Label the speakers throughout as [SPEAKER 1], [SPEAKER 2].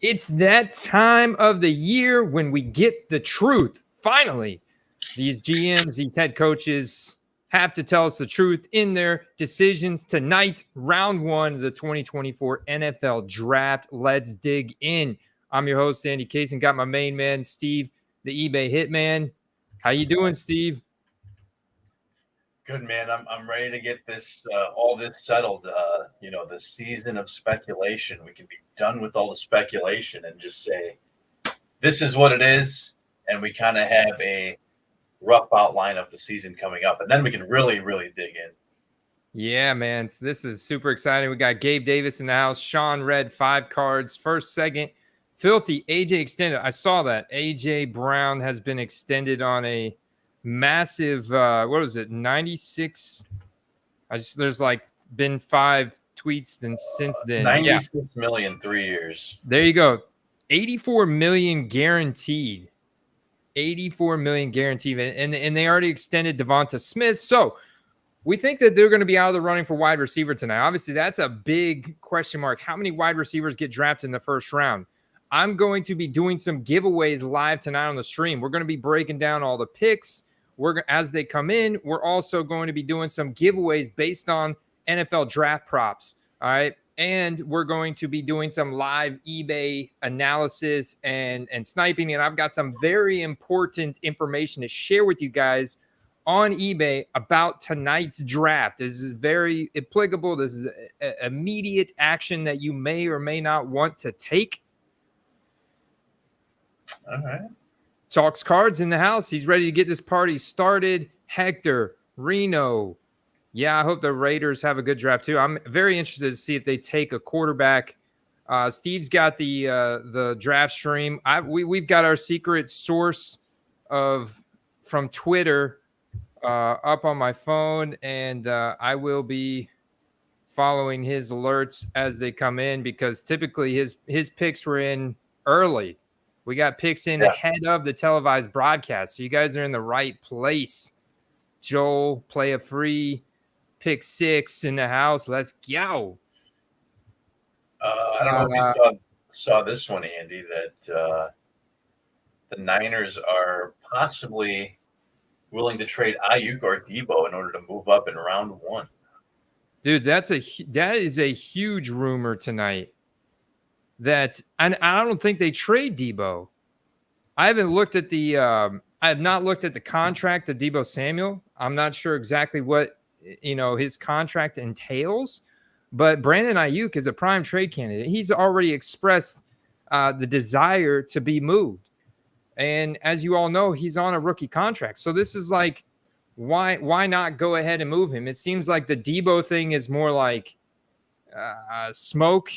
[SPEAKER 1] It's that time of the year when we get the truth. Finally, these GMs, these head coaches have to tell us the truth in their decisions tonight. Round one of the 2024 NFL Draft. Let's dig in. I'm your host, Andy Case, and got my main man, Steve, the eBay Hitman. How you doing, Steve?
[SPEAKER 2] Good, man. I'm ready to get this all this settled. The season of speculation. We can be done with all the speculation and just say this is what it is, and we kind of have a rough outline of the season coming up, and then we can really, really dig in.
[SPEAKER 1] Yeah, man. So this is super exciting. We got Gabe Davis in the house. Sean read 5 cards. First, second, filthy AJ extended. I saw that AJ Brown has been extended on a massive. What was it? 96. There's like been 5 tweets since then.
[SPEAKER 2] 96 million, 3 years.
[SPEAKER 1] There you go. 84 million guaranteed. 84 million guaranteed, and they already extended Devonta Smith. So we think that they're going to be out of the running for wide receiver tonight. Obviously, that's a big question mark. How many wide receivers get drafted in the first round? I'm going to be doing some giveaways live tonight on the stream. We're going to be breaking down all the picks as they come in. We're also going to be doing some giveaways based on NFL draft props. All right. And we're going to be doing some live eBay analysis and sniping. And I've got some very important information to share with you guys on eBay about tonight's draft. This is very applicable. This is immediate action that you may or may not want to take.
[SPEAKER 2] All right.
[SPEAKER 1] Chalk's Cards in the house. He's ready to get this party started. Hector, Reno. Yeah, I hope the Raiders have a good draft too. I'm very interested to see if they take a quarterback. Steve's got the draft stream. We've got our secret source from Twitter up on my phone, and I will be following his alerts as they come in because typically his picks were in early. We got picks in ahead of the televised broadcast, so you guys are in the right place. Joel, play a free. Pick 6 in the house. Let's go.
[SPEAKER 2] I don't know if you saw this one, Andy, that the Niners are possibly willing to trade Ayuk or Debo in order to move up in round 1.
[SPEAKER 1] Dude, that is a huge rumor tonight. And I don't think they trade Debo. I haven't looked at I have not looked at the contract of Debo Samuel. I'm not sure exactly what his contract entails, but Brandon Ayuk is a prime trade candidate. He's already expressed the desire to be moved. And as you all know, he's on a rookie contract. So this is like, why not go ahead and move him? It seems like the Debo thing is more like smoke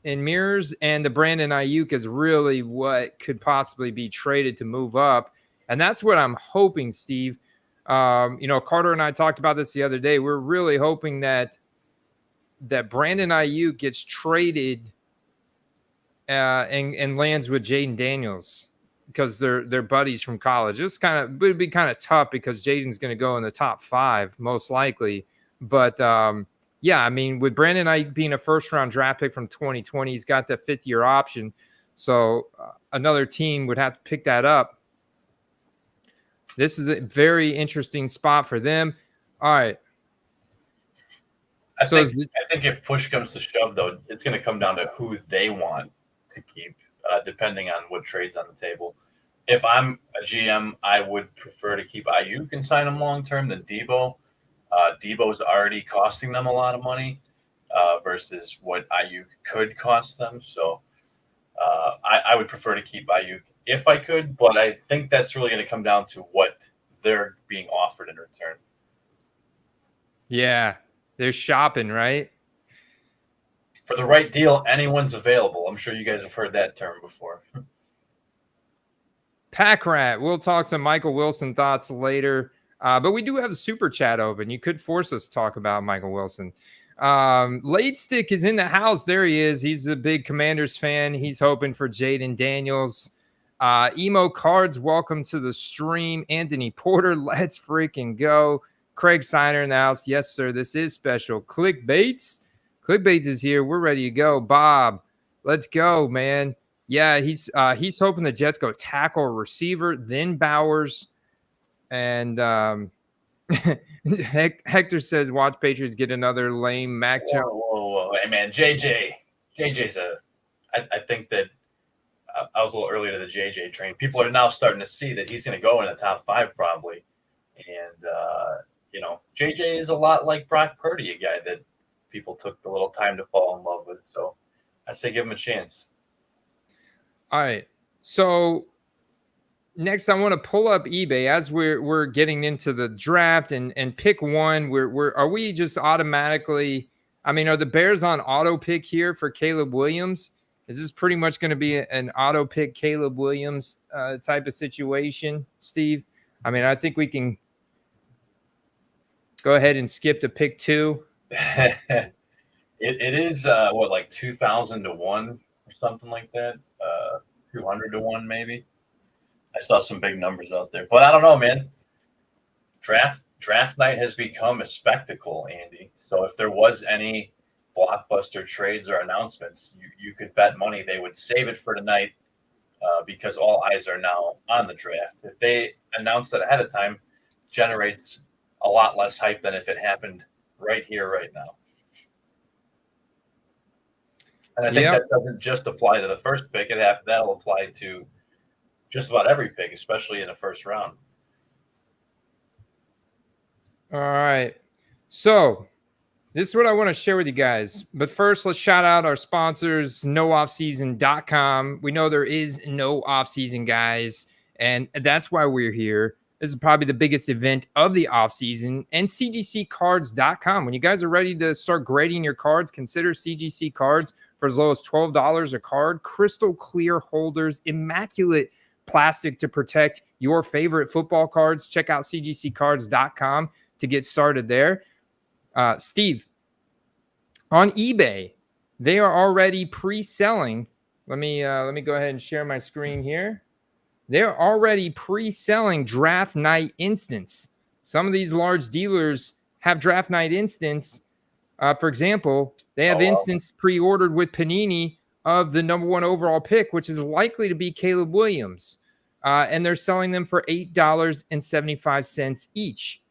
[SPEAKER 1] and mirrors, and the Brandon Ayuk is really what could possibly be traded to move up. And that's what I'm hoping, Steve. Carter and I talked about this the other day. We're really hoping that Brandon Ayuk gets traded and lands with Jaden Daniels because they're buddies from college. It would be kind of tough because Jaden's going to go in the top 5 most likely. But with Brandon Ayuk being a first-round draft pick from 2020, he's got the 5th-year option. So another team would have to pick that up. This is a very interesting spot for them. All right.
[SPEAKER 2] I think if push comes to shove, though, it's going to come down to who they want to keep, depending on what trade's on the table. If I'm a GM, I would prefer to keep Ayuk and sign him long-term than Debo. Debo's already costing them a lot of money versus what Ayuk could cost them. So I would prefer to keep Ayuk if I could, but I think that's really going to come down to what they're being offered in return.
[SPEAKER 1] Yeah, they're shopping, right?
[SPEAKER 2] For the right deal, anyone's available. I'm sure you guys have heard that term before.
[SPEAKER 1] Pack Rat, we'll talk some Michael Wilson thoughts later, but we do have a super chat open. You could force us to talk about Michael Wilson. Late Stick is in the house. There he is. He's a big Commanders fan. He's hoping for Jaden Daniels. Emo Cards, welcome to the stream. Anthony Porter, let's freaking go. Craig Siner in the house. Yes, sir. This is special. Clickbaits is here. We're ready to go. Bob, let's go, man. Yeah, he's hoping the Jets go tackle or receiver, then Bowers. And Hector says, watch Patriots get another lame Mac Jones.
[SPEAKER 2] Whoa. Hey, man, JJ's I think that I was a little early to the JJ train. People are now starting to see that he's going to go in the top 5 probably. And, JJ is a lot like Brock Purdy, a guy that people took a little time to fall in love with. So I say give him a chance.
[SPEAKER 1] All right. So next, I want to pull up eBay as we're getting into the draft and pick one. Are we just automatically? I mean, are the Bears on auto pick here for Caleb Williams? Is this pretty much going to be an auto pick Caleb Williams type of situation, Steve? I mean, I think we can go ahead and skip to pick 2.
[SPEAKER 2] It is like 2,000 to 1 or something like that, 200 to 1 maybe. I saw some big numbers out there, but I don't know, man. Draft night has become a spectacle, Andy. So if there was any blockbuster trades or announcements, you could bet money they would save it for tonight because all eyes are now on the draft. If they announced it ahead of time, generates a lot less hype than if it happened right here, right now. And I think that doesn't just apply to the first pick. That'll apply to just about every pick, especially in the first round.
[SPEAKER 1] All right. So this is what I want to share with you guys. But first, let's shout out our sponsors, nooffseason.com. We know there is no offseason, guys, and that's why we're here. This is probably the biggest event of the offseason. And cgccards.com. When you guys are ready to start grading your cards, consider CGC Cards for as low as $12 a card. Crystal clear holders, immaculate plastic to protect your favorite football cards. Check out cgccards.com to get started there. Steve, on eBay, they are already pre-selling. Let me go ahead and share my screen here. They're already pre-selling draft night instants. Some of these large dealers have draft night instants. For example, they have instants pre-ordered with Panini of the number 1 overall pick, which is likely to be Caleb Williams. And they're selling them for $8.75 each.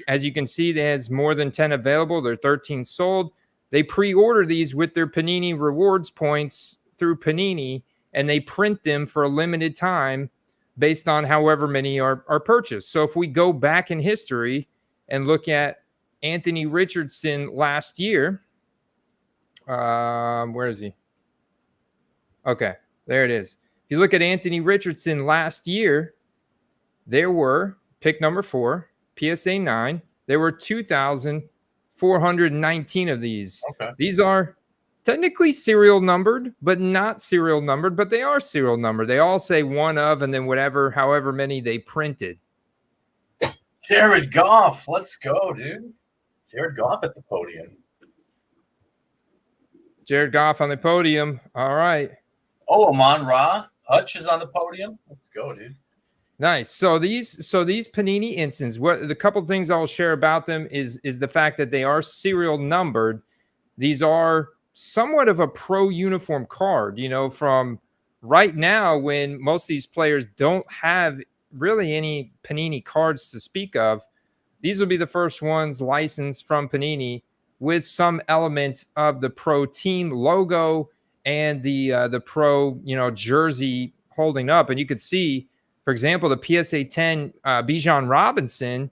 [SPEAKER 1] As you can see, there's more than 10 available. There are 13 sold. They pre-order these with their Panini rewards points through Panini, and they print them for a limited time based on however many are purchased. So if we go back in history and look at Anthony Richardson last year, where is he? Okay, there it is. If you look at Anthony Richardson last year, there were, pick number 4, PSA 9, there were 2,419 of these.
[SPEAKER 2] Okay.
[SPEAKER 1] These are technically serial numbered, but not serial numbered, but they are serial numbered. They all say one of, and then however many they printed.
[SPEAKER 2] Jared Goff, let's go, dude. Jared Goff at the podium.
[SPEAKER 1] Jared Goff on the podium. All right.
[SPEAKER 2] Oh, Amon-Ra Hutch is on the podium. Let's go, dude.
[SPEAKER 1] Nice. So these Panini instants, the couple things I'll share about them is the fact that they are serial numbered. These are somewhat of a pro uniform card, from right now when most of these players don't have really any Panini cards to speak of. These will be the first ones licensed from Panini with some element of the pro team logo and the pro, jersey holding up. And you could see, for example, the PSA 10 Bijan Robinson.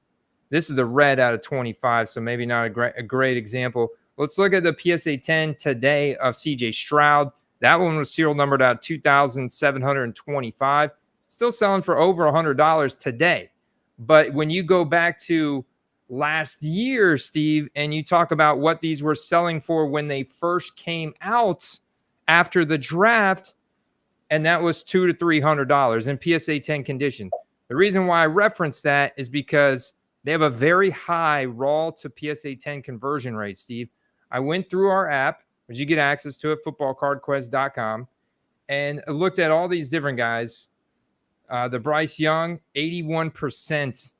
[SPEAKER 1] This is the red out of 25, so maybe not a great example. Let's look at the PSA 10 today of CJ Stroud. That one was serial numbered out 2,725. Still selling for over $100 today. But when you go back to last year, Steve, and you talk about what these were selling for when they first came out after the draft, and that was $200 to $300 in PSA 10 condition. The reason why I reference that is because they have a very high raw to PSA 10 conversion rate, Steve. I went through our app, which you get access to at footballcardquest.com, and looked at all these different guys. The Bryce Young, 81%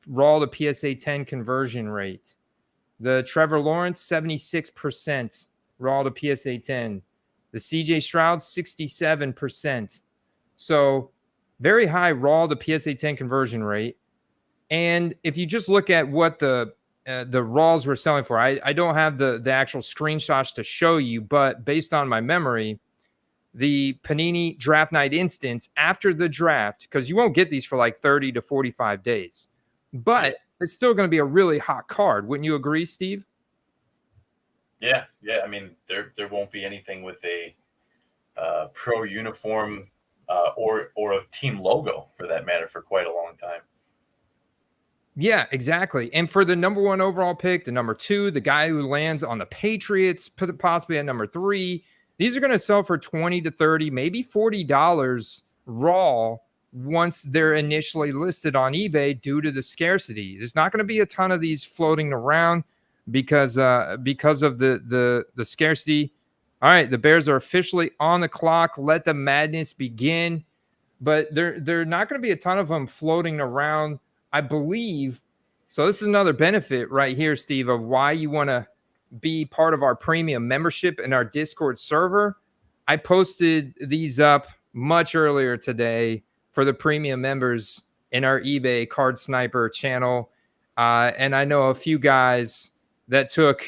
[SPEAKER 1] raw to PSA 10 conversion rate. The Trevor Lawrence, 76% raw to PSA 10. The CJ Stroud, 67%. So very high raw to PSA 10 conversion rate. And if you just look at what the raws were selling for, I don't have the actual screenshots to show you, but based on my memory, the Panini Draft Night Instance after the draft, because you won't get these for like 30 to 45 days, but it's still going to be a really hot card. Wouldn't you agree, Steve?
[SPEAKER 2] Yeah. I mean, there won't be anything with a pro uniform or a team logo, for that matter, for quite a long time.
[SPEAKER 1] Yeah, exactly. And for the number 1 overall pick, the number 2, the guy who lands on the Patriots, possibly at number 3, these are going to sell for $20 to $30, maybe $40 raw once they're initially listed on eBay due to the scarcity. There's not going to be a ton of these floating around because of the scarcity. All right, the Bears are officially on the clock. Let the madness begin. But there not going to be a ton of them floating around, I believe. So this is another benefit right here, Steve, of why you want to be part of our premium membership in our Discord server. I posted these up much earlier today for the premium members in our eBay Card Sniper channel. And I know a few guys that took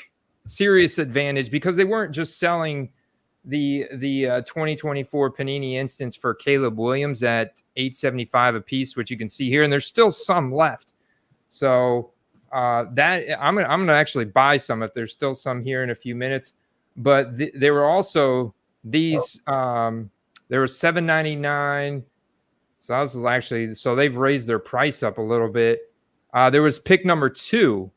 [SPEAKER 1] serious advantage because they weren't just selling the 2024 Panini Instance for Caleb Williams at $875 a piece, which you can see here, and there's still some left. So that I'm gonna actually buy some if there's still some here in a few minutes. But there were also these. There was $7.99. So that was actually, so they've raised their price up a little bit. There was pick number 2.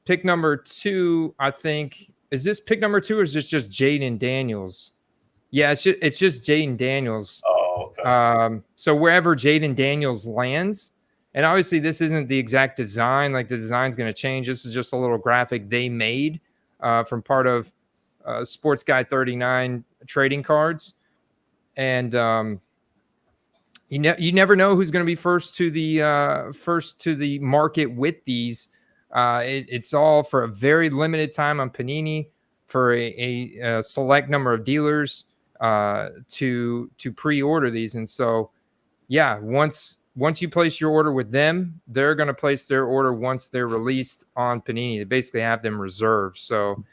[SPEAKER 1] Pick number 2, I think. Is this pick number 2 or is this just Jaden Daniels? Yeah, it's just Jaden Daniels.
[SPEAKER 2] Oh, okay.
[SPEAKER 1] So wherever Jaden Daniels lands, and obviously this isn't the exact design, like the design's going to change. This is just a little graphic they made from part of Sports Guy 39 trading cards. And you never know who's going to be first to the market with these. It's all for a very limited time on Panini for a select number of dealers to pre-order these. And so, yeah, once you place your order with them, they're going to place their order once they're released on Panini. They basically have them reserved. So,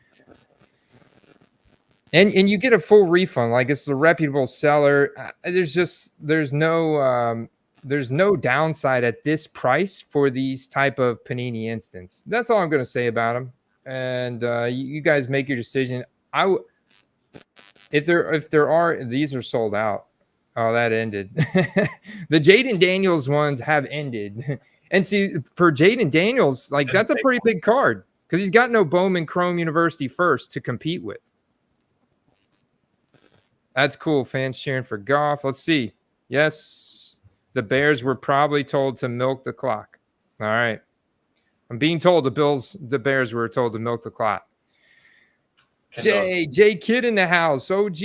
[SPEAKER 1] and you get a full refund. Like, it's a reputable seller. There's no downside at this price for these type of Panini Instance. That's all I'm going to say about them. And you guys make your decision. If there are, these are sold out. Oh, that ended. The Jaden Daniels ones have ended. And see, for Jaden Daniels, like, that's a pretty big card because he's got no Bowman Chrome University first to compete with. That's cool. Fans cheering for Goff. Let's see. Yes, the Bears were probably told to milk the clock. All right. I'm being told the Bears were told to milk the clock. J Kid in the house. OG.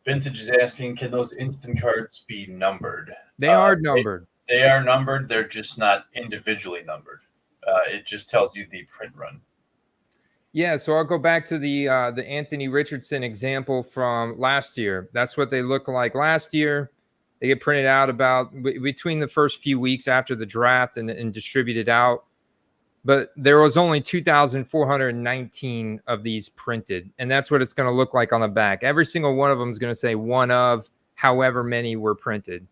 [SPEAKER 2] Vintage is asking, can those instant cards be numbered?
[SPEAKER 1] They are numbered.
[SPEAKER 2] They are numbered. They're just not individually numbered. It just tells you the print run.
[SPEAKER 1] Yeah, so I'll go back to the Anthony Richardson example from last year. That's what they look like last year. They get printed out about between the first few weeks after the draft and distributed out. But there was only 2,419 of these printed, and that's what it's going to look like on the back. Every single one of them is going to say one of however many were printed.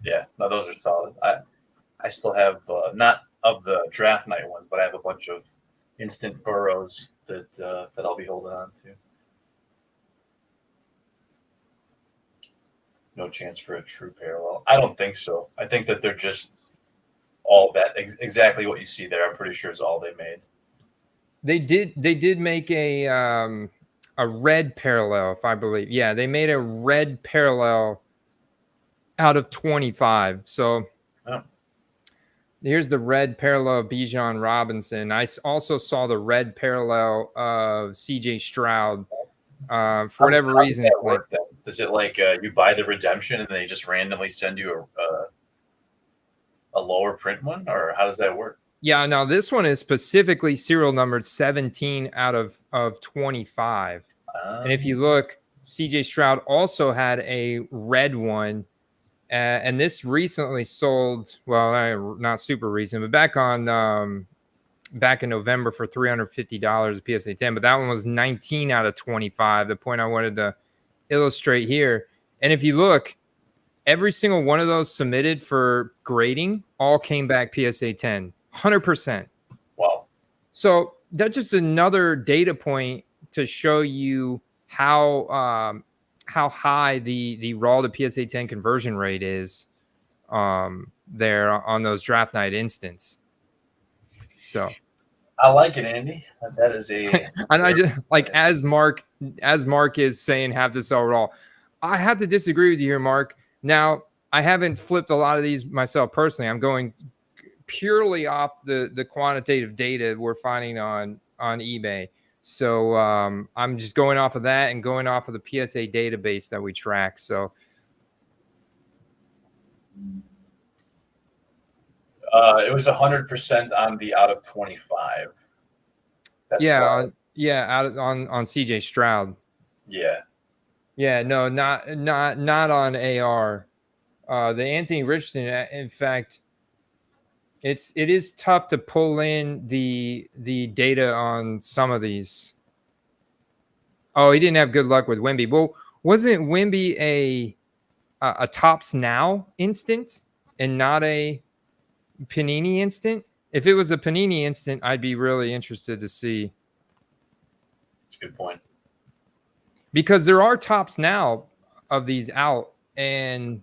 [SPEAKER 2] Yeah, no, those are solid. I still have not of the draft night ones, but I have a bunch of instant Burrows that I'll be holding on to. No chance for a true parallel. I don't think so. I think that they're just all that exactly what you see there. I'm pretty sure is all they made.
[SPEAKER 1] They did make a red parallel, if I believe. Yeah, they made a red parallel out of 25. So here's the red parallel of Bijan Robinson. I also saw the red parallel of CJ Stroud. For whatever reason,
[SPEAKER 2] it's like that. Is it like you buy the redemption and they just randomly send you a lower print one, or how does that work?
[SPEAKER 1] Yeah, now this one is specifically serial numbered 17 out of 25. And if you look, CJ Stroud also had a red one. And this recently sold, well, not super recent, but back in November for $350 a PSA 10. But that one was 19 out of 25. The point I wanted to illustrate here. And if you look, every single one of those submitted for grading all came back PSA 10, 100%.
[SPEAKER 2] Wow.
[SPEAKER 1] So that's just another data point to show you how high the raw to PSA 10 conversion rate is there on those draft night instants. So
[SPEAKER 2] I like it, Andy. That is a
[SPEAKER 1] and I just like as Mark is saying have to sell raw. I have to disagree with you here, Mark. Now, I haven't flipped a lot of these myself personally. I'm going purely off the quantitative data we're finding on eBay. So I'm just going off of that and going off of the PSA database that we track. So
[SPEAKER 2] it was 100% on the out of 25. That's
[SPEAKER 1] on CJ Stroud. Yeah, no, not on AR. The Anthony Richardson, in fact, it is tough to pull in the data on some of these. Oh, he didn't have good luck with Wemby. Well, wasn't Wemby a Topps Now instant and not a Panini instant? If it was a Panini instant, I'd be really interested to see.
[SPEAKER 2] That's a good point.
[SPEAKER 1] Because there are Topps Now of these out, and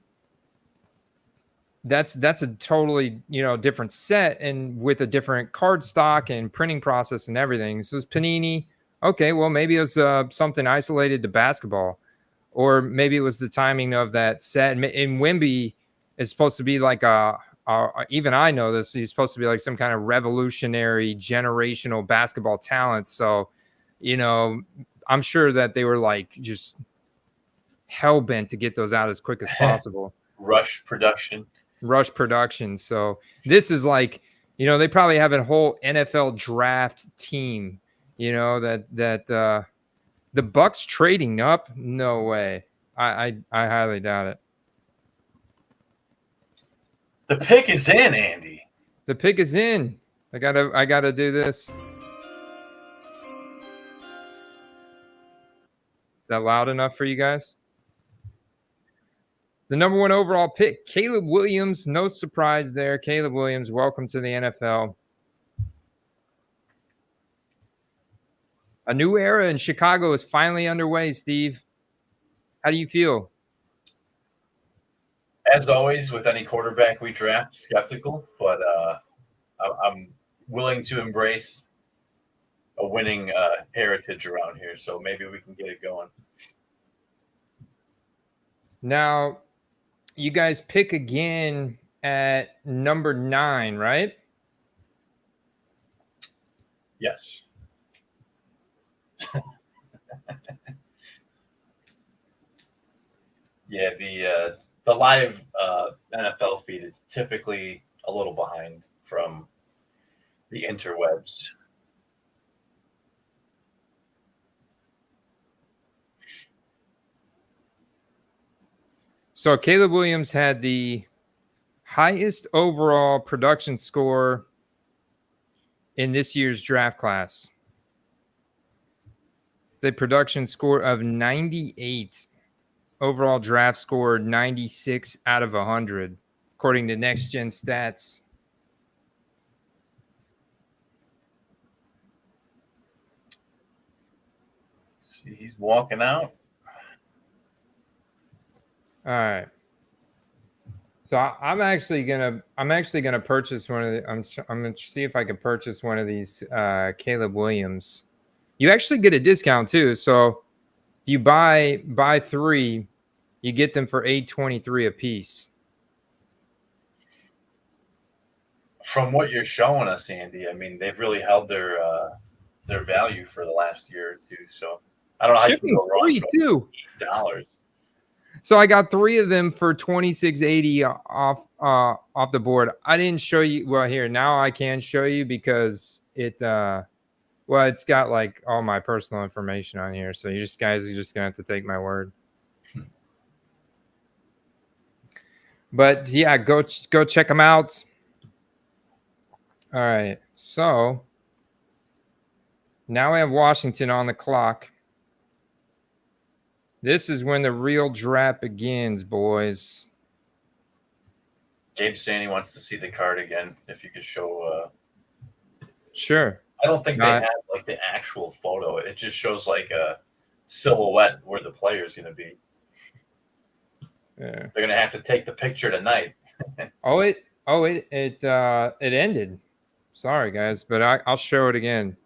[SPEAKER 1] that's a totally different set and with a different card stock and printing process and everything. So it's Panini. Okay, well maybe it was something isolated to basketball, or maybe it was the timing of that set. And Wemby is supposed to be like even I know this. He's supposed to be like some kind of revolutionary generational basketball talent. So, I'm sure that they were like just hell bent to get those out as quick as possible.
[SPEAKER 2] Rush production.
[SPEAKER 1] So this is like, they probably have a whole NFL draft team, that the Bucks trading up. No way. I highly doubt it.
[SPEAKER 2] The pick is in, Andy.
[SPEAKER 1] The pick is in. I gotta do this. Is that loud enough for you guys? The number 1 overall pick, Caleb Williams. No surprise there. Caleb Williams, welcome to the NFL. A new era in Chicago is finally underway, Steve. How do you feel?
[SPEAKER 2] As always, with any quarterback we draft, skeptical, but I'm willing to embrace a winning heritage around here, so maybe we can get it going.
[SPEAKER 1] Now, you guys pick again at number 9, right?
[SPEAKER 2] Yes. Yeah, the live NFL feed is typically a little behind from the interwebs.
[SPEAKER 1] So Caleb Williams had the highest overall production score in this year's draft class. The production score of 98. Overall draft score 96 out of 100, according to Next Gen Stats.
[SPEAKER 2] Let's see, he's walking out.
[SPEAKER 1] All right. So I'm actually gonna purchase one of the. I'm gonna see if I can purchase one of these Caleb Williams. You actually get a discount too. So if you buy 3, you get them for $8.23 a piece.
[SPEAKER 2] From what you're showing us, Andy, I mean they've really held their value for the last year or two. So I don't know how you can go wrong.
[SPEAKER 1] Free too.
[SPEAKER 2] $8.
[SPEAKER 1] So I got 3 of them for $26.80 off the board. I didn't show you. Well, here now I can show you because it's got like all my personal information on here. So you guys are just gonna have to take my word. But yeah, go check them out. All right, so now we have Washington on the clock. This is when the real draft begins, boys.
[SPEAKER 2] James saying he wants to see the card again. If you could show.
[SPEAKER 1] Sure.
[SPEAKER 2] I don't think they have like the actual photo. It just shows like a silhouette where the player's going to be. Yeah. They're going to have to take the picture tonight.
[SPEAKER 1] It ended. Sorry, guys, but I'll show it again.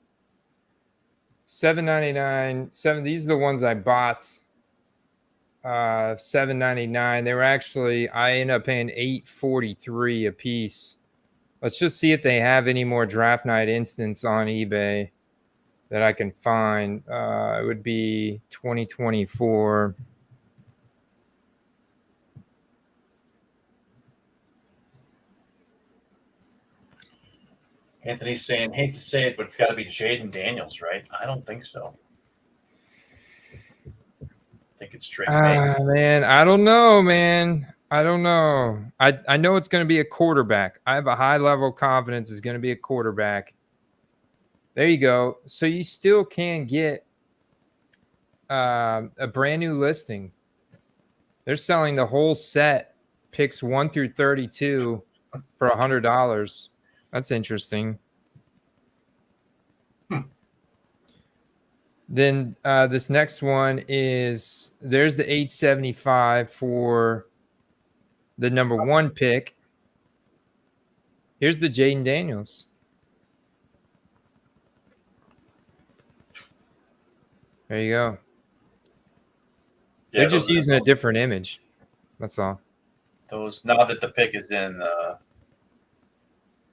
[SPEAKER 1] $7.99. These are the ones I bought. $7.99. They were actually, I ended up paying $8.43 a piece. Let's just see if they have any more draft night instance on eBay that I can find. It would be 2024.
[SPEAKER 2] Anthony's saying, hate to say it, but it's got to be Jaden Daniels, right? I don't think so. I think it's Trey.
[SPEAKER 1] Man, I don't know, man. I don't know. I know it's going to be a quarterback. I have a high level of confidence it's going to be a quarterback. There you go. So you still can get a brand new listing. They're selling the whole set, picks 1 through 32 for $100. That's interesting. Then this next one is there's the $875 for the number 1 pick. Here's the Jaden Daniels. There you go. Yeah, they're just using a different image. That's all.
[SPEAKER 2] Those now that the pick is in,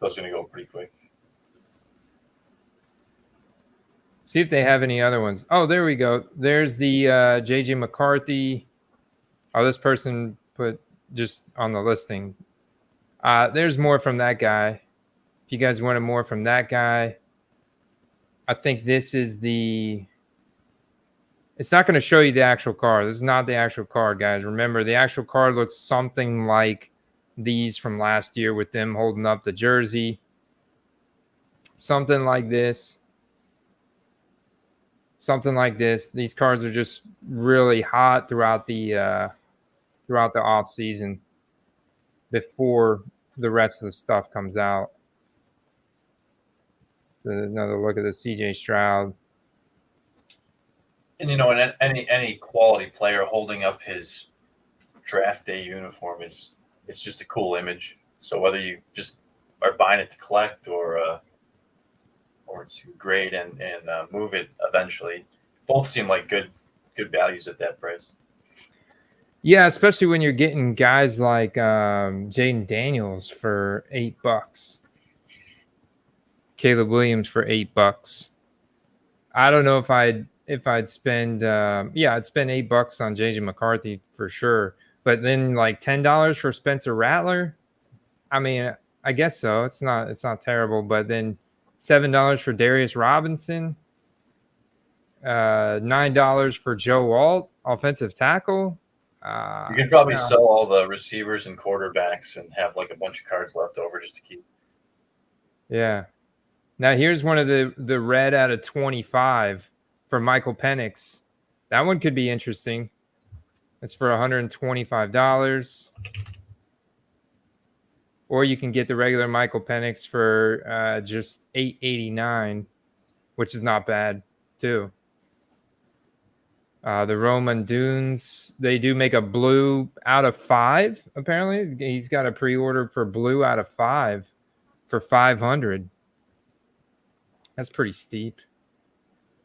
[SPEAKER 2] those are going to go pretty quick.
[SPEAKER 1] See if they have any other ones. Oh, there we go. There's the JJ McCarthy. Oh, this person put just on the listing. There's more from that guy. If you guys wanted more from that guy, I think this is the... It's not going to show you the actual card. This is not the actual card, guys. Remember, the actual card looks something like these from last year with them holding up the jersey. Something like this. Something like this. These cards are just really hot throughout the off season before the rest of the stuff comes out. So another look at the CJ Stroud.
[SPEAKER 2] And and any quality player holding up his draft day uniform it's just a cool image. So whether you just are buying it to collect or to grade and move it eventually, both seem like good values at that price.
[SPEAKER 1] Yeah, especially when you're getting guys like Jaden Daniels for $8, Caleb Williams for $8. I don't know if I'd spend I'd spend $8 on JJ McCarthy for sure. But then like $10 for Spencer Rattler. I mean, I guess so. It's not terrible. But then $7 for Darius Robinson. $9 for Joe Alt, offensive tackle.
[SPEAKER 2] You could probably sell all the receivers and quarterbacks and have like a bunch of cards left over just to keep.
[SPEAKER 1] Yeah. Now here's one of the red out of 25 for Michael Penix. That one could be interesting. It's for $125. Or you can get the regular Michael Penix for just $8.89, which is not bad too. The Rome Odunze, they do make a blue out of 5. Apparently, he's got a pre-order for blue out of 5 for $500. That's pretty steep.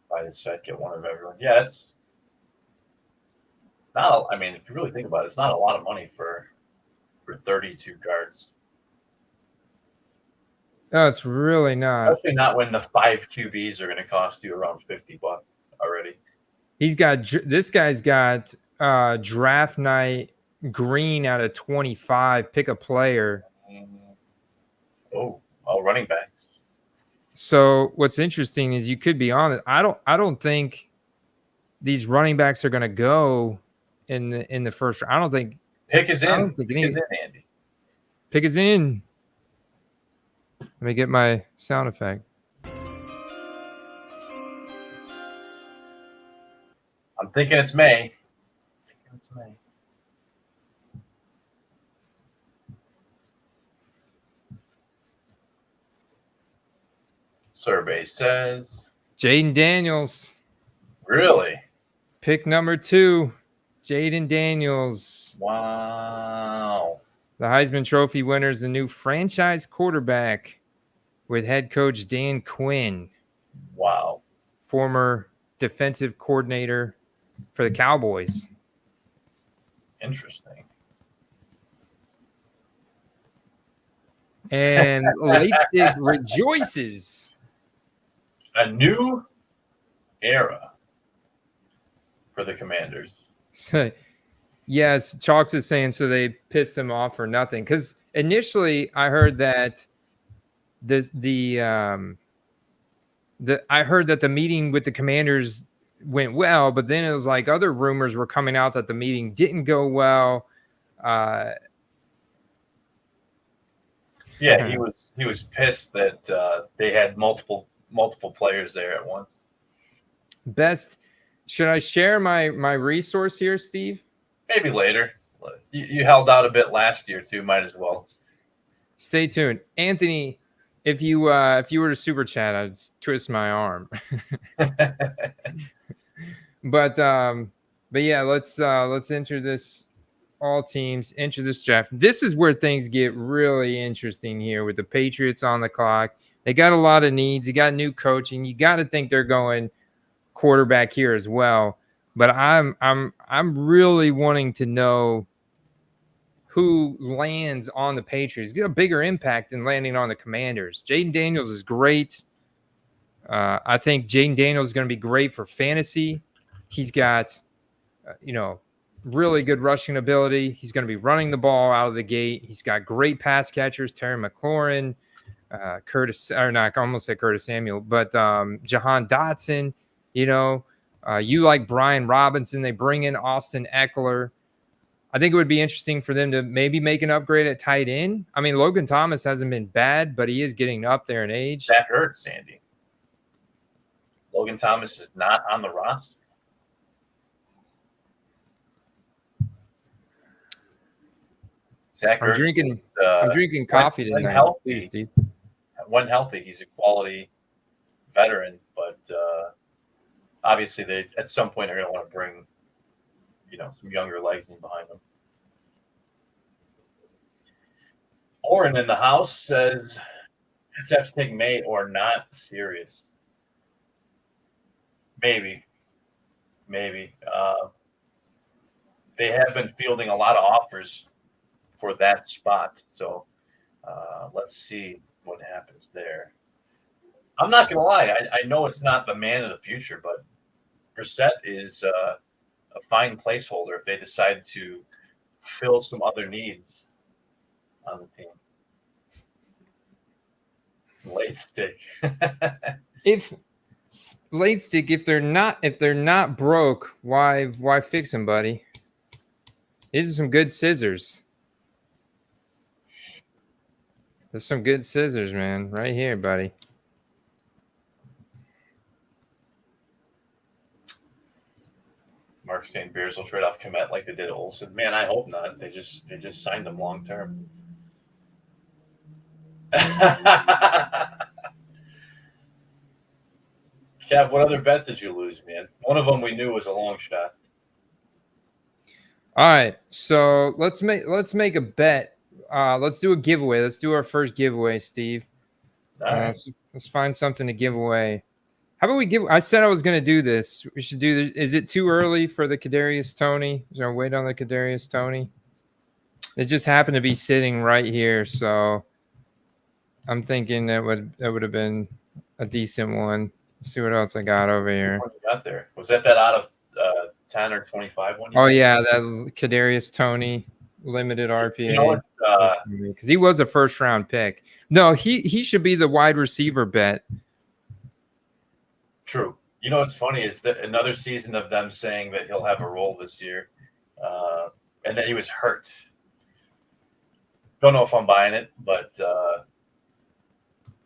[SPEAKER 2] Buy the set, get one of everyone. Yeah, it's not. I mean, if you really think about it, it's not a lot of money for 32 cards.
[SPEAKER 1] No, it's really not.
[SPEAKER 2] Especially not when the 5 QBs are going to cost you around $50 already.
[SPEAKER 1] This guy's got draft night green out of 25, pick a player.
[SPEAKER 2] Oh, running backs.
[SPEAKER 1] So what's interesting is you could be on it. I don't think these running backs are going to go in the first round. I don't think
[SPEAKER 2] pick is in.
[SPEAKER 1] I don't think
[SPEAKER 2] pick is in, Andy.
[SPEAKER 1] Pick is in. Let me get my sound effect.
[SPEAKER 2] I'm thinking it's May. Survey says
[SPEAKER 1] Jaden Daniels.
[SPEAKER 2] Really?
[SPEAKER 1] Pick number 2, Jaden Daniels.
[SPEAKER 2] Wow.
[SPEAKER 1] The Heisman Trophy winner is the new franchise quarterback with head coach Dan Quinn.
[SPEAKER 2] Wow.
[SPEAKER 1] Former defensive coordinator for the Cowboys.
[SPEAKER 2] Interesting.
[SPEAKER 1] And Leipzig rejoices.
[SPEAKER 2] A new era for the Commanders.
[SPEAKER 1] Yes, Chalks is saying so they pissed them off for nothing. Because initially I heard that I heard that the meeting with the Commanders went well, but then it was like other rumors were coming out that the meeting didn't go well.
[SPEAKER 2] Yeah, he was pissed that they had multiple players there at once.
[SPEAKER 1] Should I share my resource here, Steve?
[SPEAKER 2] Maybe later. You held out a bit last year too. Might as well.
[SPEAKER 1] Stay tuned, Anthony. If you were to super chat, I'd twist my arm. But yeah, let's enter this. All teams enter this draft. This is where things get really interesting here with the Patriots on the clock. They got a lot of needs. You got new coaching. You got to think they're going quarterback here as well. But I'm really wanting to know who lands on the Patriots. Get a bigger impact than landing on the Commanders. Jaden Daniels is great. I think Jaden Daniels is going to be great for fantasy. He's got, really good rushing ability. He's going to be running the ball out of the gate. He's got great pass catchers, Terry McLaurin, Curtis Samuel, but Jahan Dotson. You like Brian Robinson. They bring in Austin Eckler. I think it would be interesting for them to maybe make an upgrade at tight end. I mean, Logan Thomas hasn't been bad, but he is getting up there in age.
[SPEAKER 2] That hurts, Sandy. Logan Thomas is not on the roster.
[SPEAKER 1] I'm drinking coffee tonight.
[SPEAKER 2] When healthy, he's a quality veteran, but obviously they at some point are going to want to bring, some younger legs in behind them. Oren in the house says it's have to take May or not serious. Maybe. They have been fielding a lot of offers for that spot. So let's see what happens there. I'm not going to lie. I know it's not the man of the future, but Brissett is a fine placeholder if they decide to fill some other needs on the team. Late stick.
[SPEAKER 1] If they're not broke, why fix them, buddy? These are some good scissors. There's some good scissors, man. Right here, buddy.
[SPEAKER 2] Mark saying Bears will trade off Komet like they did Olsen. Man, I hope not. They just signed them long term. Kev, what other bet did you lose, man? One of them we knew was a long shot.
[SPEAKER 1] All right, so let's make a bet. Let's do a giveaway. Let's do our first giveaway, Steve.
[SPEAKER 2] All right.
[SPEAKER 1] Let's find something to give away. How about we give? I said I was going to do this. We should do this. Is it too early for the Kadarius Toney? Is there a wait on the Kadarius Toney? It just happened to be sitting right here, so I'm thinking that would have been a decent one. Let's see what else I got over here.
[SPEAKER 2] What you got there? Was that out of 10 or 25 one year.
[SPEAKER 1] Oh yeah, that Kadarius Toney limited RPA. Because he was a first round pick. No, he should be the wide receiver bet.
[SPEAKER 2] True. You know what's funny is that another season of them saying that he'll have a role this year, and that he was hurt. Don't know if I'm buying it, but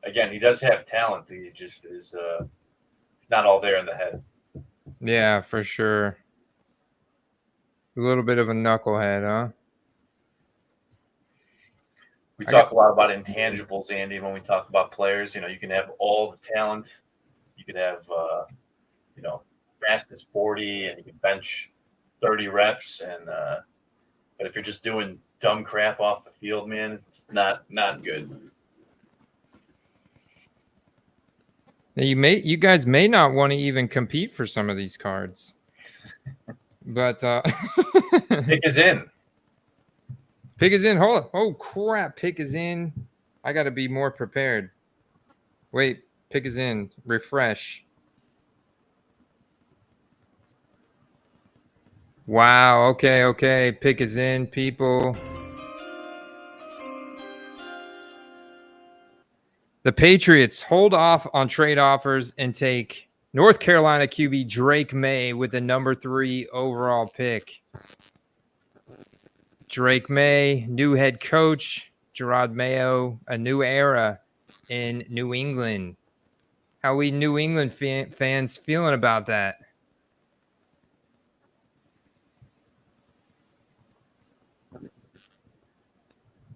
[SPEAKER 2] again, he does have talent. He just is not all there in the head.
[SPEAKER 1] Yeah, for sure. A little bit of a knucklehead, huh?
[SPEAKER 2] We talk a lot about intangibles, Andy, when we talk about players. You know, you can have all the talent. You could have, fastest 40, and you can bench 30 reps. And but if you're just doing dumb crap off the field, man, it's not good.
[SPEAKER 1] Now you guys may not want to even compete for some of these cards, but
[SPEAKER 2] Pick is in.
[SPEAKER 1] Pick is in. Hold on. Oh crap! Pick is in. I got to be more prepared. Wait, pick is in. Refresh. Wow. Okay. Pick is in, people. The Patriots hold off on trade offers and take North Carolina QB Drake May with the number 3 overall pick. Drake May, new head coach, Gerard Mayo, a new era in New England. How we New England fans feeling about that?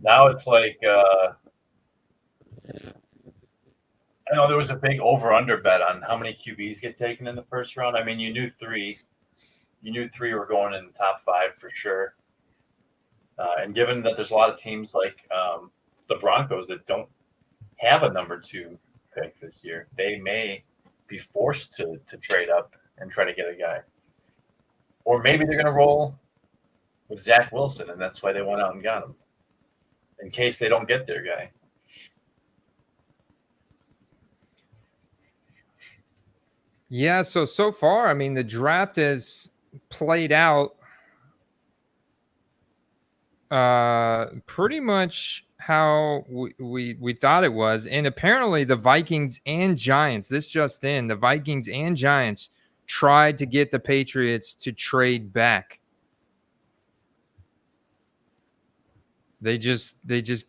[SPEAKER 2] Now it's like I know there was a big over-under bet on how many QBs get taken in the first round. I mean, you knew three were going in the top 5 for sure. And given that there's a lot of teams like the Broncos that don't have a number 2 pick this year, they may be forced to trade up and try to get a guy. Or maybe they're going to roll with Zach Wilson, and that's why they went out and got him, in case they don't get their guy.
[SPEAKER 1] Yeah, so far, I mean, the draft has played out pretty much how we thought it was. And apparently the Vikings and Giants, this just in, the Vikings and Giants tried to get the Patriots to trade back. They just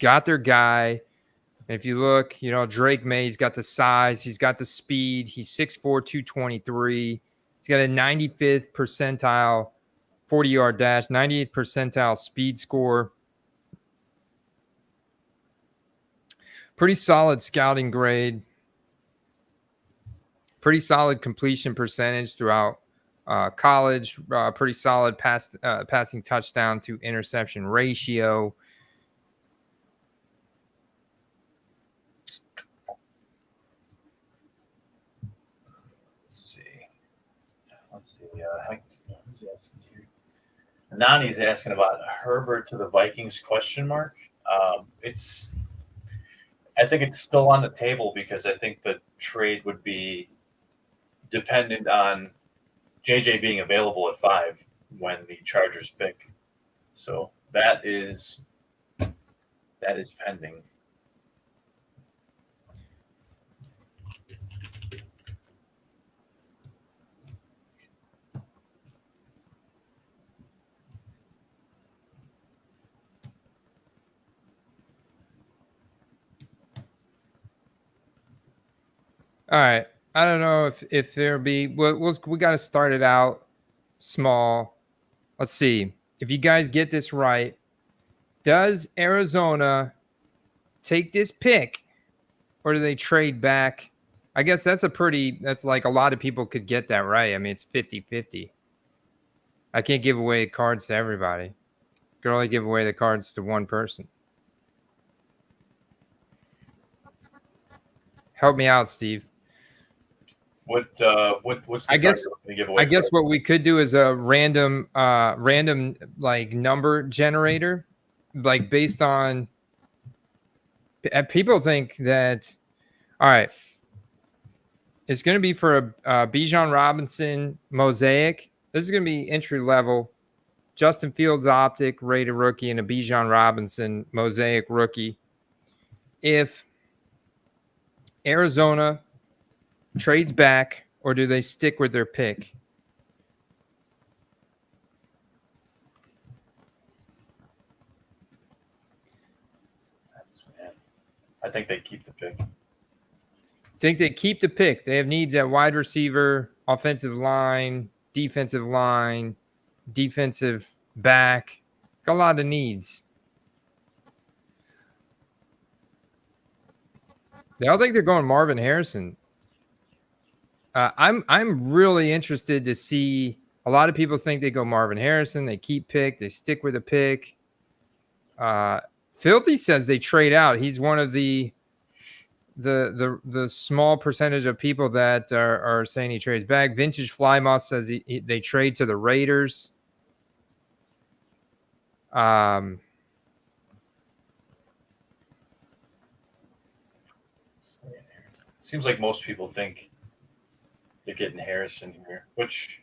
[SPEAKER 1] got their guy. And if you look, Drake May's got the size, he's got the speed, he's 6'4", 223. He's got a 95th percentile 40-yard dash, 98th percentile speed score. Pretty solid scouting grade. Pretty solid completion percentage throughout college. Pretty solid passing touchdown to interception ratio.
[SPEAKER 2] Let's see. Nani's asking about Herbert to the Vikings ? I think it's still on the table because I think the trade would be dependent on JJ being available at 5 when the Chargers pick. So that is pending.
[SPEAKER 1] All right. I don't know if there'll be. We got to start it out small. Let's see. If you guys get this right, does Arizona take this pick or do they trade back? I guess that's like a lot of people could get that right. I mean, it's 50-50. I can't give away cards to everybody. I can only give away the cards to one person. Help me out, Steve.
[SPEAKER 2] What's the
[SPEAKER 1] I guess what we could do is a random like number generator, like based on people think that. All right, it's going to be for a Bijan Robinson mosaic. This is going to be entry level. Justin Fields optic, rated rookie, and a Bijan Robinson mosaic rookie. If Arizona trades back, or do they stick with their pick?
[SPEAKER 2] I think they keep the pick.
[SPEAKER 1] Think they keep the pick. They have needs at wide receiver, offensive line, defensive back. Got a lot of needs. They all think they're going Marvin Harrison. I'm really interested to see. A lot of people think they go Marvin Harrison. They keep pick. They stick with a pick. Filthy says they trade out. He's one of the small percentage of people that are saying he trades back. Vintage Flymoth says they trade to the Raiders.
[SPEAKER 2] Seems like most people think they're getting Harrison here, which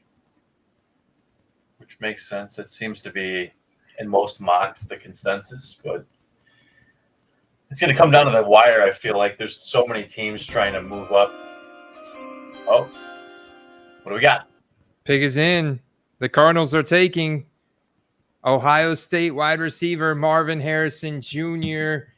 [SPEAKER 2] makes sense. It seems to be in most mocks the consensus, but it's going to come down to the wire. I feel like there's so many teams trying to move up. Oh, what do we got?
[SPEAKER 1] Pick is in. The Cardinals are taking Ohio State wide receiver Marvin Harrison Jr.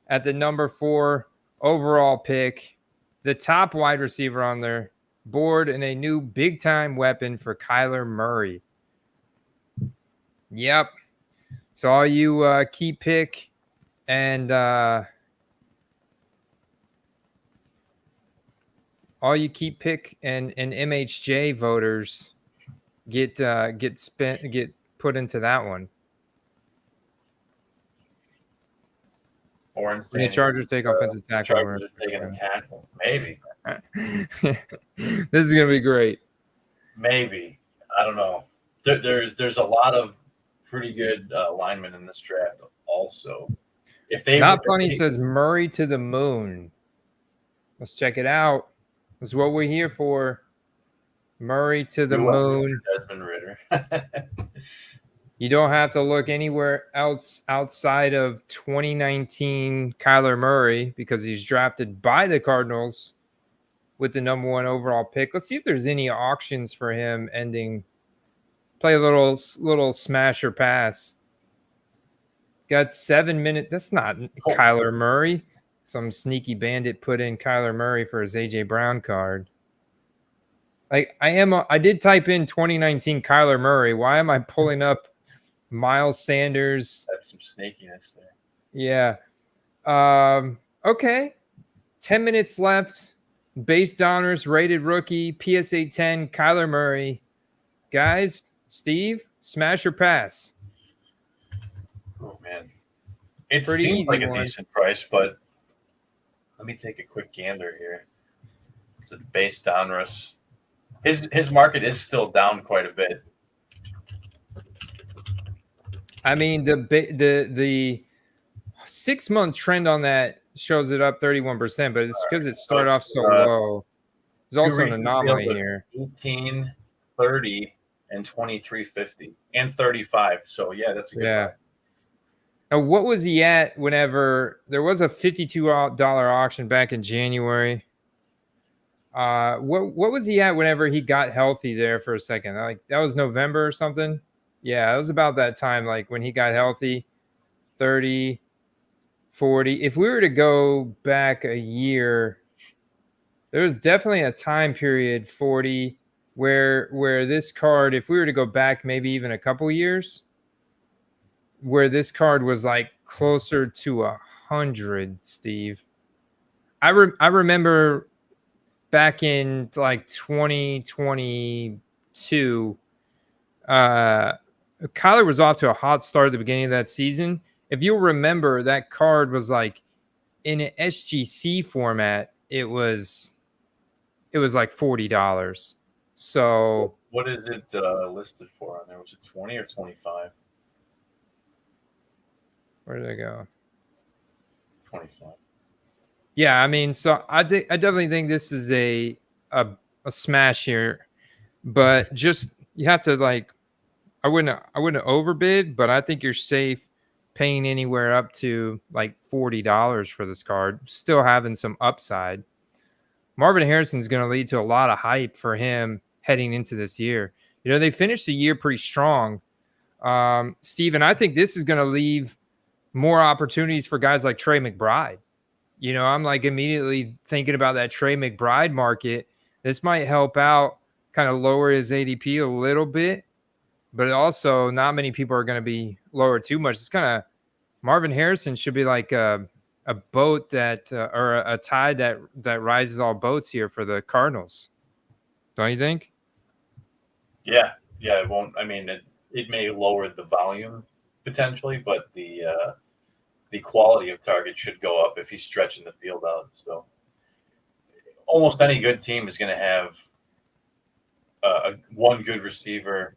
[SPEAKER 1] at the number 4 overall pick. The top wide receiver on their board and a new big-time weapon for Kyler Murray. Yep. So all you keep pick and all you keep pick and MHJ voters get put into that one.
[SPEAKER 2] Orange.
[SPEAKER 1] The Chargers take offensive tackle.
[SPEAKER 2] Chargers are taking a tackle. Maybe.
[SPEAKER 1] This is gonna be great.
[SPEAKER 2] Maybe. I don't know. There's a lot of pretty good linemen in this draft. Also, if they
[SPEAKER 1] not funny says Murray to the moon. Let's check it out. That's what we're here for. Murray to the moon.
[SPEAKER 2] Desmond Ridder.
[SPEAKER 1] You don't have to look anywhere else outside of 2019 Kyler Murray because he's drafted by the Cardinals with the number 1 overall pick. Let's see if there's any auctions for him ending. Play a little smash or pass. Got 7 minutes. That's not Kyler Murray. Some sneaky bandit put in Kyler Murray for his A.J. Brown card. Like I did type in 2019 Kyler Murray. Why am I pulling up Miles Sanders?
[SPEAKER 2] That's some sneakiness there.
[SPEAKER 1] Yeah. Okay. 10 minutes left. Base Donruss, rated rookie, PSA 10, Kyler Murray. Guys, Steve, smash or pass?
[SPEAKER 2] Oh, man. It
[SPEAKER 1] Pretty
[SPEAKER 2] seems like a
[SPEAKER 1] one.
[SPEAKER 2] decent price, but let me take a quick gander here. It's a base Donruss. His market is still down quite a bit.
[SPEAKER 1] I mean, the 6-month trend on that shows it up 31%, but it's because it started off so low. There's also an anomaly here.
[SPEAKER 2] 18, 30, and 23.50 and 35. So yeah, that's a good buy.
[SPEAKER 1] Now, what was he at whenever there was a $52 auction back in January? What was he at whenever he got healthy there for a second? Like that was November or something. Yeah, it was about that time, like when he got healthy, 30, 40. If we were to go back a year, there was definitely a time period, 40, where this card, if we were to go back maybe even a couple years, where this card was like closer to 100, Steve. I remember back in like 2022, Kyler was off to a hot start at the beginning of that season. If you'll remember, that card was like in an SGC format, it was like $40. So
[SPEAKER 2] what is it listed for on there? Was it 20 or 25?
[SPEAKER 1] Where did I go?
[SPEAKER 2] 25.
[SPEAKER 1] Yeah, I mean, so I definitely think this is a smash here, but just you have to like. I wouldn't overbid, but I think you're safe paying anywhere up to like $40 for this card, still having some upside. Marvin Harrison is going to lead to a lot of hype for him heading into this year. You know, they finished the year pretty strong. Steven, I think this is going to leave more opportunities for guys like Trey McBride. You know, I'm like immediately thinking about that Trey McBride market. This might help out, kind of lower his ADP a little bit, but also not many people are going to be lower too much. It's kind of Marvin Harrison should be like a boat that or a tide that rises all boats here for the Cardinals. Don't you think?
[SPEAKER 2] Yeah, it won't. I mean, it may lower the volume potentially, but the quality of targets should go up if he's stretching the field out. So almost any good team is going to have one good receiver,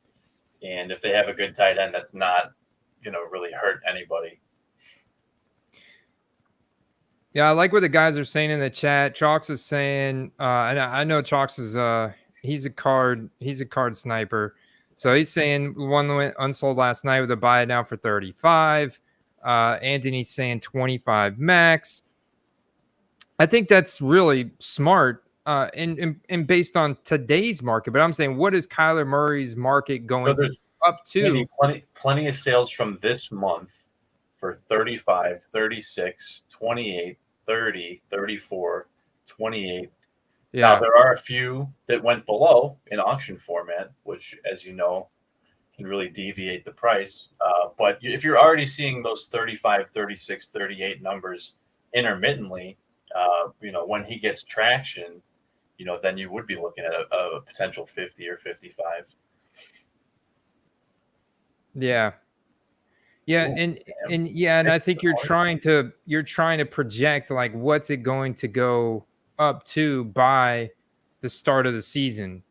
[SPEAKER 2] and if they have a good tight end, that's not going to really hurt anybody.
[SPEAKER 1] Yeah, I like what the guys are saying in the chat. Chalks is saying, and I know Chalks is he's a card sniper. So he's saying one went unsold last night with a buy it now for 35. Anthony's saying 25 max. I think that's really smart and based on today's market. But I'm saying, what is Kyler Murray's market going up to?
[SPEAKER 2] Plenty of sales from this month for 35, 36, 28, 30, 34, 28. Yeah. Now, there are a few that went below in auction format, which, as you know, can really deviate the price. But if you're already seeing those 35, 36, 38 numbers intermittently, when he gets traction, then you would be looking at a potential 50 or 55.
[SPEAKER 1] Yeah. Yeah,
[SPEAKER 2] Ooh,
[SPEAKER 1] and I think you're trying to project like what's it going to go up to by the start of the season.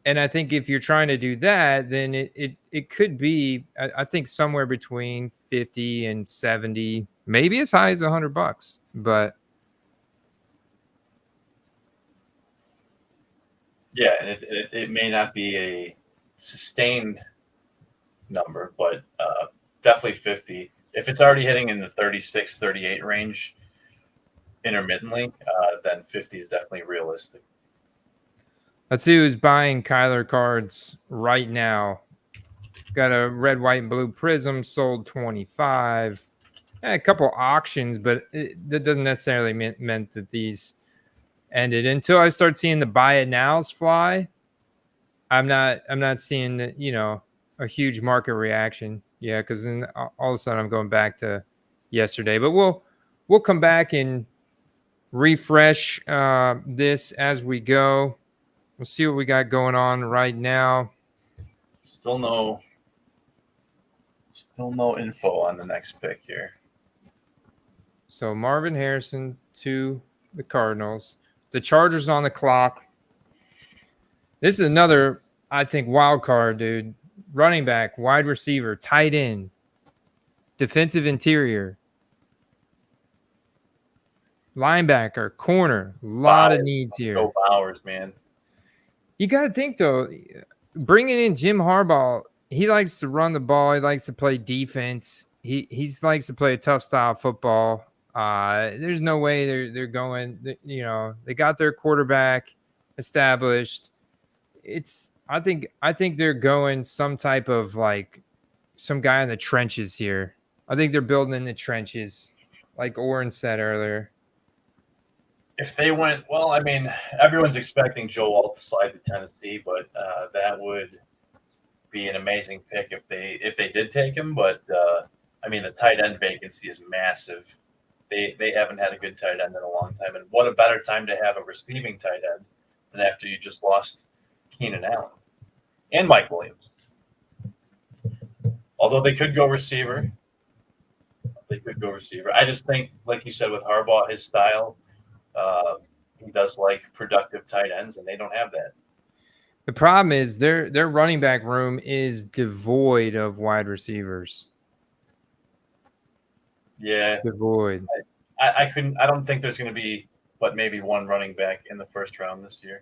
[SPEAKER 1] And I think if you're trying to do that, then it could be, I think, somewhere between 50 and 70, maybe as high as $100. But
[SPEAKER 2] yeah, and it may not be a sustained number, but definitely 50. If it's already hitting in the 36, 38 range intermittently, then 50 is definitely realistic.
[SPEAKER 1] Let's see who's buying Kyler cards right now. Got a red, white, and blue prism, sold 25. A couple auctions, but that doesn't necessarily meant that these ended. Until I start seeing the buy it nows fly, I'm not seeing a huge market reaction. Yeah, because then all of a sudden I'm going back to yesterday. But we'll come back and refresh this as we go. We'll see what we got going on right now.
[SPEAKER 2] Still no info on the next pick here.
[SPEAKER 1] So Marvin Harrison to the Cardinals. The Chargers on the clock. This is another, I think, wild card, dude. Running back, wide receiver, tight end, defensive interior, linebacker, corner. A lot of needs here.
[SPEAKER 2] Go Bowers, man.
[SPEAKER 1] You got to think, though, bringing in Jim Harbaugh, he likes to run the ball. He likes to play defense. He likes to play a tough style of football. There's no way they're going, they got their quarterback established. I think they're going some type of like some guy in the trenches here. I think they're building in the trenches, like Oren said earlier.
[SPEAKER 2] If they went, well, I mean, everyone's expecting Joe Alt to slide to Tennessee, but that would be an amazing pick if they did take him. But I mean, the tight end vacancy is massive. They haven't had a good tight end in a long time, and what a better time to have a receiving tight end than after you just lost Keenan Allen and Mike Williams. Although they could go receiver. I just think, like you said, with Harbaugh, his style, he does like productive tight ends, and they don't have that.
[SPEAKER 1] The problem is their running back room is devoid of wide receivers.
[SPEAKER 2] Yeah,
[SPEAKER 1] devoid.
[SPEAKER 2] I don't think there's going to be but maybe one running back in the first round this year.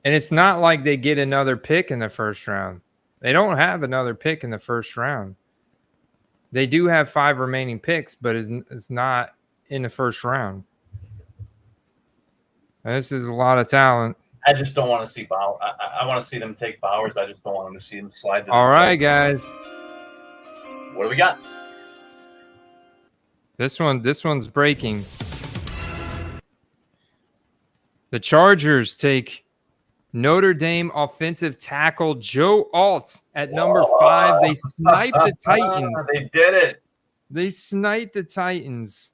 [SPEAKER 1] And it's not like they get another pick in the first round. They don't have another pick in the first round. They do have 5 remaining picks, but it's not in the first round. And this is a lot of talent.
[SPEAKER 2] I just don't want to see Bowers. I want to see them take Bowers. I just don't want them to see them slide to the
[SPEAKER 1] All right, guys.
[SPEAKER 2] What do we got?
[SPEAKER 1] This one's breaking. The Chargers take Notre Dame offensive tackle Joe Alt at number 5. They sniped the Titans.
[SPEAKER 2] They did it.
[SPEAKER 1] They sniped the Titans.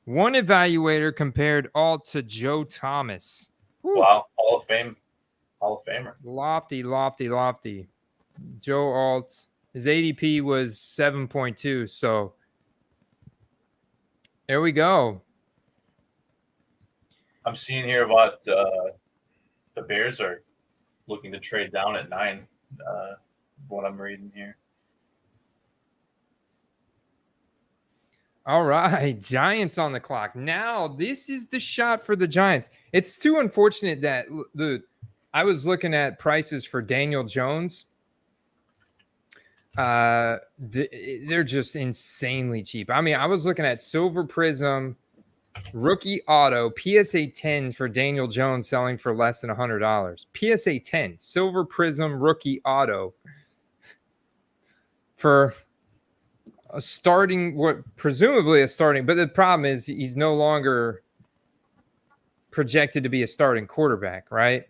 [SPEAKER 1] One evaluator compared Alt to Joe Thomas. Whew.
[SPEAKER 2] Wow, Hall of Famer.
[SPEAKER 1] Lofty. Joe Alt. His ADP was 7.2, so there we go.
[SPEAKER 2] I'm seeing here about the Bears are looking to trade down at 9. What I'm reading here.
[SPEAKER 1] All right, Giants on the clock. Now, this is the shot for the Giants. It's too unfortunate that I was looking at prices for Daniel Jones. They're just insanely cheap. I mean, I was looking at Silver Prism rookie auto PSA 10 for Daniel Jones selling for less than $100. PSA 10 Silver Prism rookie auto for a starting, presumably a starting, but the problem is he's no longer projected to be a starting quarterback, right?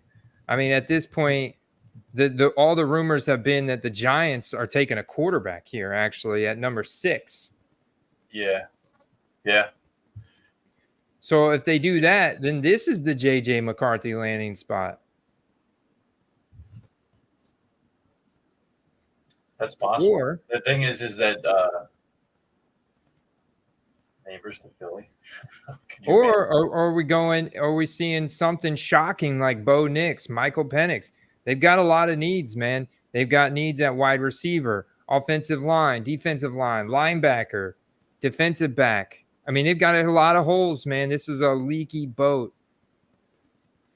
[SPEAKER 1] I mean, at this point, all the rumors have been that the Giants are taking a quarterback here, actually, at number 6.
[SPEAKER 2] Yeah.
[SPEAKER 1] So if they do that, then this is the JJ McCarthy landing spot.
[SPEAKER 2] That's possible.
[SPEAKER 1] Or
[SPEAKER 2] the thing is that Nabers to Philly.
[SPEAKER 1] Are we seeing something shocking like Bo Nix, Michael Penix? They've got a lot of needs, man. They've got needs at wide receiver, offensive line, defensive line, linebacker, defensive back. I mean, they've got a lot of holes, man. This is a leaky boat.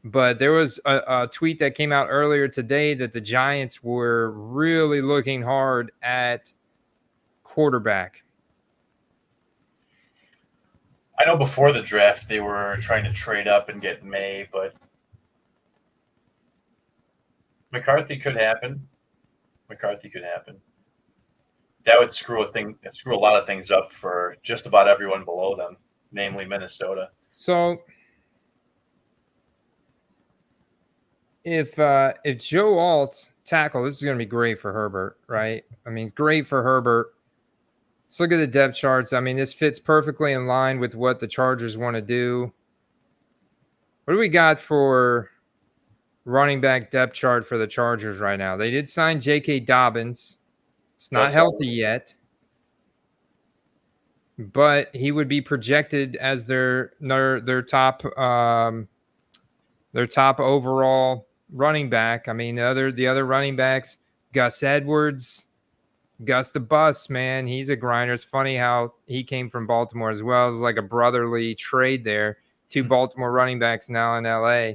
[SPEAKER 1] But there was a tweet that came out earlier today that the Giants were really looking hard at quarterback.
[SPEAKER 2] I know before the draft they were trying to trade up and get May, but McCarthy could happen. That would screw a lot of things up for just about everyone below them, namely Minnesota.
[SPEAKER 1] So if Joe Alt tackle, this is going to be great for Herbert, right? I mean, it's great for Herbert. Let's look at the depth charts. I mean, this fits perfectly in line with what the Chargers want to do. What do we got for running back depth chart for the Chargers right now? They did sign J.K. Dobbins. It's not healthy yet, but he would be projected as their top overall running back. I mean, the other running backs, Gus Edwards, Gus the Bus, man, he's a grinder. It's funny how he came from Baltimore as well. It was like a brotherly trade there. 2 Baltimore running backs now in LA.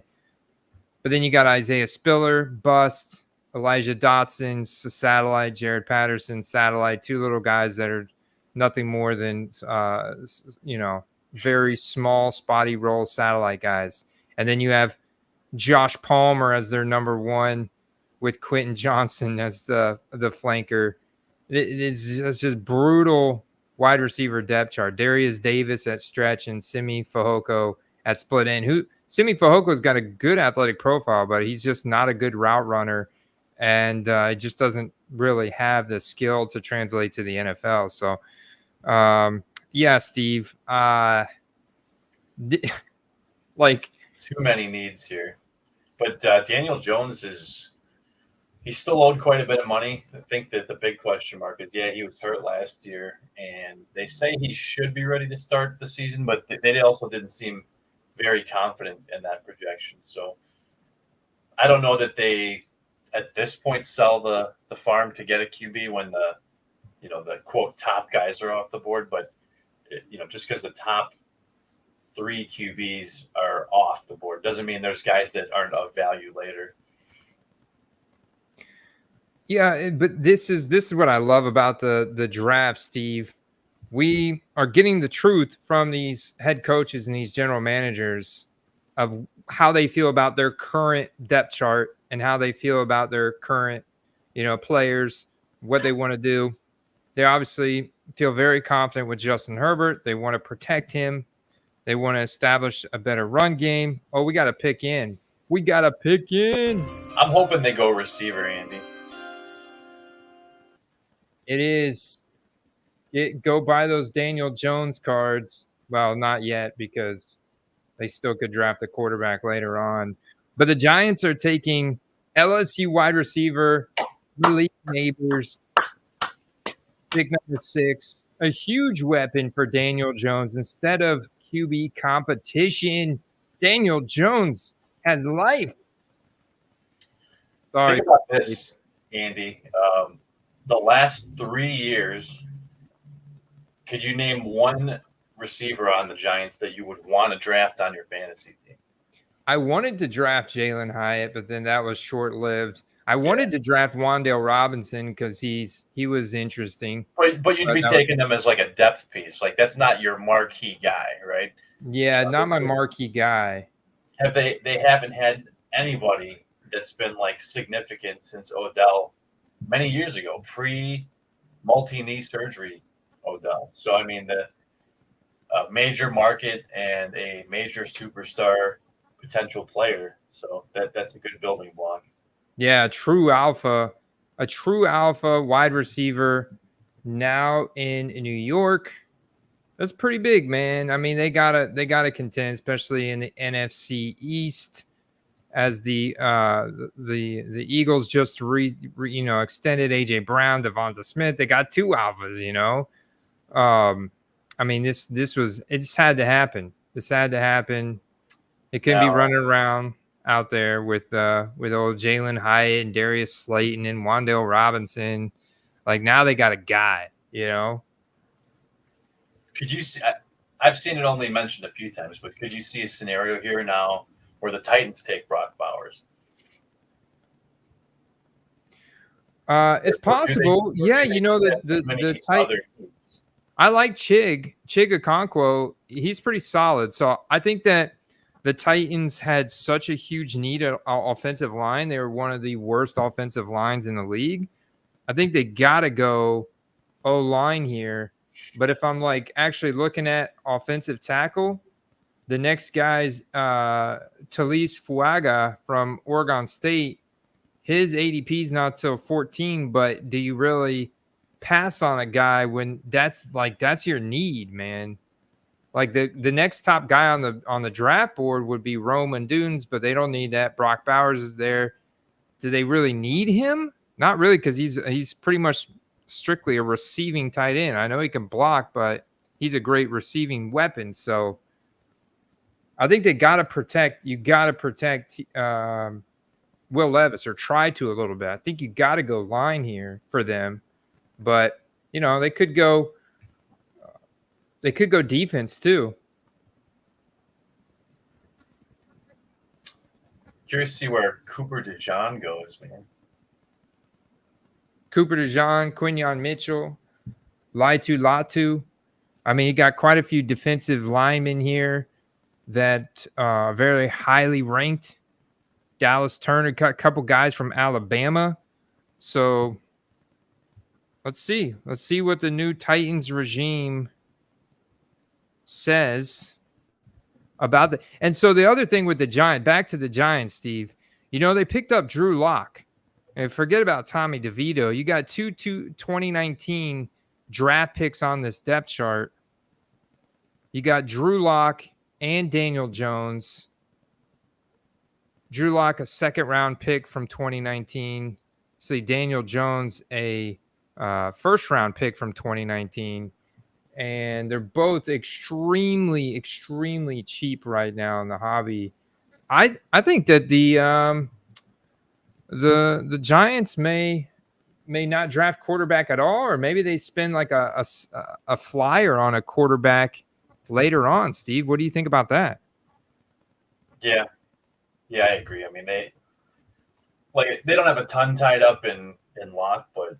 [SPEAKER 1] But then you got Isaiah Spiller, bust. Elijah Dotson, satellite, Jared Patterson, satellite, 2 little guys that are nothing more than, very small, spotty role satellite guys. And then you have Josh Palmer as their number 1 with Quentin Johnson as the flanker. It's just brutal wide receiver depth chart. Darius Davis at stretch and Simi Fehoko at split end. Simi Fajoko's got a good athletic profile, but he's just not a good route runner. And it just doesn't really have the skill to translate to the NFL. So, Steve, like
[SPEAKER 2] too many needs here. But Daniel Jones he's still owed quite a bit of money. I think that the big question mark is, he was hurt last year, and they say he should be ready to start the season, but they also didn't seem very confident in that projection. So I don't know that they, at this point, sell the farm to get a QB when the quote top guys are off the board. But just because the top 3 QBs are off the board doesn't mean there's guys that aren't of value later.
[SPEAKER 1] Yeah, but this is what I love about the draft, Steve. We are getting the truth from these head coaches and these general managers of how they feel about their current depth chart and how they feel about their current, players, what they want to do. They obviously feel very confident with Justin Herbert. They want to protect him. They want to establish a better run game. Oh, we got to pick in. We got to pick in.
[SPEAKER 2] I'm hoping they go receiver, Andy.
[SPEAKER 1] It is. Go buy those Daniel Jones cards. Well, not yet because they still could draft a quarterback later on. But the Giants are taking LSU wide receiver Malik Nabers, pick number 6, a huge weapon for Daniel Jones. Instead of QB competition, Daniel Jones has life. Sorry.
[SPEAKER 2] Think about this, Andy. The last 3 years, could you name one receiver on the Giants that you would want to draft on your fantasy team?
[SPEAKER 1] I wanted to draft Jalen Hyatt, but then that was short-lived. I wanted to draft Wan'Dale Robinson because he was interesting.
[SPEAKER 2] But you'd be taking them as like a depth piece. Like that's not your marquee guy, right?
[SPEAKER 1] Yeah, not my marquee guy.
[SPEAKER 2] They haven't had anybody that's been like significant since Odell many years ago, pre-multi-knee surgery Odell. So I mean the major market and a major superstar potential player. So that's a good building block.
[SPEAKER 1] Yeah, a true alpha wide receiver now in New York. That's pretty big, man. I mean, they gotta contend, especially in the NFC East, as the Eagles just extended AJ Brown, Devonta Smith. They got 2 alphas, I mean, it just had to happen. This had to happen. It couldn't be running around out there with old Jalen Hyatt and Darius Slayton and Wan'Dale Robinson. Like now they got a guy,
[SPEAKER 2] Could you see? I've seen it only mentioned a few times, but could you see a scenario here now where the Titans take Brock Bowers?
[SPEAKER 1] It's possible. The Titans. I like Chig Okonkwo. He's pretty solid. So I think that the Titans had such a huge need at offensive line. They were one of the worst offensive lines in the league. I think they got to go O-line here. But if I'm like actually looking at offensive tackle, the next guy's Taliese Fuaga from Oregon State. His ADP is not till 14, but do you really pass on a guy when that's your need, man? Like the next top guy on the draft board would be Rome Odunze, but they don't need that. Brock Bowers is there. Do they really need him? Not really, because he's pretty much strictly a receiving tight end. I know he can block, but he's a great receiving weapon. So I think they got to protect. You got to protect Will Levis, or try to a little bit. I think you got to go line here for them, but they could go defense too.
[SPEAKER 2] Curious to see where Cooper DeJean goes, man.
[SPEAKER 1] Cooper DeJean, Quinyon Mitchell, Laiatu Latu. I mean, you got quite a few defensive linemen here that are very highly ranked. Dallas Turner, got a couple guys from Alabama. So let's see. Let's see what the new Titans regime says about the. And so the other thing with the Giants, back to the Giants, Steve, they picked up Drew Lock. And forget about Tommy DeVito. You got two 2019 draft picks on this depth chart. You got Drew Lock and Daniel Jones. Drew Lock, a second-round pick from 2019. See, Daniel Jones, a first-round pick from 2019. And they're both extremely, extremely cheap right now in the hobby. I think that the Giants may not draft quarterback at all, or maybe they spend like a flyer on a quarterback later on. Steve, what do you think about that?
[SPEAKER 2] Yeah, I agree. I mean, they don't have a ton tied up in in Locke, but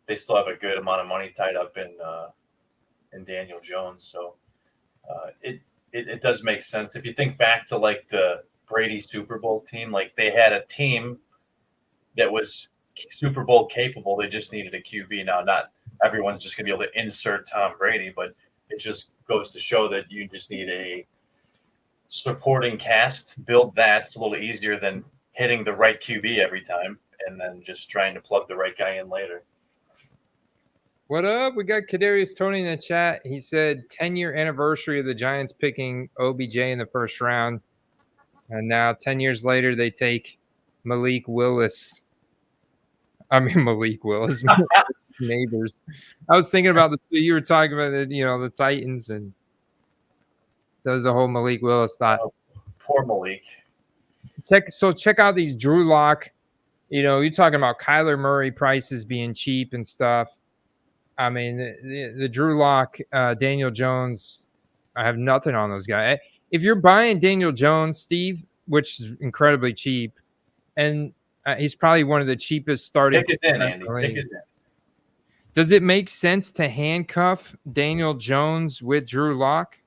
[SPEAKER 2] they still have a good amount of money tied up in Daniel Jones. So it does make sense. If you think back to like the Brady Super Bowl team, like they had a team that was Super Bowl capable. They just needed a QB. Now, not everyone's just going to be able to insert Tom Brady, but it just goes to show that you just need a supporting cast. Build that. It's a little easier than hitting the right QB every time and then just trying to plug the right guy in later.
[SPEAKER 1] What up? We got Kadarius Tony in the chat. He said 10-year anniversary of the Giants picking OBJ in the first round. And now 10 years later, they take Malik Willis. Malik Willis. Nabers. I was thinking about you were talking about the Titans, and so there's a whole Malik Willis thought.
[SPEAKER 2] Poor Malik.
[SPEAKER 1] Check out these Drew Lock. You're talking about Kyler Murray prices being cheap and stuff. I mean, the Drew Lock, Daniel Jones, I have nothing on those guys. If you're buying Daniel Jones, Steve, which is incredibly cheap, and he's probably one of the cheapest starting.
[SPEAKER 2] Pick it in, Andy. Pick it in.
[SPEAKER 1] Does it make sense to handcuff Daniel Jones with Drew Lock?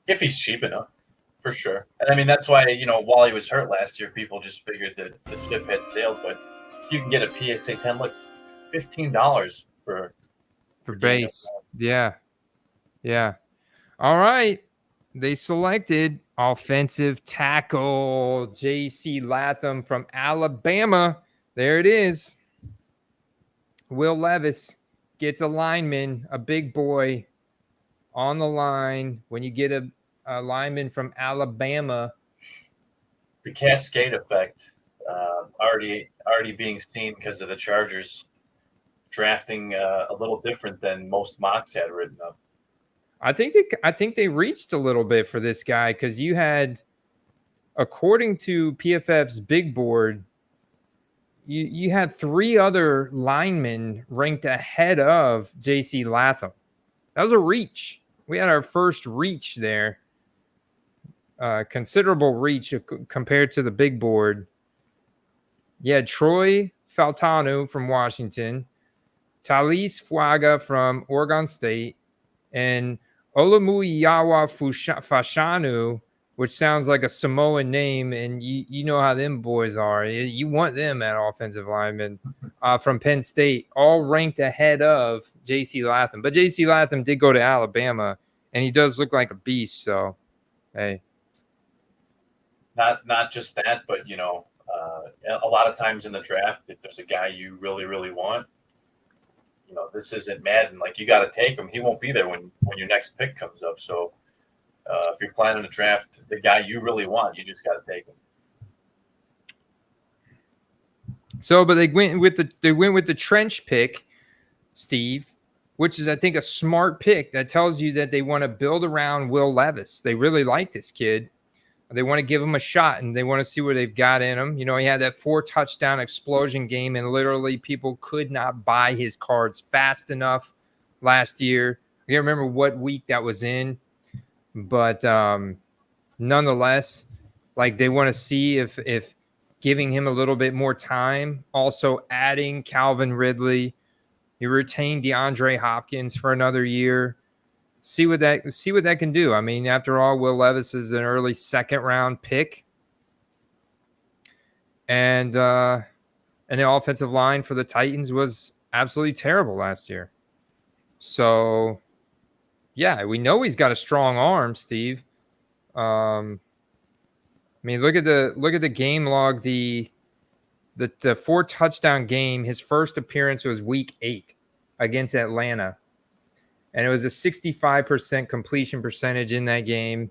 [SPEAKER 2] If he's cheap enough, for sure. And I mean, that's why, while he was hurt last year, people just figured that the ship had sailed. But if you can get a PSA 10, look, $15 for
[SPEAKER 1] base. Yeah. All right. They selected offensive tackle JC Latham from Alabama. There it is. Will Levis gets a lineman, a big boy on the line. When you get a lineman from Alabama,
[SPEAKER 2] the cascade effect already being seen because of the Chargers drafting a little different than most mocks had written up.
[SPEAKER 1] I think they reached a little bit for this guy because you had, according to PFF's big board, you had 3 other linemen ranked ahead of JC Latham. That was a reach. We had our first reach there. Considerable reach compared to the big board. You had Troy Fautanu from Washington, Taliese Fuaga from Oregon State, and Olumuyiwa Fashanu, which sounds like a Samoan name, and you know how them boys are. You want them at offensive lineman from Penn State, all ranked ahead of JC Latham. But JC Latham did go to Alabama, and he does look like a beast. So, hey.
[SPEAKER 2] Not just that, but, a lot of times in the draft, if there's a guy you really, really want, this isn't Madden. Like, you got to take him. He won't be there when your next pick comes up. So, if you're planning to draft the guy you really want, you just got to take him.
[SPEAKER 1] So, but they went with the trench pick, Steve, which is, I think, a smart pick that tells you that they want to build around Will Levis. They really like this kid. They want to give him a shot, and they want to see what they've got in him. He had that 4-touchdown explosion game, and literally people could not buy his cards fast enough last year. I can't remember what week that was in, but nonetheless, like, they want to see if giving him a little bit more time, also adding Calvin Ridley. You retain DeAndre Hopkins for another year. See what that can do. I mean, after all, Will Levis is an early 2nd-round pick, and the offensive line for the Titans was absolutely terrible last year. So, yeah, we know he's got a strong arm, Steve. I mean, look at the game log. The 4-touchdown game. His first appearance was Week 8 against Atlanta. And it was a 65% completion percentage in that game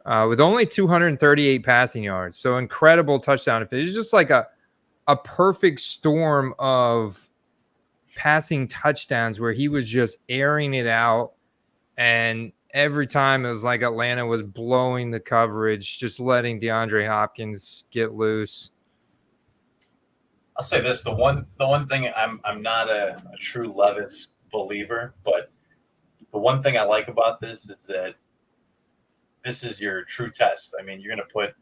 [SPEAKER 1] with only 238 passing yards. So incredible touchdown. It was just like a perfect storm of passing touchdowns where he was just airing it out. And every time it was like Atlanta was blowing the coverage, just letting DeAndre Hopkins get loose.
[SPEAKER 2] I'll say this: the one thing I'm not a true Levis believer, but the one thing I like about this is that this is your true test. I mean, you're going to put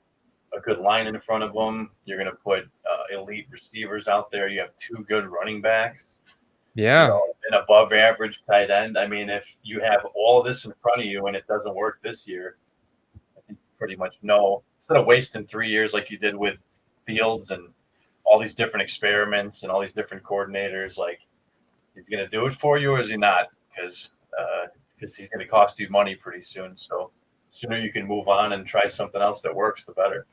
[SPEAKER 2] a good line in front of them. You're going to put elite receivers out there. You have 2 good running backs.
[SPEAKER 1] Yeah.
[SPEAKER 2] An above average tight end. I mean, if you have all of this in front of you and it doesn't work this year, I think you pretty much know, instead of wasting 3 years like you did with Fields and all these different experiments and all these different coordinators, like, he's going to do it for you or is he not? Because he's going to cost you money pretty soon. So the sooner you can move on and try something else that works, the better.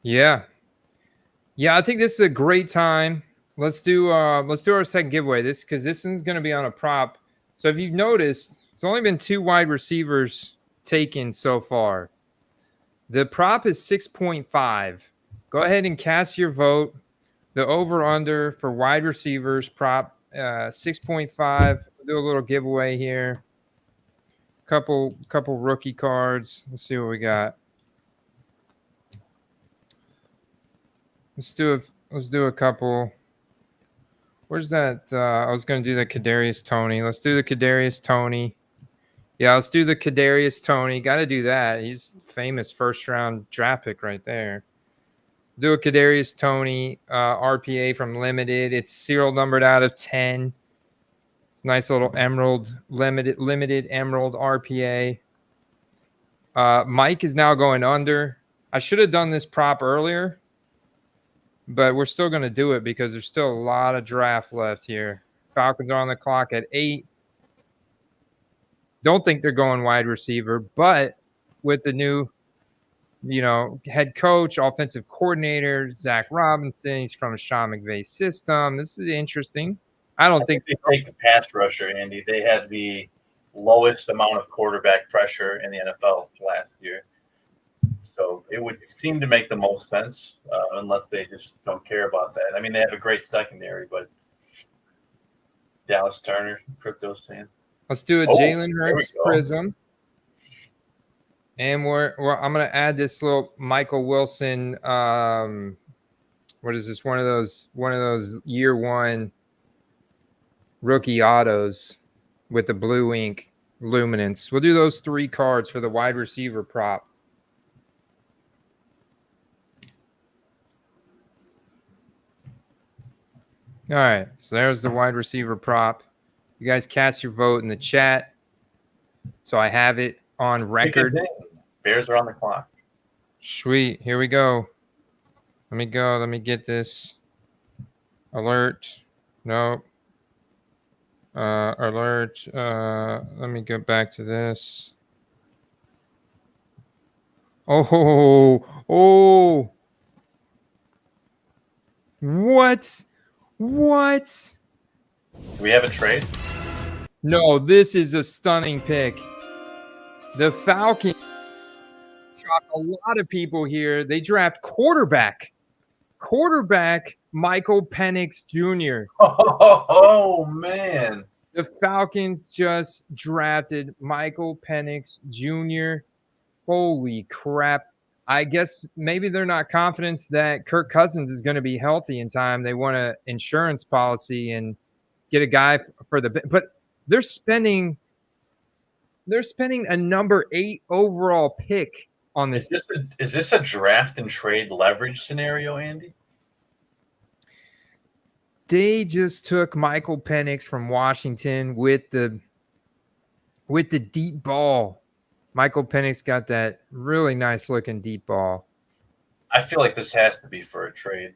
[SPEAKER 1] Yeah. Yeah, I think this is a great time. Let's do our second giveaway. This one's going to be on a prop. So if you've noticed, it's only been 2 wide receivers taken so far. The prop is 6.5. Go ahead and cast your vote. The over/under for wide receivers prop 6.5. We'll do a little giveaway here. Couple rookie cards. Let's see what we got. Let's do a couple. Where's that? I was going to do the Kadarius Toney. Let's do the Kadarius Toney. Yeah, let's do the Kadarius Toney. Got to do that. He's famous first-round draft pick right there. Do a Kadarius Toney RPA from Limited. It's serial numbered out of 10. It's a nice little emerald limited emerald RPA. Mike is now going under. I should have done this prop earlier, but we're still going to do it because there's still a lot of draft left here. Falcons are on the clock at 8. Don't think they're going wide receiver, but with the new, head coach, offensive coordinator, Zach Robinson, he's from Sean McVay's system. This is interesting. I think
[SPEAKER 2] they take the pass rusher, Andy. They had the lowest amount of quarterback pressure in the NFL last year. So it would seem to make the most sense unless they just don't care about that. I mean, they have a great secondary, but Dallas Turner, crypto's saying.
[SPEAKER 1] Let's do a Jalen Hurts Prism. And I'm going to add this little Michael Wilson. What is this? One of those year 1 rookie autos with the blue ink luminance. We'll do those 3 cards for the wide receiver prop. All right, so there's the wide receiver prop. You guys cast your vote in the chat, so I have it on record.
[SPEAKER 2] Bears are on the clock.
[SPEAKER 1] Sweet, here we go. Let me get this. Alert. No. Alert. Let me go back to this. Oh. What?
[SPEAKER 2] Do we have a trade?
[SPEAKER 1] No, this is a stunning pick. The Falcons shock a lot of people here. They draft quarterback Michael Penix Jr.
[SPEAKER 2] Oh, man.
[SPEAKER 1] The Falcons just drafted Michael Penix Jr. Holy crap. I guess maybe they're not confident that Kirk Cousins is going to be healthy in time. They want an insurance policy and get a guy for but they're spending a number 8 overall pick on this.
[SPEAKER 2] Is this a draft and trade leverage scenario, Andy?
[SPEAKER 1] They just took Michael Penix from Washington with the deep ball. Michael Penix got that really nice looking deep ball.
[SPEAKER 2] I feel like this has to be for a trade.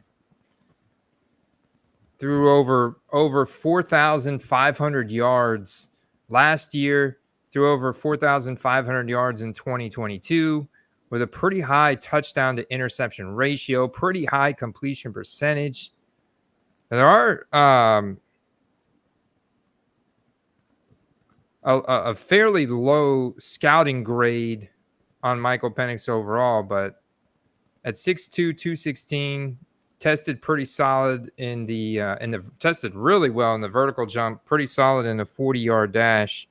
[SPEAKER 1] Threw over 4,500 yards last year. Threw over 4,500 yards in 2022 with a pretty high touchdown to interception ratio, pretty high completion percentage. There are a fairly low scouting grade on Michael Penix overall, but at 6'2", 216, tested pretty solid in the tested really well in the vertical jump, pretty solid in the 40-yard dash.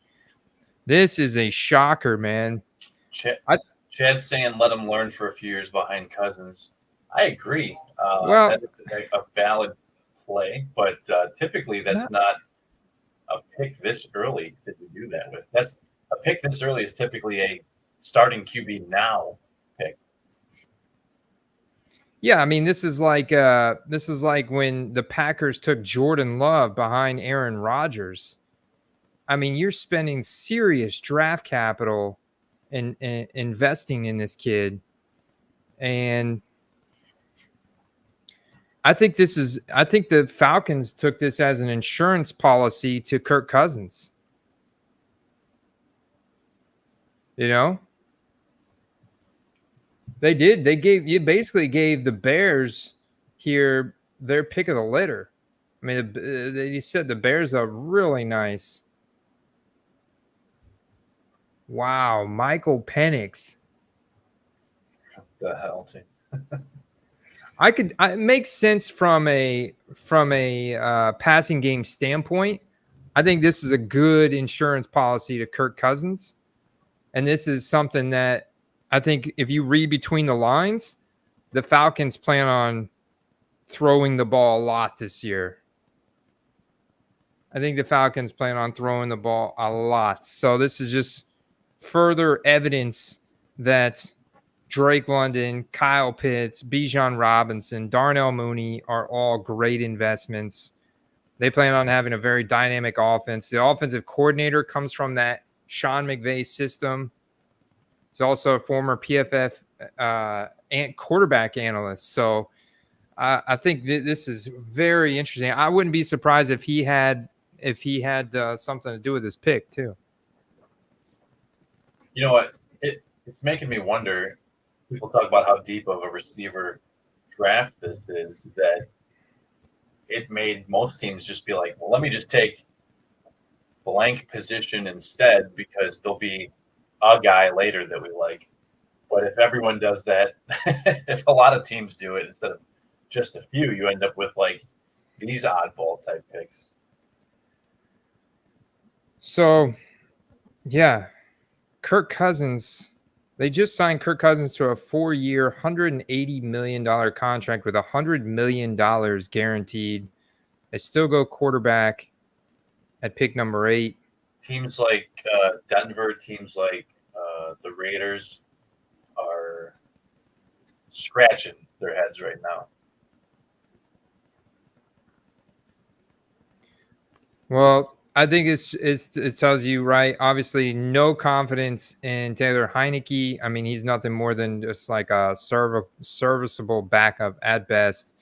[SPEAKER 1] This is a shocker, man.
[SPEAKER 2] Chad's saying let him learn for a few years behind Cousins. I agree. That is a valid play, but typically that's not a pick this early that you do that with. That's a pick this early is typically a starting QB now pick.
[SPEAKER 1] Yeah, I mean, this is like when the Packers took Jordan Love behind Aaron Rodgers. I mean, you're spending serious draft capital and investing in this kid, and I think the Falcons took this as an insurance policy to Kirk Cousins. You know, they did. You basically gave the Bears here their pick of the litter. I mean, they said the Bears are really nice. Wow, Michael Penix.
[SPEAKER 2] What the hell, team?
[SPEAKER 1] It makes sense from a passing game standpoint. I think this is a good insurance policy to Kirk Cousins. And this is something that I think if you read between the lines, the Falcons plan on throwing the ball a lot this year. I think the Falcons plan on throwing the ball a lot. So this is just further evidence that Drake London, Kyle Pitts, Bijan Robinson, Darnell Mooney are all great investments. They plan on having a very dynamic offense. The offensive coordinator comes from that Sean McVay system. He's also a former PFF and quarterback analyst. So I think this is very interesting. I wouldn't be surprised if he had something to do with his pick too.
[SPEAKER 2] You know what? It's making me wonder. People talk about how deep of a receiver draft this is, that it made most teams just be like, well, let me just take blank position instead because there'll be a guy later that we like. But if everyone does that, if a lot of teams do it instead of just a few, you end up with like these oddball type picks.
[SPEAKER 1] So, yeah, Kirk Cousins. They just signed Kirk Cousins to a 4-year, $180 million contract with $100 million guaranteed. They still go quarterback at pick number 8.
[SPEAKER 2] Teams like Denver, teams like the Raiders are scratching their heads right now.
[SPEAKER 1] Well, I think it tells you, right? Obviously, no confidence in Taylor Heineke. I mean, he's nothing more than just like a serviceable backup at best.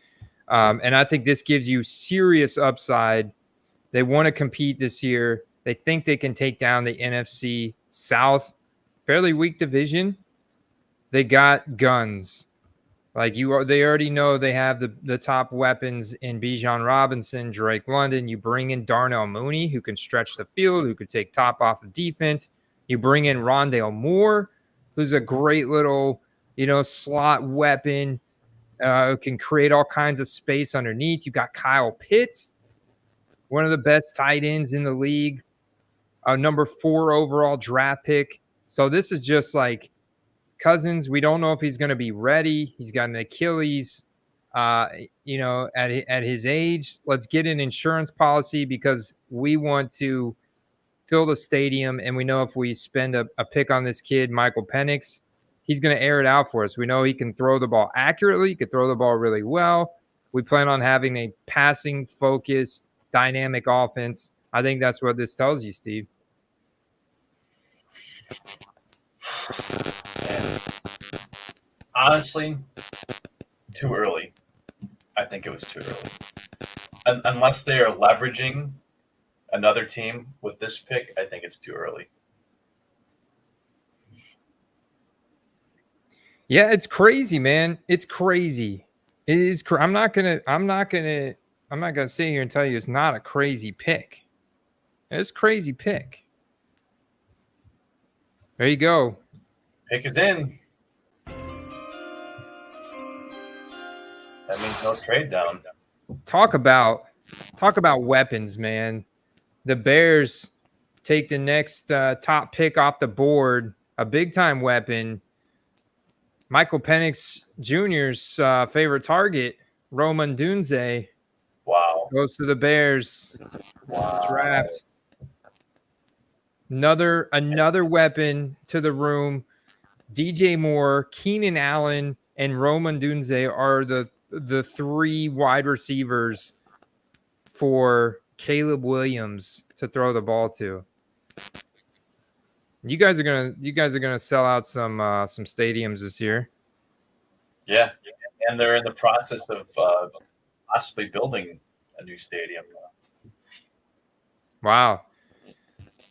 [SPEAKER 1] And I think this gives you serious upside. They want to compete this year. They think they can take down the NFC South, fairly weak division. They got guns. They already know they have the top weapons in Bijan Robinson, Drake London. You bring in Darnell Mooney, who can stretch the field, who could take top off of defense. You bring in Rondale Moore, who's a great little, slot weapon, who can create all kinds of space underneath. You got Kyle Pitts, one of the best tight ends in the league, number 4 overall draft pick. So this is just like Cousins. We don't know if he's going to be ready. He's got an Achilles, at his age. Let's get an insurance policy because we want to fill the stadium. And we know if we spend a pick on this kid, Michael Penix, he's going to air it out for us. We know he can throw the ball accurately. He can throw the ball really well. We plan on having a passing focused, dynamic offense. I think that's what this tells you, Steve.
[SPEAKER 2] Honestly, too early. I think it was too early. Unless they are leveraging another team with this pick, I think it's too early.
[SPEAKER 1] Yeah, it's crazy, man. It's crazy. It is. I'm not gonna sit here and tell you it's not a crazy pick. It's a crazy pick. There you go.
[SPEAKER 2] Pick is in. That means no trade down.
[SPEAKER 1] Talk about weapons, man. The Bears take the next top pick off the board, a big-time weapon. Michael Penix Jr.'s favorite target, Rome Odunze, goes to the Bears. Draft. Another weapon to the room. DJ Moore, Keenan Allen, and Rome Odunze are the 3 wide receivers for Caleb Williams to throw the ball to. You guys are gonna sell out some stadiums this year.
[SPEAKER 2] Yeah, and they're in the process of possibly building a new stadium.
[SPEAKER 1] Wow.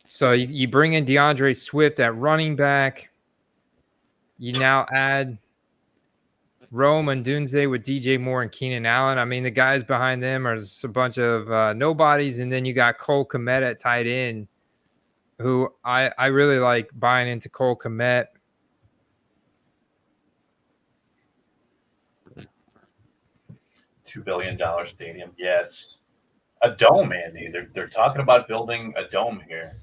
[SPEAKER 1] So you bring in DeAndre Swift at running back. You now add Rome Odunze with DJ Moore and Keenan Allen. I mean, the guys behind them are just a bunch of nobodies. And then you got Cole Kmet at tight end, who I really like buying into Cole Kmet.
[SPEAKER 2] $2 billion stadium. Yeah, it's a dome, Andy. They're talking about building a dome here.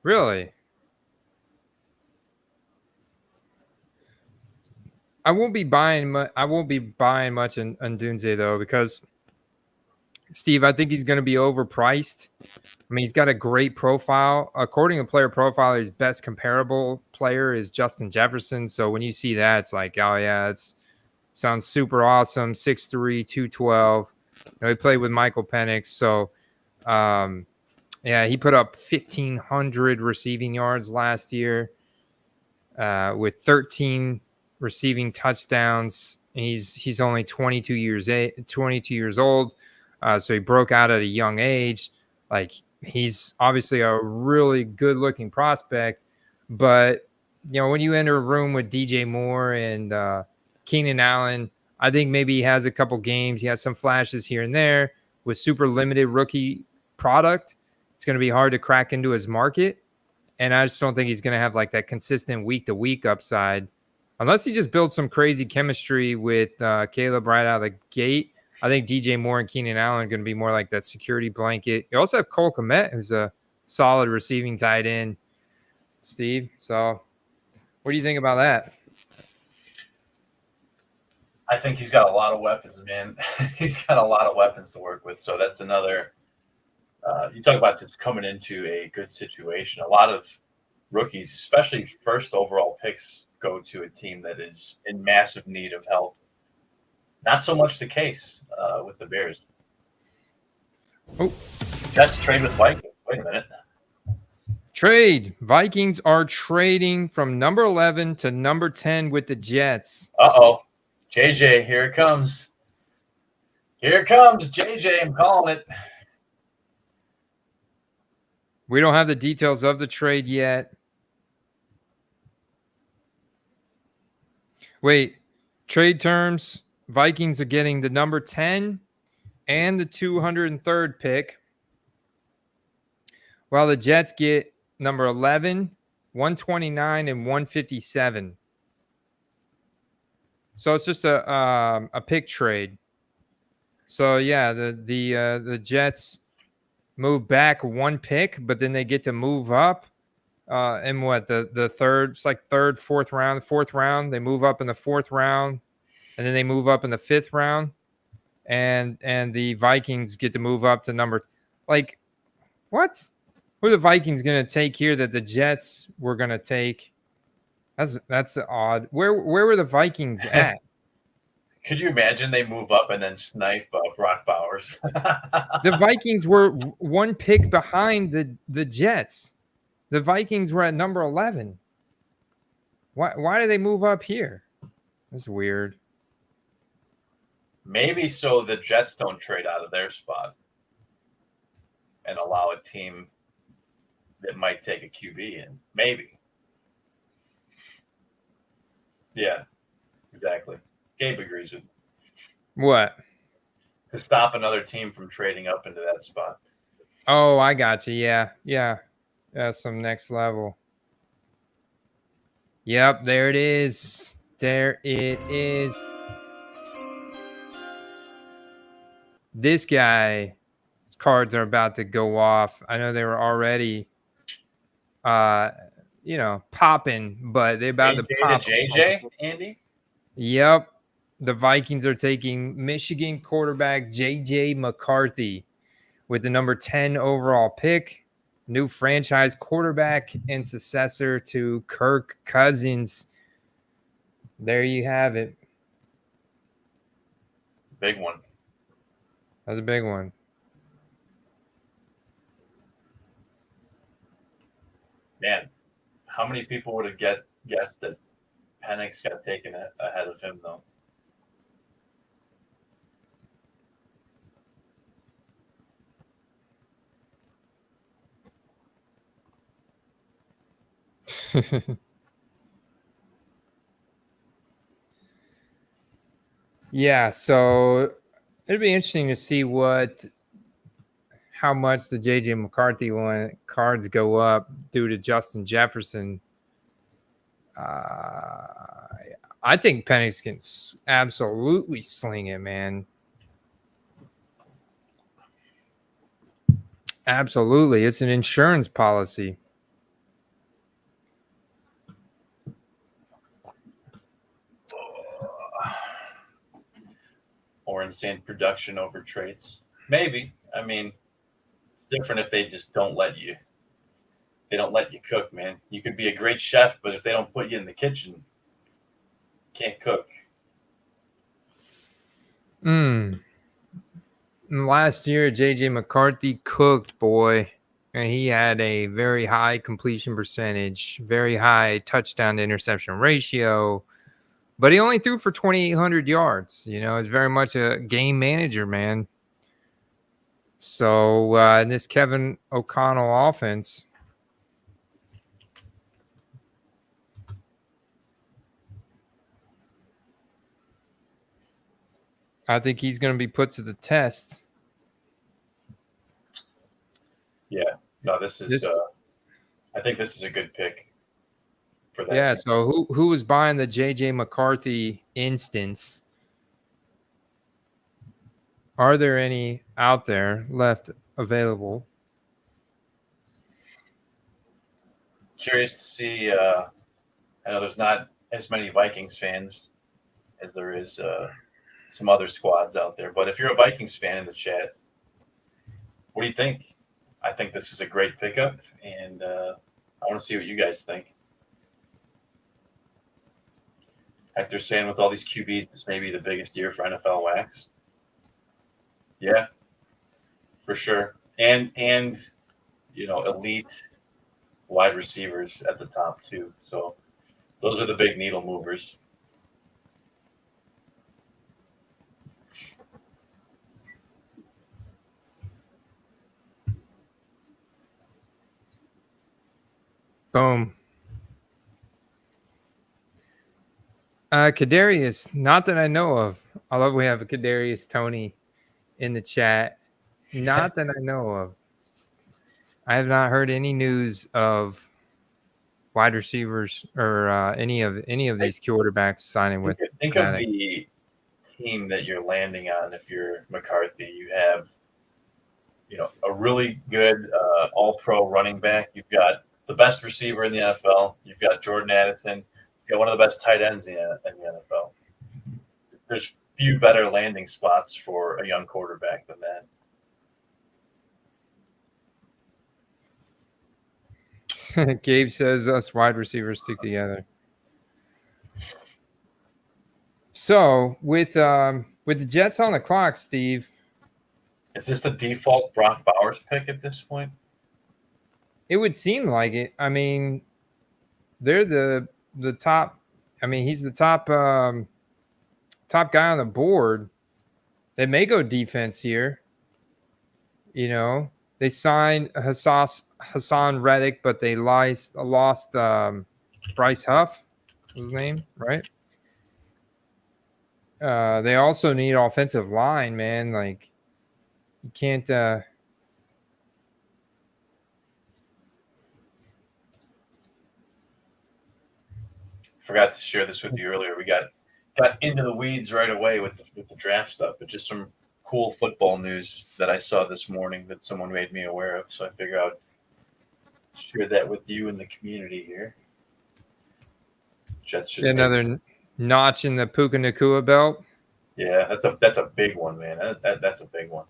[SPEAKER 1] Really? I won't be buying much in Odunze though, because Steve, I think he's going to be overpriced. I mean, he's got a great profile. According to Player Profile, his best comparable player is Justin Jefferson. So when you see that, it's like, oh yeah, it sounds super awesome. 6'3", 212. He played with Michael Penix. So yeah, he put up 1,500 receiving yards last year with 13 receiving touchdowns. He's only 22 years old. So he broke out at a young age. Like, he's obviously a really good looking prospect, but when you enter a room with DJ Moore and Keenan Allen, I think maybe he has a couple games. He has some flashes here and there with super limited rookie product. It's going to be hard to crack into his market. And I just don't think he's going to have like that consistent week to week upside unless he just builds some crazy chemistry with Caleb right out of the gate. I think DJ Moore and Keenan Allen are going to be more like that security blanket. You also have Cole Kmet, who's a solid receiving tight end, Steve. So what do you think about that?
[SPEAKER 2] I think he's got a lot of weapons, man. He's got a lot of weapons to work with. So that's another you talk about just coming into a good situation. A lot of rookies, especially first overall picks, go to a team that is in massive need of help. Not so much the case with the Bears.
[SPEAKER 1] Oh,
[SPEAKER 2] Jets trade with Vikings. Wait a minute.
[SPEAKER 1] Trade. Vikings are trading from number 11 to number 10 with the Jets.
[SPEAKER 2] Uh-oh. JJ, here it comes. Here it comes, JJ. I'm calling it.
[SPEAKER 1] We don't have the details of the trade yet. Wait, trade terms. Vikings are getting the number 10 and the 203rd pick, while the Jets get number 11, 129, and 157. So it's just a pick trade. So yeah, the Jets move back one pick, but then they get to move up. In what the third? It's like third, fourth round. They move up in the fourth round. And then they move up in the fifth round, and the Vikings get to move up to number. Like, what? Who are the Vikings going to take here that the Jets were going to take? That's odd. Where were the Vikings at?
[SPEAKER 2] Could you imagine they move up and then snipe Brock Bowers?
[SPEAKER 1] The Vikings were one pick behind the Jets. The Vikings were at number 11. Why did they move up here? That's weird.
[SPEAKER 2] Maybe so the Jets don't trade out of their spot and allow a team that might take a QB in. Maybe. Yeah, exactly. Gabe agrees with me.
[SPEAKER 1] What?
[SPEAKER 2] To stop another team from trading up into that spot.
[SPEAKER 1] Oh, I got you. Yeah. Some next level. Yep, there it is. There it is. This guy's cards are about to go off. I know they were already, popping, but they're about to pop.
[SPEAKER 2] JJ, Andy?
[SPEAKER 1] Yep. The Vikings are taking Michigan quarterback JJ McCarthy with the number 10 overall pick. new franchise quarterback and successor to Kirk Cousins. There you have it.
[SPEAKER 2] It's a big one.
[SPEAKER 1] That's a big one.
[SPEAKER 2] Man, how many people would have guessed that Penix got taken ahead of him, though?
[SPEAKER 1] Yeah, so it'd be interesting to see how much the JJ McCarthy cards go up due to Justin Jefferson. I think Penix can absolutely sling it, man. Absolutely. It's an insurance policy.
[SPEAKER 2] Or insane production over traits. Maybe. I mean, it's different if they just don't let you. They don't let you cook, man. You could be a great chef, but if they don't put you in the kitchen, you can't cook.
[SPEAKER 1] Last year, JJ McCarthy cooked, boy. And he had a very high completion percentage, very high touchdown to interception ratio. But he only threw for 2,800 yards. You know, it's very much a game manager, man. So in this Kevin O'Connell offense, I think he's going to be put to the test.
[SPEAKER 2] Yeah. No, this is I think this is a good pick for that.
[SPEAKER 1] Yeah, so who was buying the JJ McCarthy instance? Are there any out there left available?
[SPEAKER 2] Curious to see. I know there's not as many Vikings fans as there is some other squads out there. But if you're a Vikings fan in the chat, what do you think? I think this is a great pickup, and I want to see what you guys think. Hector's saying with all these QBs, this may be the biggest year for NFL wax. Yeah, for sure. And you know, elite wide receivers at the top too. So those are the big needle movers.
[SPEAKER 1] Boom. Kadarius, not that I know of. I love we have a Kadarius Tony in the chat. Not that I know of. I have not heard any news of wide receivers or any of these quarterbacks signing with.
[SPEAKER 2] Think of the team that you're landing on. If you're McCarthy, you have, you know, a really good all-pro running back. You've got the best receiver in the NFL. You've got Jordan Addison. You've got one of the best tight ends in the NFL. There's few better landing spots for a young quarterback than
[SPEAKER 1] that. Gabe says us wide receivers stick together. So with the Jets on the clock, Steve.
[SPEAKER 2] Is this the default Brock Bowers pick at this point?
[SPEAKER 1] It would seem like it. I mean, they're the top. I mean, he's the top top guy on the board. They may go defense here. You know, they signed Hassan Reddick, but they lost Bryce Huff, was his name, right? They also need offensive line, man. Like, you can't.
[SPEAKER 2] Forgot to share this with you earlier. We got into the weeds right away with the draft stuff, but just some cool football news that I saw this morning that someone made me aware of. So I figured I'd share that with you and the community here. Jets should
[SPEAKER 1] another notch in the Puka Nacua belt.
[SPEAKER 2] Yeah, that's a big one, man. That's a big one.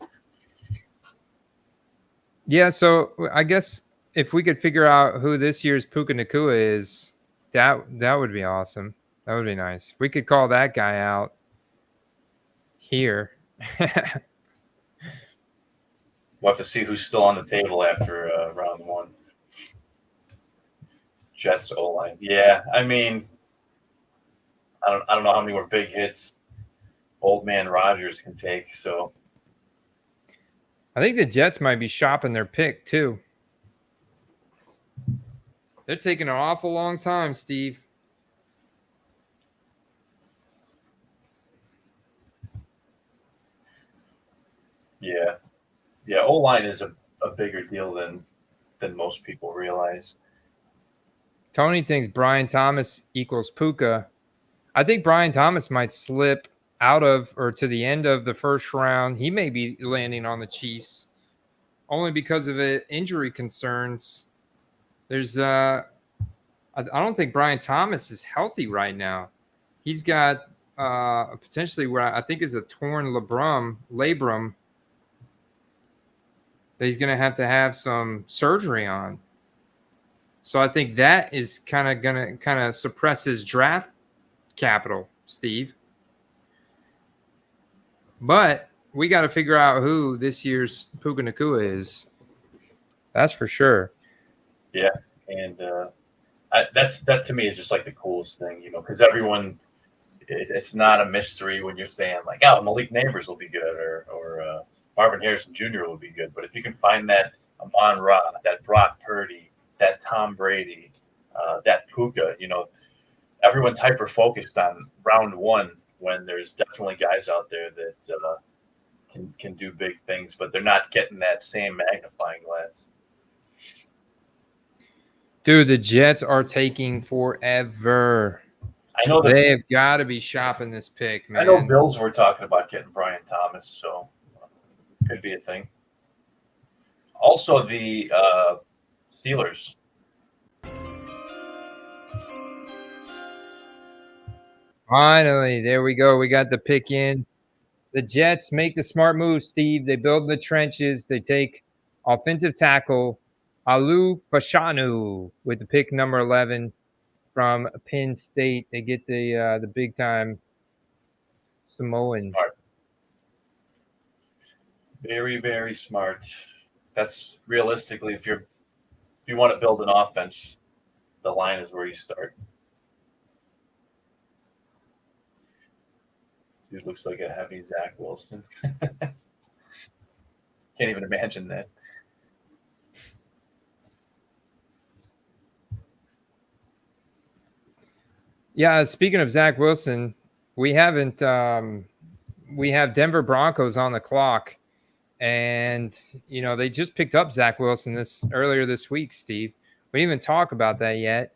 [SPEAKER 1] Yeah, so I guess if we could figure out who this year's Puka Nacua is, that would be awesome. That would be nice. We could call that guy out here.
[SPEAKER 2] We'll have to see who's still on the table after round one. Jets O-line. Yeah, I mean, I don't know how many more big hits old man Rodgers can take. So
[SPEAKER 1] I think the Jets might be shopping their pick too. They're taking an awful long time, Steve.
[SPEAKER 2] Yeah. O-line is a bigger deal than most people realize.
[SPEAKER 1] Tony thinks Brian Thomas equals Puka. I think Brian Thomas might slip out of or to the end of the first round. He may be landing on the Chiefs only because of injury concerns. There's I don't think Brian Thomas is healthy right now. He's got potentially where I think is a torn labrum that he's going to have some surgery on. So I think that is going to suppress his draft capital, Steve. But we got to figure out who this year's Puka Nacua is. That's for sure.
[SPEAKER 2] Yeah, and that to me is just like the coolest thing, because everyone, it's not a mystery when you're saying like, oh, Malik Nabers will be good or Marvin Harrison Jr. will be good. But if you can find that Amon-Ra, that Brock Purdy, that Tom Brady, that Puka, everyone's hyper focused on round one when there's definitely guys out there that can do big things, but they're not getting that same magnifying glass.
[SPEAKER 1] Dude, the Jets are taking forever.
[SPEAKER 2] I know
[SPEAKER 1] they have got to be shopping this pick, man.
[SPEAKER 2] I know Bills were talking about getting Brian Thomas, so could be a thing. Also, the Steelers.
[SPEAKER 1] Finally, there we go. We got the pick in. The Jets make the smart move, Steve. They build the trenches. They take offensive tackle Olumuyiwa Fashanu with the pick number 11 from Penn State. They get the big time Samoan.
[SPEAKER 2] Smart. Very, very smart. That's realistically, if you want to build an offense, the line is where you start. Dude looks like a heavy Zach Wilson. Can't even imagine that.
[SPEAKER 1] Yeah, speaking of Zach Wilson, we have Denver Broncos on the clock. And, they just picked up Zach Wilson earlier this week, Steve. We didn't even talk about that yet.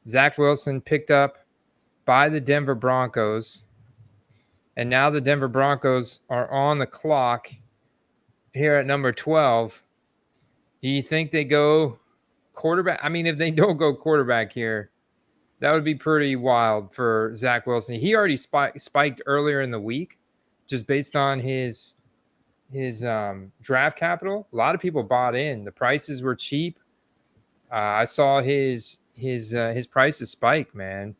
[SPEAKER 1] Zach Wilson picked up by the Denver Broncos. And now the Denver Broncos are on the clock here at number 12. Do you think they go quarterback? I mean, if they don't go quarterback here, that would be pretty wild for Zach Wilson. He already spiked earlier in the week just based on his draft capital. A lot of people bought in. The prices were cheap. I saw his prices spike, man.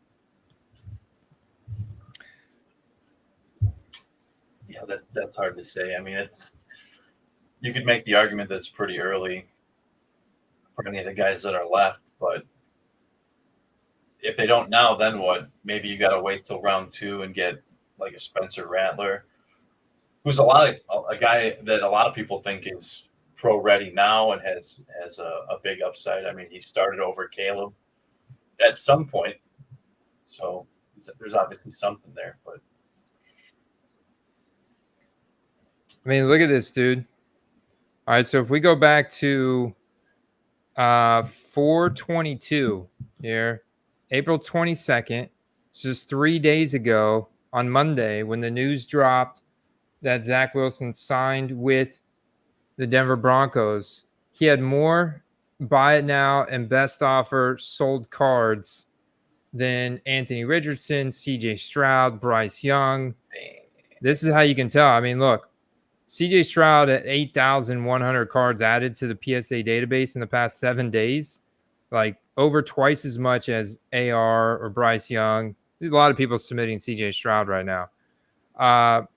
[SPEAKER 2] Yeah, that's hard to say. I mean, you could make the argument that it's pretty early for any of the guys that are left, but if they don't now, then what? Maybe you got to wait till round 2 and get like a Spencer Rattler, who's a guy that a lot of people think is pro ready now and has a big upside. I mean, he started over Caleb at some point, so there's obviously something there. But
[SPEAKER 1] I mean, look at this, dude. All right, so if we go back to 4/22 here, April 22nd, just 3 days ago on Monday when the news dropped that Zach Wilson signed with the Denver Broncos, he had more buy it now and best offer sold cards than Anthony Richardson, CJ Stroud, Bryce Young. This is how you can tell. I mean, look, CJ Stroud at 8,100 cards added to the PSA database in the past 7 days, like over twice as much as AR or Bryce Young. There's a lot of people submitting CJ Stroud right now.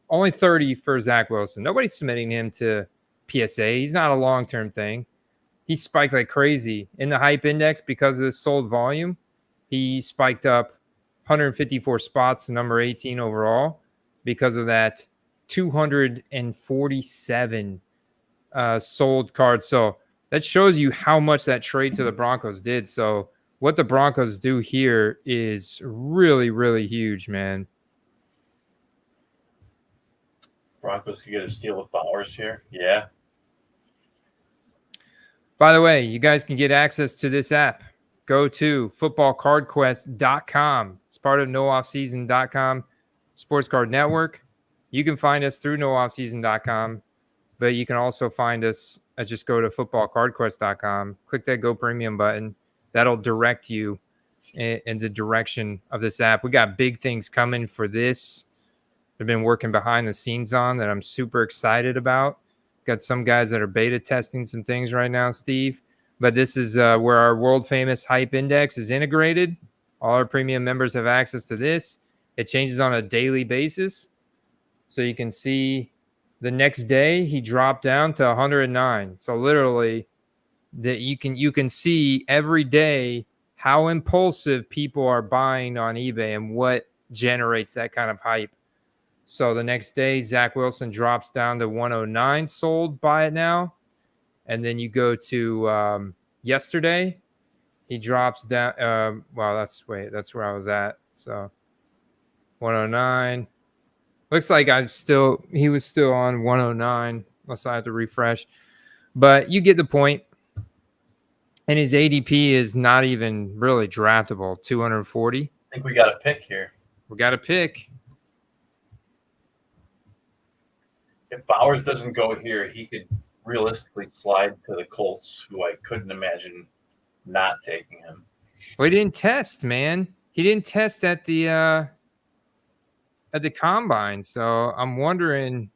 [SPEAKER 1] Only 30 for Zach Wilson. Nobody's submitting him to PSA. He's not a long-term thing. He spiked like crazy in the hype index because of the sold volume. He spiked up 154 spots to number 18 overall because of that 247 sold cards. So that shows you how much that trade to the Broncos did. So what the Broncos do here is really, really huge, man.
[SPEAKER 2] Broncos could get a steal of Bowers here. Yeah.
[SPEAKER 1] By the way, you guys can get access to this app. Go to footballcardquest.com. It's part of nooffseason.com Sports Card Network. You can find us through nooffseason.com, but you can also find us just go to footballcardquest.com. Click that Go Premium button. That'll direct you in the direction of this app. We got big things coming for this. I've been working behind the scenes on that I'm super excited about. Got some guys that are beta testing some things right now, Steve. But this is where our world famous hype index is integrated. All our premium members have access to this. It changes on a daily basis. So you can see the next day he dropped down to 109. So literally that you can see every day how impulsive people are buying on eBay and what generates that kind of hype. So the next day, Zach Wilson drops down to 109 sold. Buy it now. And then you go to yesterday. He drops down. That's where I was at. So 109. Looks like he was still on 109. Unless I have to refresh. But you get the point. And his ADP is not even really draftable. 240.
[SPEAKER 2] I think we got a pick here.
[SPEAKER 1] We got a pick.
[SPEAKER 2] If Bowers doesn't go here, he could realistically slide to the Colts, who I couldn't imagine not taking him.
[SPEAKER 1] Well, he didn't test, man. He didn't test at the combine, so I'm wondering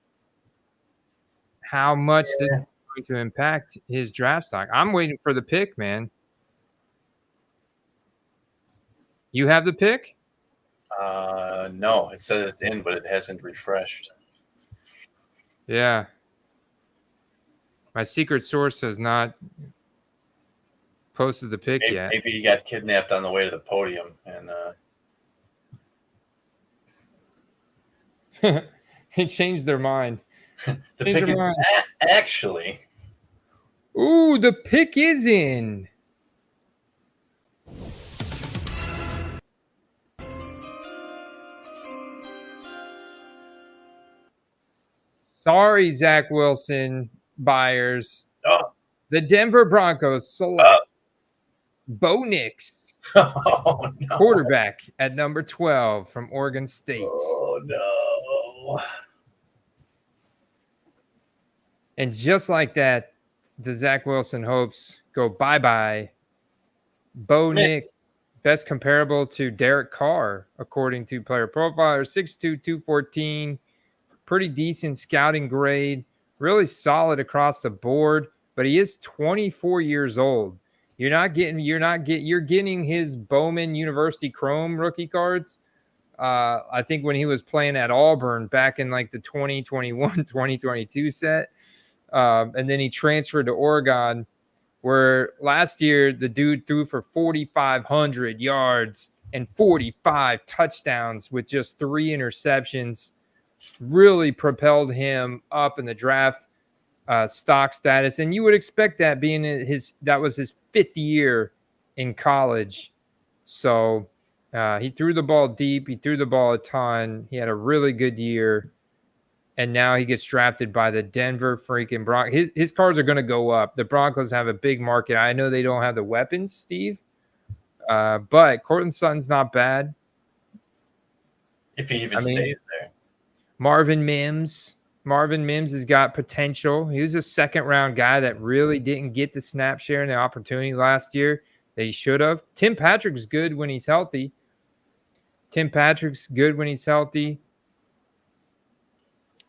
[SPEAKER 1] how much this is going to impact his draft stock. I'm waiting for the pick, man. You have the pick?
[SPEAKER 2] No, it says it's in, but it hasn't refreshed.
[SPEAKER 1] Yeah. My secret source has not posted the pick yet.
[SPEAKER 2] Maybe he got kidnapped on the way to the podium. And
[SPEAKER 1] they changed their mind.
[SPEAKER 2] the pick is actually.
[SPEAKER 1] Ooh, the pick is in. Sorry, Zach Wilson buyers.
[SPEAKER 2] Oh.
[SPEAKER 1] The Denver Broncos select Bo Nix,
[SPEAKER 2] no.
[SPEAKER 1] quarterback at number 12 from Oregon State.
[SPEAKER 2] Oh, no.
[SPEAKER 1] And just like that, the Zach Wilson hopes go bye-bye. Bo Nix, best comparable to Derek Carr, according to Player Profiler, 6'2", 214. Pretty decent scouting grade, really solid across the board, but he is 24 years old. You're getting his Bowman University Chrome rookie cards. I think when he was playing at Auburn back in like the 2021, 2022 set. And then he transferred to Oregon, where last year the dude threw for 4,500 yards and 45 touchdowns with just 3 interceptions. Really propelled him up in the draft stock status. And you would expect that being that was his 5th year in college. So he threw the ball deep. He threw the ball a ton. He had a really good year. And now he gets drafted by the Denver freaking Broncos. His cards are going to go up. The Broncos have a big market. I know they don't have the weapons, Steve. But Cortland Sutton's not bad.
[SPEAKER 2] If he even stays there.
[SPEAKER 1] Marvin Mims has got potential. He was a second-round guy that really didn't get the snap share and the opportunity last year that he should have. Tim Patrick's good when he's healthy.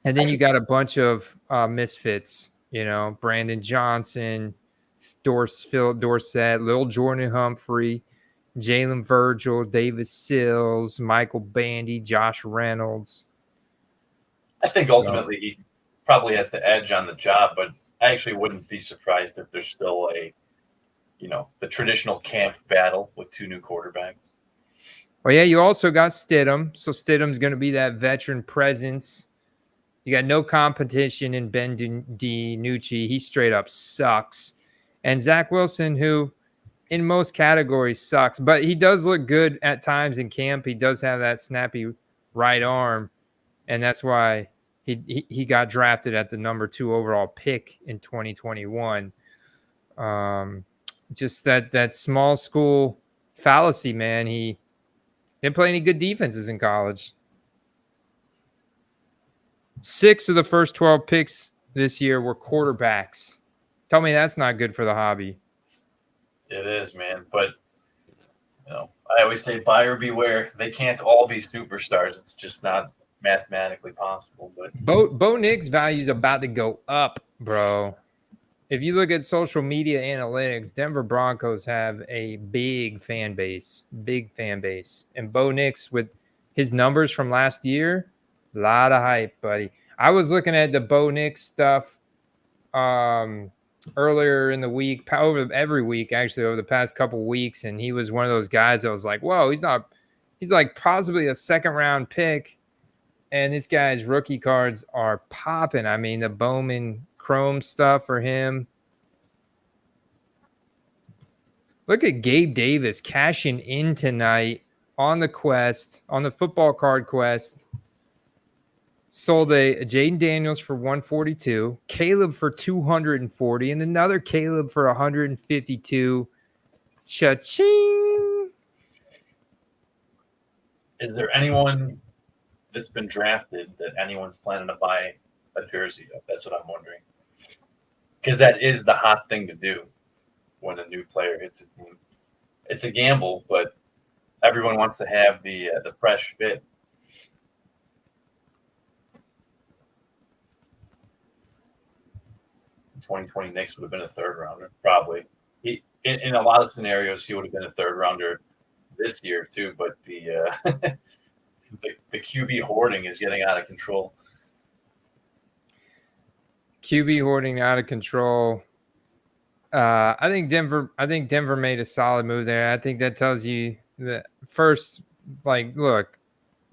[SPEAKER 1] And then you got a bunch of misfits, Brandon Johnson, Philip Dorsett, Lil Jordan Humphrey, Jalen Virgil, Davis Sills, Michael Bandy, Josh Reynolds.
[SPEAKER 2] I think ultimately he probably has the edge on the job, but I actually wouldn't be surprised if there's still the traditional camp battle with two new quarterbacks.
[SPEAKER 1] Well, yeah, you also got Stidham. So Stidham's going to be that veteran presence. You got no competition in Ben DiNucci. He straight up sucks. And Zach Wilson, who in most categories sucks, but he does look good at times in camp. He does have that snappy right arm, and that's why he got drafted at the number 2 overall pick in 2021. Just that small school fallacy, man. He didn't play any good defenses in college. 6 of the first 12 picks this year were quarterbacks. Tell me that's not good for the hobby.
[SPEAKER 2] It is, man. But, I always say buyer beware. They can't all be superstars. It's just not mathematically possible. But
[SPEAKER 1] Bo Nix value is about to go up, bro. If you look at social media analytics, Denver Broncos have a big fan base. And Bo Nix, with his numbers from last year, a lot of hype, buddy. I was looking at the Bo Nix stuff earlier in the week, every week, actually, over the past couple weeks, and he was one of those guys that was like, whoa, he's like possibly a second-round pick, and this guy's rookie cards are popping. I mean, the Bowman Chrome stuff for him. Look at Gabe Davis cashing in tonight on the football card quest. Sold a Jaden Daniels for 142, Caleb for 240, and another Caleb for 152. Cha-ching!
[SPEAKER 2] Is there anyone that's been drafted that anyone's planning to buy a jersey of? That's what I'm wondering. Because that is the hot thing to do when a new player hits a team. It's a gamble, but everyone wants to have the fresh fit. In 2020 Knicks would have been a third rounder, probably. In a lot of scenarios, he would have been a third rounder this year too. But the QB hoarding is getting out of control.
[SPEAKER 1] QB hoarding out of control. I think Denver made a solid move there. I think that tells you that first, look,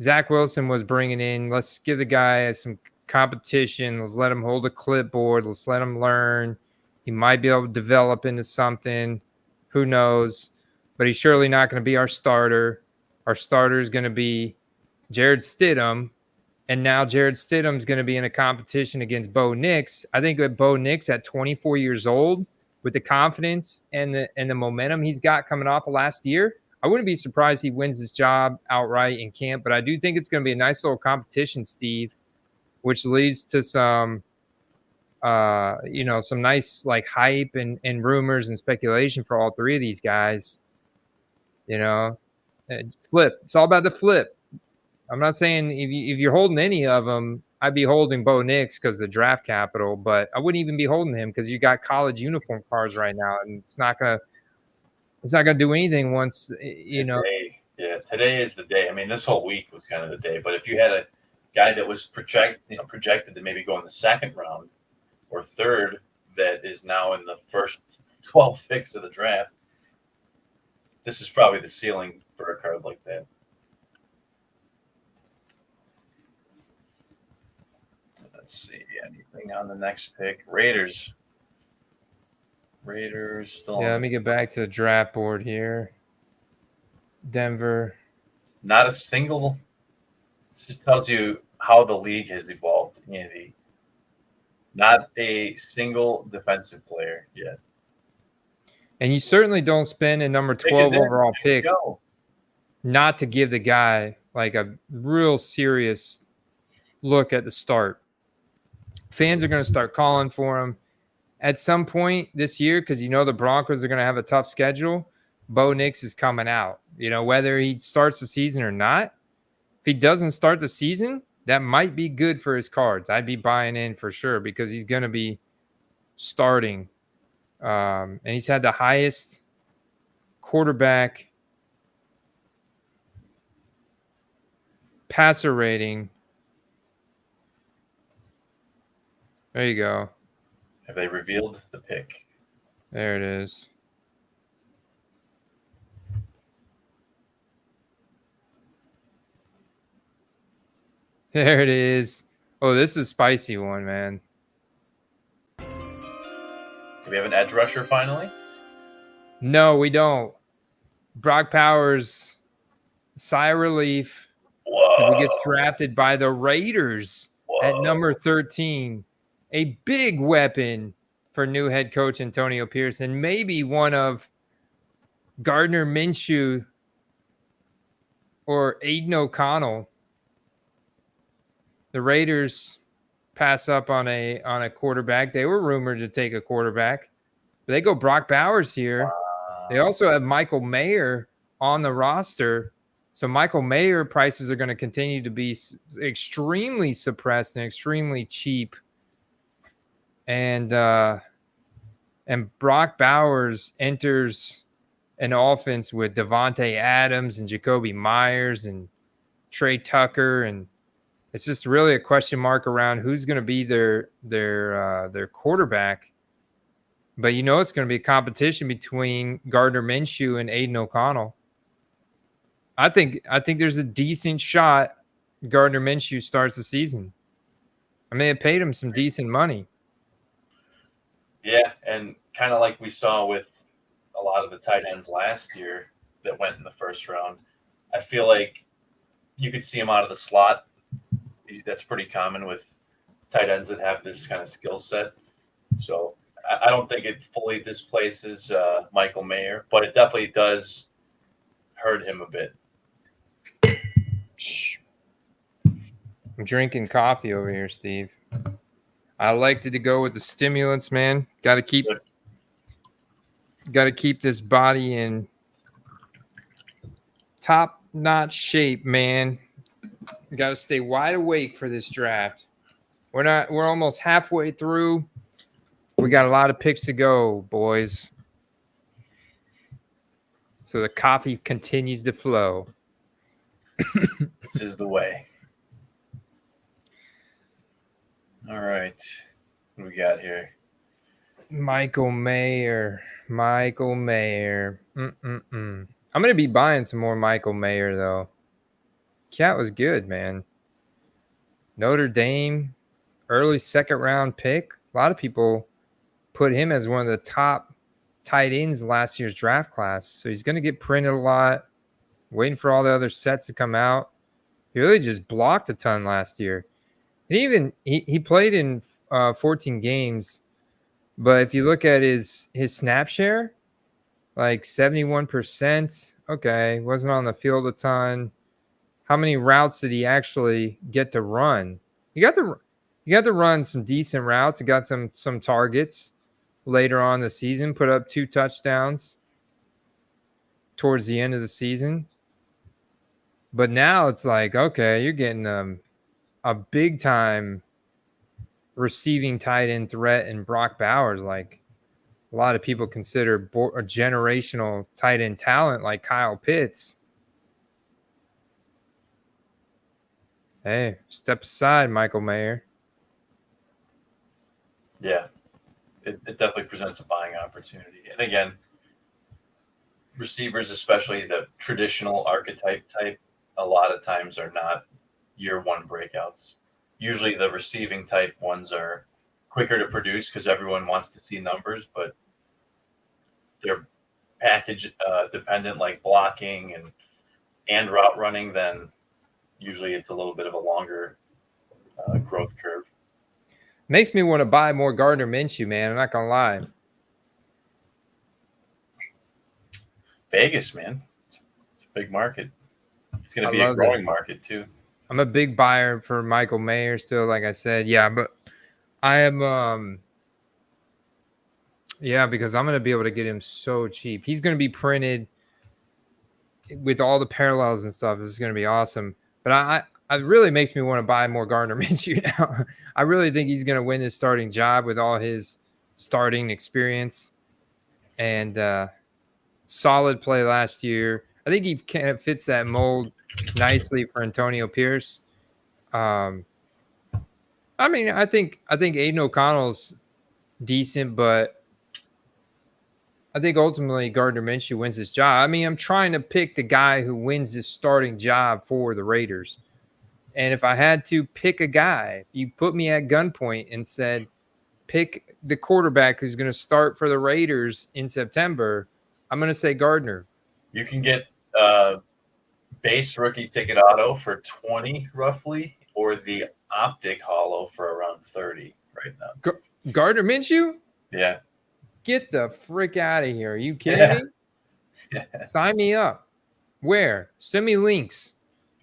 [SPEAKER 1] Zach Wilson was bringing in, let's give the guy some competition. Let's let him hold a clipboard. Let's let him learn. He might be able to develop into something. Who knows? But he's surely not going to be our starter. Our starter is going to be Jarrett Stidham. And now Jarrett Stidham's going to be in a competition against Bo Nix. I think that Bo Nix at 24 years old, with the confidence and the momentum he's got coming off of last year, I wouldn't be surprised he wins this job outright in camp. But I do think it's going to be a nice little competition, Steve, which leads to some nice hype and rumors and speculation for all three of these guys. Flip. It's all about the flip. I'm not saying if you're holding any of them, I'd be holding Bo Nix because of the draft capital, but I wouldn't even be holding him because you got college uniform cards right now, and it's not gonna do anything once
[SPEAKER 2] Today is the day. I mean, this whole week was kind of the day. But if you had a guy that was projected to maybe go in the second round or third, that is now in the first 12 picks of the draft, this is probably the ceiling for a card like that. Let's see, anything on the next pick? Raiders still.
[SPEAKER 1] Yeah, let me get back to the draft board here. Denver.
[SPEAKER 2] Not a single. This just tells you how the league has evolved, Andy. Not a single defensive player yet.
[SPEAKER 1] And you certainly don't spend a number 12 overall pick not to give the guy a real serious look at the start. Fans are going to start calling for him at some point this year because the Broncos are going to have a tough schedule. Bo Nix is coming out. Whether he starts the season or not. If he doesn't start the season, that might be good for his cards. I'd be buying in for sure because he's going to be starting. And he's had the highest quarterback passer rating. There you go.
[SPEAKER 2] Have they revealed the pick?
[SPEAKER 1] There it is. There it is. Oh, this is a spicy one, man.
[SPEAKER 2] Do we have an edge rusher finally?
[SPEAKER 1] No, we don't. Brock Powers, sigh of relief.
[SPEAKER 2] Whoa.
[SPEAKER 1] He gets drafted by the Raiders at number 13. A big weapon for new head coach Antonio Pierce, and maybe one of Gardner Minshew or Aiden O'Connell. The Raiders pass up on a quarterback. They were rumored to take a quarterback, but they go Brock Bowers here.
[SPEAKER 2] Wow.
[SPEAKER 1] They also have Michael Mayer on the roster. So Michael Mayer prices are going to continue to be extremely suppressed and extremely cheap. And Brock Bowers enters an offense with Devontae Adams and Jacoby Myers and Trey Tucker, and it's just really a question mark around who's going to be their quarterback. But you know it's going to be a competition between Gardner Minshew and Aiden O'Connell. I think there's a decent shot Gardner Minshew starts the season. I may have paid him some decent money.
[SPEAKER 2] Yeah, and kind of like we saw with a lot of the tight ends last year that went in the first round, I feel like you could see him out of the slot. That's pretty common with tight ends that have this kind of skill set. So I don't think it fully displaces Michael Mayer, but it definitely does hurt him a bit.
[SPEAKER 1] I'm drinking coffee over here, Steve. I like to go with the stimulants, man. Got to keep this body in top-notch shape, man. Got to stay wide awake for this draft. We're almost halfway through. We got a lot of picks to go, boys. So the coffee continues to flow.
[SPEAKER 2] This is the way. All right. What do we got here?
[SPEAKER 1] Michael Mayer. I'm going to be buying some more Michael Mayer, though. Cat was good, man. Notre Dame, early second-round pick. A lot of people put him as one of the top tight ends last year's draft class. So he's going to get printed a lot. Waiting for all the other sets to come out. He really just blocked a ton last year. And he played in 14 games, but if you look at his snap share, like 71%. Okay, wasn't on the field a ton. How many routes did he actually get to run? He got to run some decent routes. He got some targets later on in the season. Put up 2 touchdowns towards the end of the season. But now it's like, okay, you're getting a big time receiving tight end threat in Brock Bowers. Like a lot of people consider a generational tight end talent like Kyle Pitts. Hey, step aside, Michael Mayer.
[SPEAKER 2] Yeah, it definitely presents a buying opportunity. And again, receivers, especially the traditional archetype type, a lot of times are not year one breakouts. Usually the receiving type ones are quicker to produce because everyone wants to see numbers, but they're package dependent, like blocking and route running, then usually it's a little bit of a longer growth curve.
[SPEAKER 1] Makes me want to buy more Gardner Minshew, man. I'm not going to lie.
[SPEAKER 2] Vegas, man. It's a big market. It's going to be a growing market, too.
[SPEAKER 1] I'm a big buyer for Michael Mayer still, like I said. Yeah, but I am because I'm going to be able to get him so cheap. He's going to be printed with all the parallels and stuff. This is going to be awesome. But it really makes me want to buy more Gardner Minshew now. I really think he's going to win his starting job with all his starting experience and solid play last year. I think he kind of fits that mold nicely for Antonio Pierce. I mean, I think Aiden O'Connell's decent, but I think ultimately Gardner Minshew wins this job. I mean, I'm trying to pick the guy who wins this starting job for the Raiders. And if I had to pick a guy, if you put me at gunpoint and said, pick the quarterback who's going to start for the Raiders in September, I'm going to say Gardner.
[SPEAKER 2] You can get base rookie ticket auto for 20 roughly, or the optic hollow for around 30 right now.
[SPEAKER 1] Gardner Minshew?
[SPEAKER 2] Yeah.
[SPEAKER 1] Get the frick out of here. Are you kidding me?
[SPEAKER 2] Yeah.
[SPEAKER 1] Sign me up. Where? Send me links.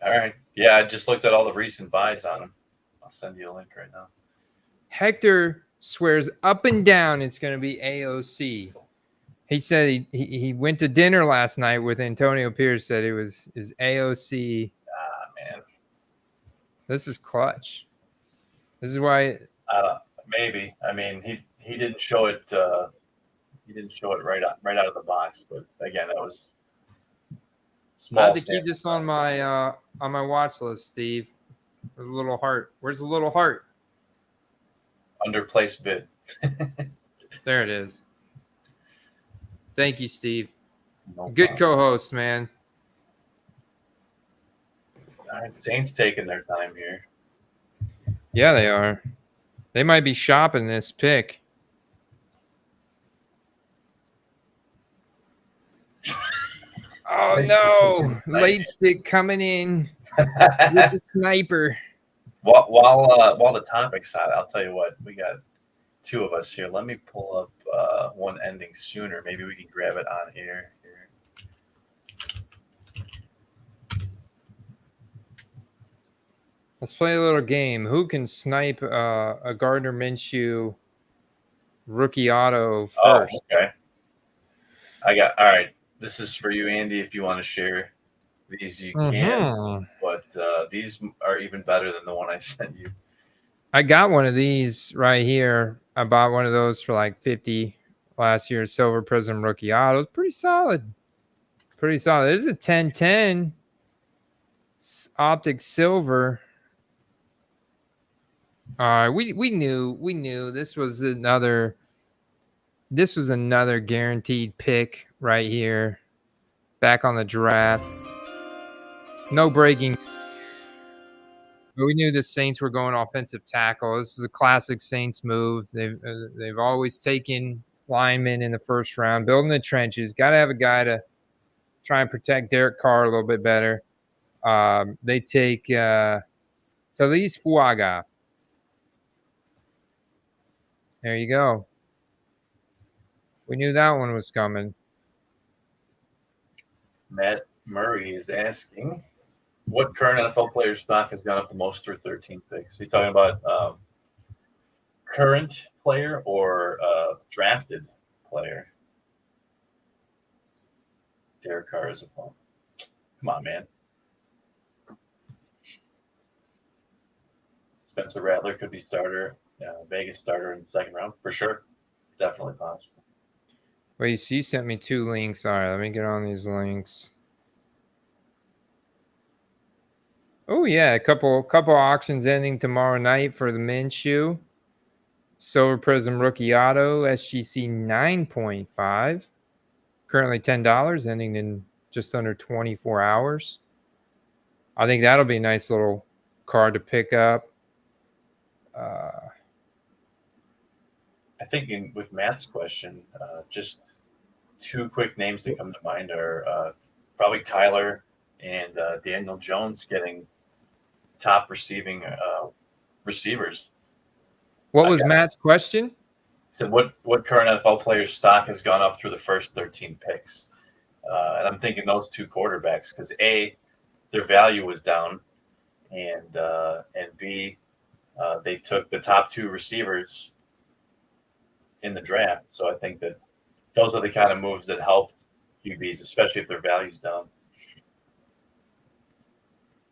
[SPEAKER 2] All right. Yeah, I just looked at all the recent buys on him. I'll send you a link right now.
[SPEAKER 1] Hector swears up and down it's going to be AOC. He said he went to dinner last night with Antonio Pierce, said it was his AOC.
[SPEAKER 2] Ah, man.
[SPEAKER 1] This is clutch. This is why.
[SPEAKER 2] Maybe. I mean, he didn't show it. He didn't show it right out of the box. But again, that was small.
[SPEAKER 1] I had to keep this on my watch list, Steve. With a little heart. Where's the little heart?
[SPEAKER 2] Underplaced bid.
[SPEAKER 1] There it is. Thank you, Steve.
[SPEAKER 2] No
[SPEAKER 1] Good
[SPEAKER 2] problem.
[SPEAKER 1] co-host, man.
[SPEAKER 2] All right, Saints taking their time here.
[SPEAKER 1] Yeah, they are. They might be shopping this pick. Oh, no. Late stick coming in with the sniper.
[SPEAKER 2] While the topic's hot, I'll tell you what. We got two of us here. Let me pull up one ending sooner. Maybe we can grab it on air here.
[SPEAKER 1] Let's play a little game. Who can snipe a Gardner Minshew rookie auto first?
[SPEAKER 2] Oh, okay. All right. This is for you, Andy, if you want to share these, you can. But these are even better than the one I sent you.
[SPEAKER 1] I got one of these right here. I bought one of those for like $50 last year. Silver Prism rookie auto. It's pretty solid. Pretty solid. There's a 1010 optic silver. We knew this was another guaranteed pick right here. Back on the draft. No breaking. But we knew the Saints were going offensive tackle. This is a classic Saints move. They've always taken linemen in the first round, building the trenches. Got to have a guy to try and protect Derek Carr a little bit better. They take Taliese Fuaga. There you go. We knew that one was coming.
[SPEAKER 2] Matt Murray is asking, what current NFL player stock has gone up the most through 13 picks? Are you talking about current player or drafted player? Derek Carr is a phone. Come on, man. Spencer Rattler could be starter. Vegas starter in the second round for sure. Definitely possible.
[SPEAKER 1] Wait, so you sent me two links. All right, let me get on these links. Oh yeah, a couple auctions ending tomorrow night for the Minshew. Silver Prism rookie auto SGC 9.5. Currently $10, ending in just under 24 hours. I think that'll be a nice little card to pick up.
[SPEAKER 2] I think with Matt's question, just two quick names that come to mind are probably Kyler and Daniel Jones getting top receiving receivers.
[SPEAKER 1] What was Matt's question?
[SPEAKER 2] So what current NFL player's stock has gone up through the first 13 picks? And I'm thinking those two quarterbacks because A, their value was down, and B, they took the top two receivers in the draft. So I think that those are the kind of moves that help QBs, especially if their value's down.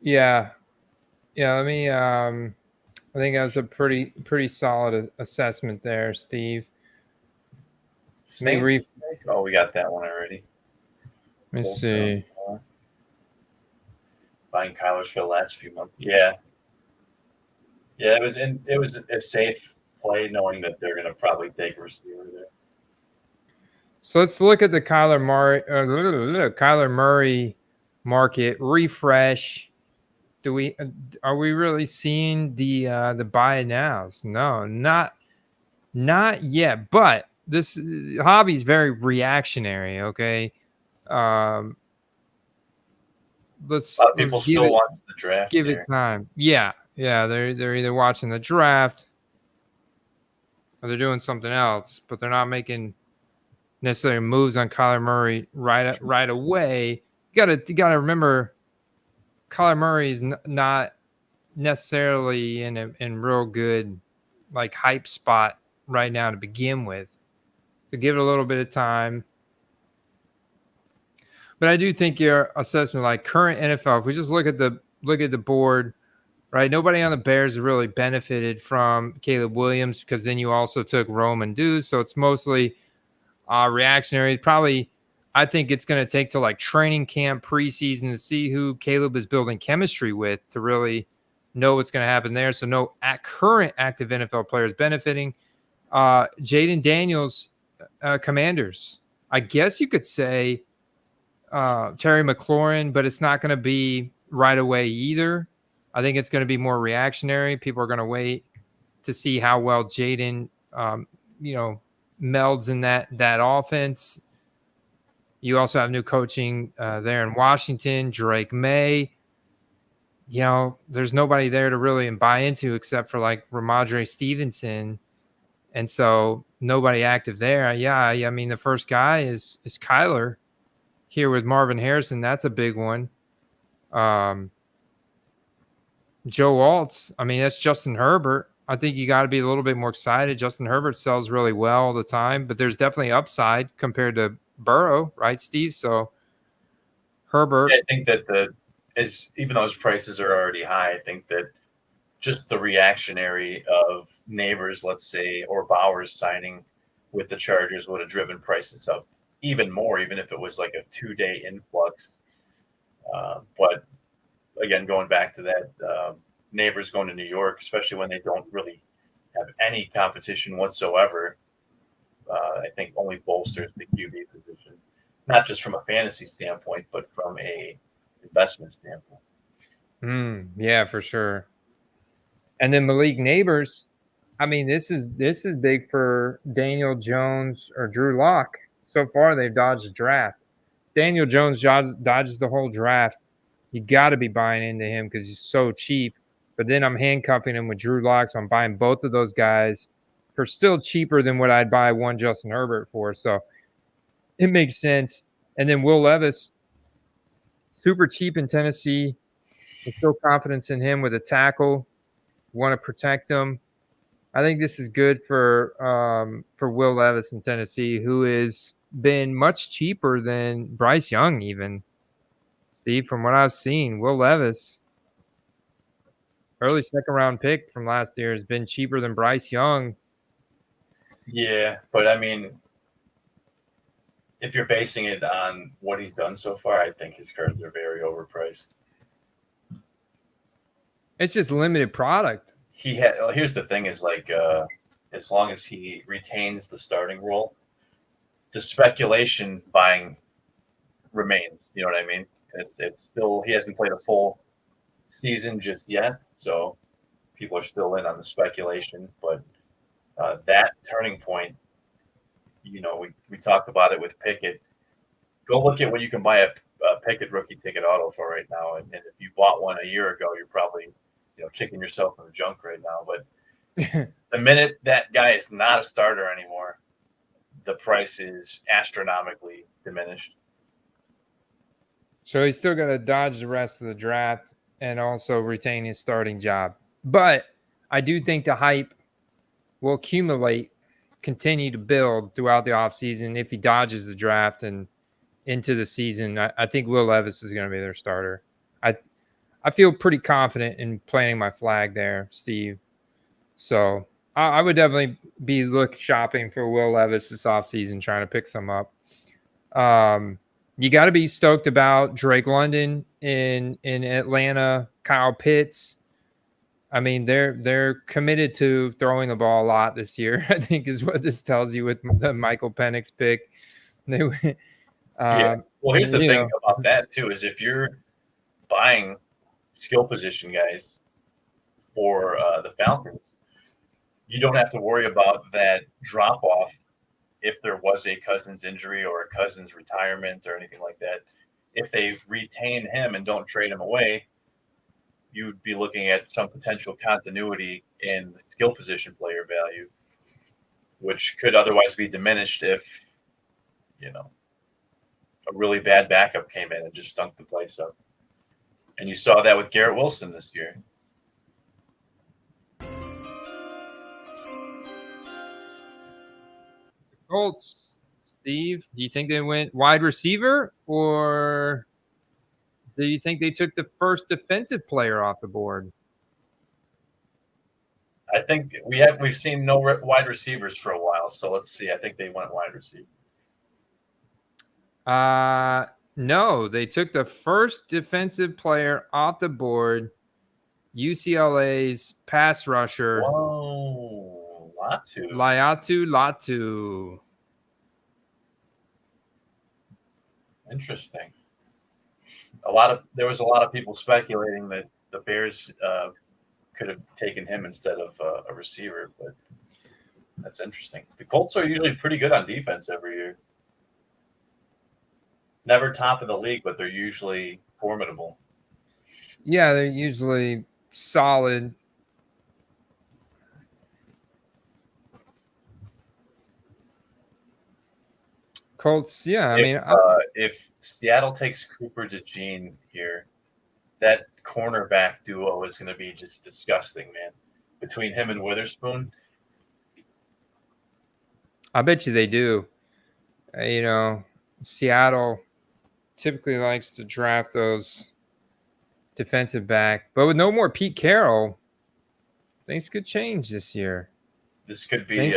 [SPEAKER 1] Yeah. Yeah, let me. I think that was a pretty solid assessment there, Steve. Let me
[SPEAKER 2] Saint. Oh, we got that one already.
[SPEAKER 1] Let me see.
[SPEAKER 2] Buying Kyler's for the last few months. Yeah. Yeah, it was a safe play knowing that they're going to probably take a receiver there.
[SPEAKER 1] So let's look at the Kyler Murray market refresh. Are we really seeing the buy nows? No, not yet. But this hobby is very reactionary. Okay, let's
[SPEAKER 2] people still watching the draft.
[SPEAKER 1] Give it time. Yeah, they're either watching the draft or they're doing something else, but they're not making necessarily moves on Kyler Murray right away. You gotta remember, Kyler Murray is not necessarily in real good like hype spot right now to begin with. So give it a little bit of time. But I do think your assessment, like current NFL, if we just look at the board, right? Nobody on the Bears really benefited from Caleb Williams because then you also took Rome Odunze, so it's mostly reactionary. Probably, I think it's going to take to like training camp, preseason to see who Caleb is building chemistry with to really know what's going to happen there. So no current active NFL players benefiting. Jaden Daniels, Commanders. I guess you could say Terry McLaurin, but it's not going to be right away either. I think it's going to be more reactionary. People are going to wait to see how well Jaden, melds in that offense. You also have new coaching there in Washington, Drake May. There's nobody there to really buy into except for like Ramondre Stevenson. And so nobody active there. Yeah, I mean, the first guy is Kyler here with Marvin Harrison. That's a big one. Joe Alt's, I mean, that's Justin Herbert. I think you got to be a little bit more excited. Justin Herbert sells really well all the time, but there's definitely upside compared to Burrow, right, Steve? So Herbert.
[SPEAKER 2] Yeah, I think that even though his prices are already high, I think that just the reactionary of Nabers, let's say, or Bowers signing with the Chargers would have driven prices up even more, even if it was like a 2-day influx. But again, going back to that, Nabers going to New York, especially when they don't really have any competition whatsoever, I think only bolsters the QB position, not just from a fantasy standpoint, but from a investment standpoint.
[SPEAKER 1] Yeah, for sure. And then Malik Nabers, I mean, this is big for Daniel Jones or Drew Lock. So far, they've dodged the draft. Daniel Jones dodges the whole draft. You got to be buying into him because he's so cheap. But then I'm handcuffing him with Drew Lock, so I'm buying both of those guys for still cheaper than what I'd buy one Justin Herbert for. So it makes sense. And then Will Levis, super cheap in Tennessee. There's still confidence in him with a tackle. Want to protect him. I think this is good for Will Levis in Tennessee, who has been much cheaper than Bryce Young even. Steve, from what I've seen, Will Levis, early second-round pick from last year, has been cheaper than Bryce Young.
[SPEAKER 2] Yeah, but I mean, if you're basing it on what he's done so far, I think his cards are very overpriced.
[SPEAKER 1] It's just limited product.
[SPEAKER 2] Here's the thing: is like as long as he retains the starting role, the speculation buying remains. You know what I mean? It's still, he hasn't played a full season just yet, so people are still in on the speculation. But that turning point, we talked about it with Pickett. Go look at what you can buy a Pickett rookie ticket auto for right now, and if you bought one a year ago, you're probably kicking yourself in the junk right now. But the minute that guy is not a starter anymore, the price is astronomically diminished.
[SPEAKER 1] So he's still going to dodge the rest of the draft and also retain his starting job. But I do think the hype will continue to build throughout the offseason if he dodges the draft and into the season. I think Will Levis is going to be their starter. I feel pretty confident in planting my flag there, Steve. So I would definitely be shopping for Will Levis this offseason, trying to pick some up. You got to be stoked about Drake London in Atlanta, Kyle Pitts. I mean, they're committed to throwing the ball a lot this year, I think is what this tells you with the Michael Penix pick.
[SPEAKER 2] Yeah. Well, here's the thing about that, too, is if you're buying skill position guys for the Falcons, you don't have to worry about that drop off if there was a Cousins injury or a Cousins retirement or anything like that. If they retain him and don't trade him away, you'd be looking at some potential continuity in skill position player value, which could otherwise be diminished if, a really bad backup came in and just stunk the place up. And you saw that with Garrett Wilson this year.
[SPEAKER 1] Colts, Steve, do you think they went wide receiver, or do you think they took the first defensive player off the board?
[SPEAKER 2] I think we've seen no wide receivers for a while, so let's see. I think they went wide receiver.
[SPEAKER 1] No, they took the first defensive player off the board, UCLA's pass rusher.
[SPEAKER 2] Whoa,
[SPEAKER 1] Laiatu Latu.
[SPEAKER 2] Interesting. There was a lot of people speculating that the Bears could have taken him instead of a receiver, but that's interesting. The Colts are usually pretty good on defense every year. Never top of the league, but they're usually formidable.
[SPEAKER 1] Yeah, they're usually solid. Colts, yeah. I mean,
[SPEAKER 2] if Seattle takes Cooper DeJean here, that cornerback duo is going to be just disgusting, man. Between him and Witherspoon,
[SPEAKER 1] I bet you they do. Seattle typically likes to draft those defensive back, but with no more Pete Carroll, things could change this year.
[SPEAKER 2] This could be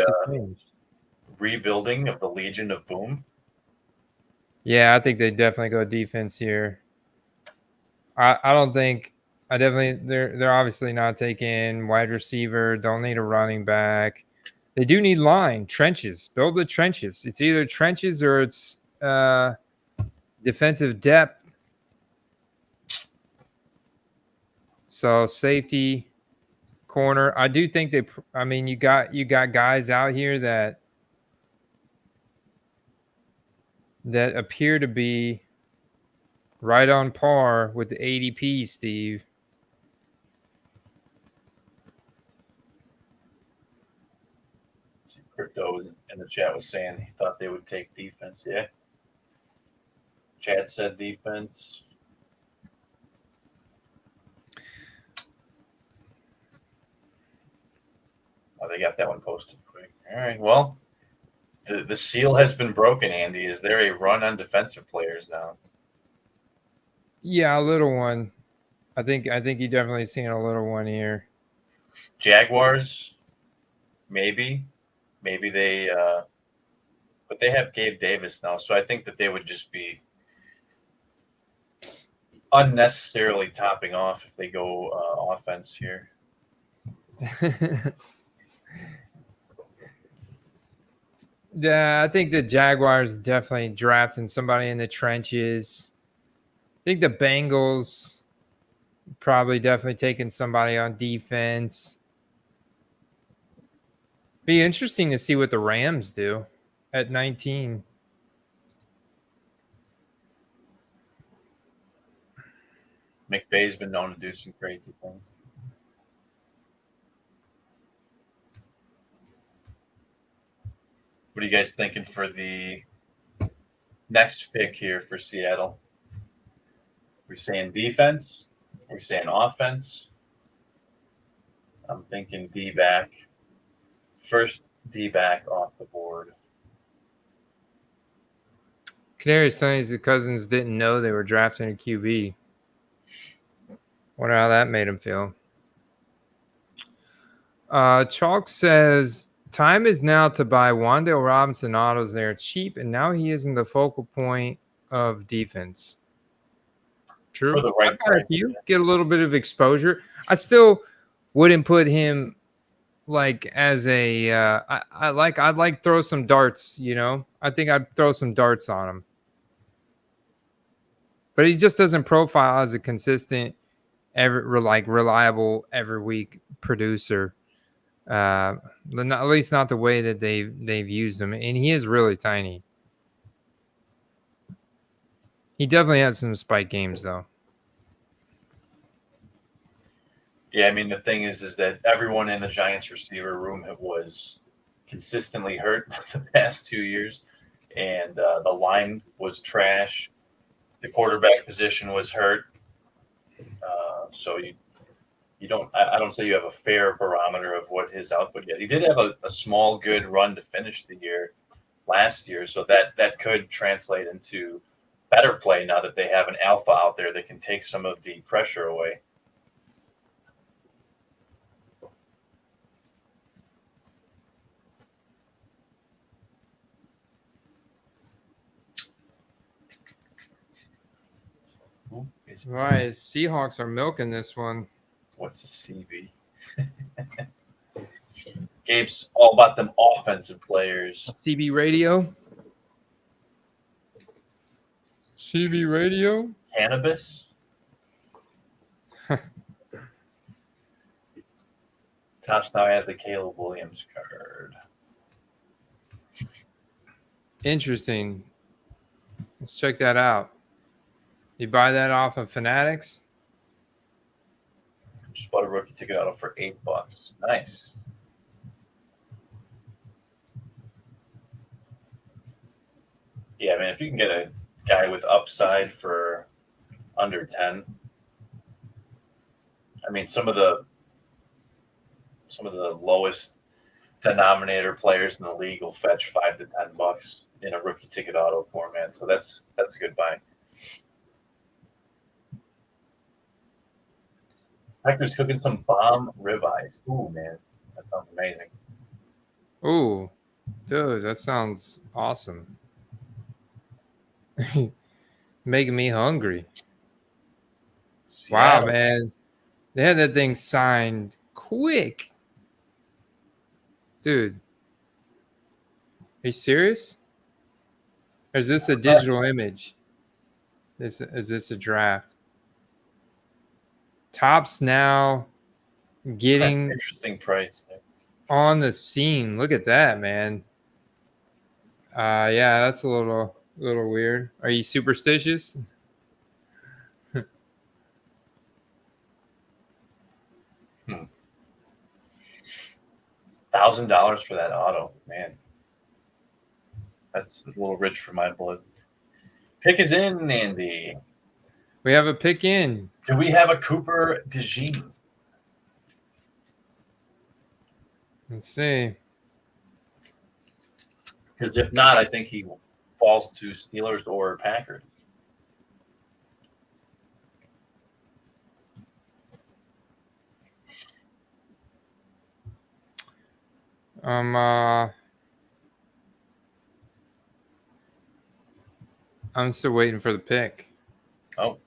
[SPEAKER 2] rebuilding of the Legion of Boom.
[SPEAKER 1] Yeah, I think they definitely go defense here. They're obviously not taking wide receiver. Don't need a running back. They do need trenches. Build the trenches. It's either trenches or it's defensive depth. So safety, corner. I do think you got guys out here that appear to be right on par with the ADP, Steve.
[SPEAKER 2] Crypto in the chat was saying he thought they would take defense. Yeah. Chad said defense. Oh, they got that one posted quick. All right. Well, the seal has been broken, Andy. Is there a run on defensive players now?
[SPEAKER 1] Yeah, a little one. I think you're definitely seeing a little one here.
[SPEAKER 2] Jaguars, maybe they, but they have Gabe Davis now, so I think that they would just be unnecessarily topping off if they go offense here.
[SPEAKER 1] Yeah, I think the Jaguars definitely drafting somebody in the trenches. I think the Bengals probably definitely taking somebody on defense. Be interesting to see what the Rams do at 19.
[SPEAKER 2] McVay's been known to do some crazy things. What are you guys thinking for the next pick here for Seattle? We're saying defense. We're saying offense. I'm thinking D-back. First D-back off the board.
[SPEAKER 1] Kadarius Toney's the Cousins didn't know they were drafting a QB. Wonder how that made him feel. Chalk says, time is now to buy Wan'Dale Robinson autos. They're cheap, and now he isn't the focal point of defense. True.
[SPEAKER 2] For the right
[SPEAKER 1] price. You get a little bit of exposure. I still wouldn't put him like as a I'd like throw some darts, you know. I think I'd throw some darts on him. But he just doesn't profile as a consistent reliable every week producer. At least not the way that they've used him, and he is really tiny. He definitely has some spike games though.
[SPEAKER 2] Yeah, I mean the thing is that everyone in the Giants receiver room was consistently hurt the past 2 years, and the line was trash. The quarterback position was hurt, so you don't. I don't say you have a fair barometer of what his output yet. He did have a small good run to finish the year last year, so that could translate into better play now that they have an alpha out there that can take some of the pressure away.
[SPEAKER 1] Right, Seahawks are milking this one.
[SPEAKER 2] What's the CB? Gabe's all about them offensive players.
[SPEAKER 1] CB radio. CB radio.
[SPEAKER 2] Cannabis. Tops now have the Caleb Williams card.
[SPEAKER 1] Interesting. Let's check that out. You buy that off of Fanatics?
[SPEAKER 2] Just bought a rookie ticket auto for $8. Nice. Yeah, I mean, if you can get a guy with upside for under 10, I mean, some of the lowest denominator players in the league will fetch $5 to $10 in a rookie ticket auto format. So that's a good buy. Hector's cooking some bomb ribeyes. Ooh, man, that sounds amazing.
[SPEAKER 1] Ooh, dude, that sounds awesome. Making me hungry. Seattle. Wow, man. They had that thing signed quick. Dude. Are you serious? Or is this a digital image? Is this a draft? Topps now getting
[SPEAKER 2] interesting price
[SPEAKER 1] on the scene. Look at that, man. Yeah, that's a little weird. Are you superstitious?
[SPEAKER 2] $1,000 for that auto, man. That's a little rich for my blood. Pick is in, Andy.
[SPEAKER 1] We have a pick in.
[SPEAKER 2] Do we have a Cooper DeJean?
[SPEAKER 1] Let's see.
[SPEAKER 2] Because if not, I think he falls to Steelers or Packers.
[SPEAKER 1] I'm still waiting for the pick.
[SPEAKER 2] Oh.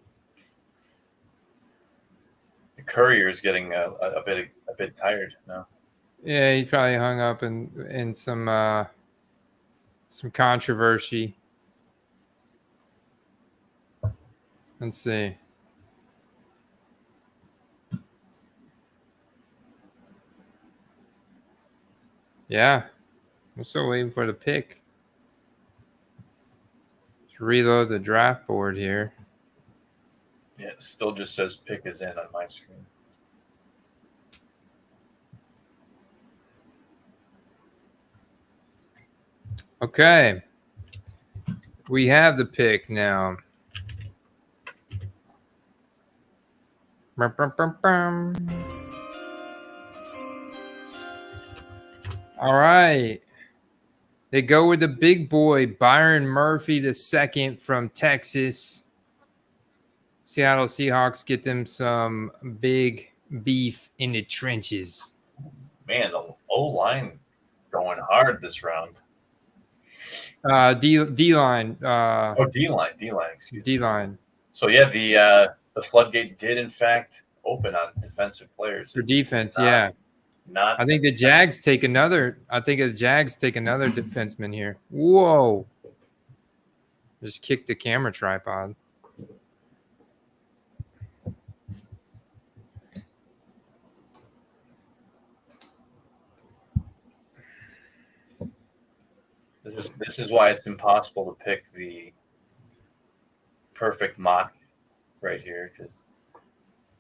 [SPEAKER 2] The Courier's getting a bit tired now.
[SPEAKER 1] Yeah, he probably hung up in some controversy. Let's see. Yeah, I'm still waiting for the pick. Let's reload the draft board here.
[SPEAKER 2] Yeah, it still just says pick is in on my screen.
[SPEAKER 1] Okay. We have the pick now. All right. They go with the big boy, Byron Murphy II from Texas. Seattle Seahawks get them some big beef in the trenches.
[SPEAKER 2] Man, the O-line going hard this round.
[SPEAKER 1] D-line.
[SPEAKER 2] D-line, excuse me.
[SPEAKER 1] D-line.
[SPEAKER 2] So, yeah, the floodgate did, in fact, open on defensive players.
[SPEAKER 1] For defense, yeah.
[SPEAKER 2] I
[SPEAKER 1] think the Jags take another defenseman here. Whoa. Just kick the camera tripod.
[SPEAKER 2] This is why it's impossible to pick the perfect mock right here, because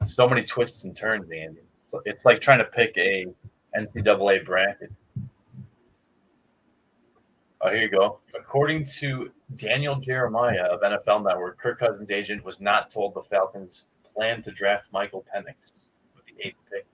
[SPEAKER 2] so many twists and turns, Andy. So it's like trying to pick a NCAA bracket. Oh, here you go. According to Daniel Jeremiah of NFL Network, Kirk Cousins' agent was not told the Falcons planned to draft Michael Penix with the 8th pick.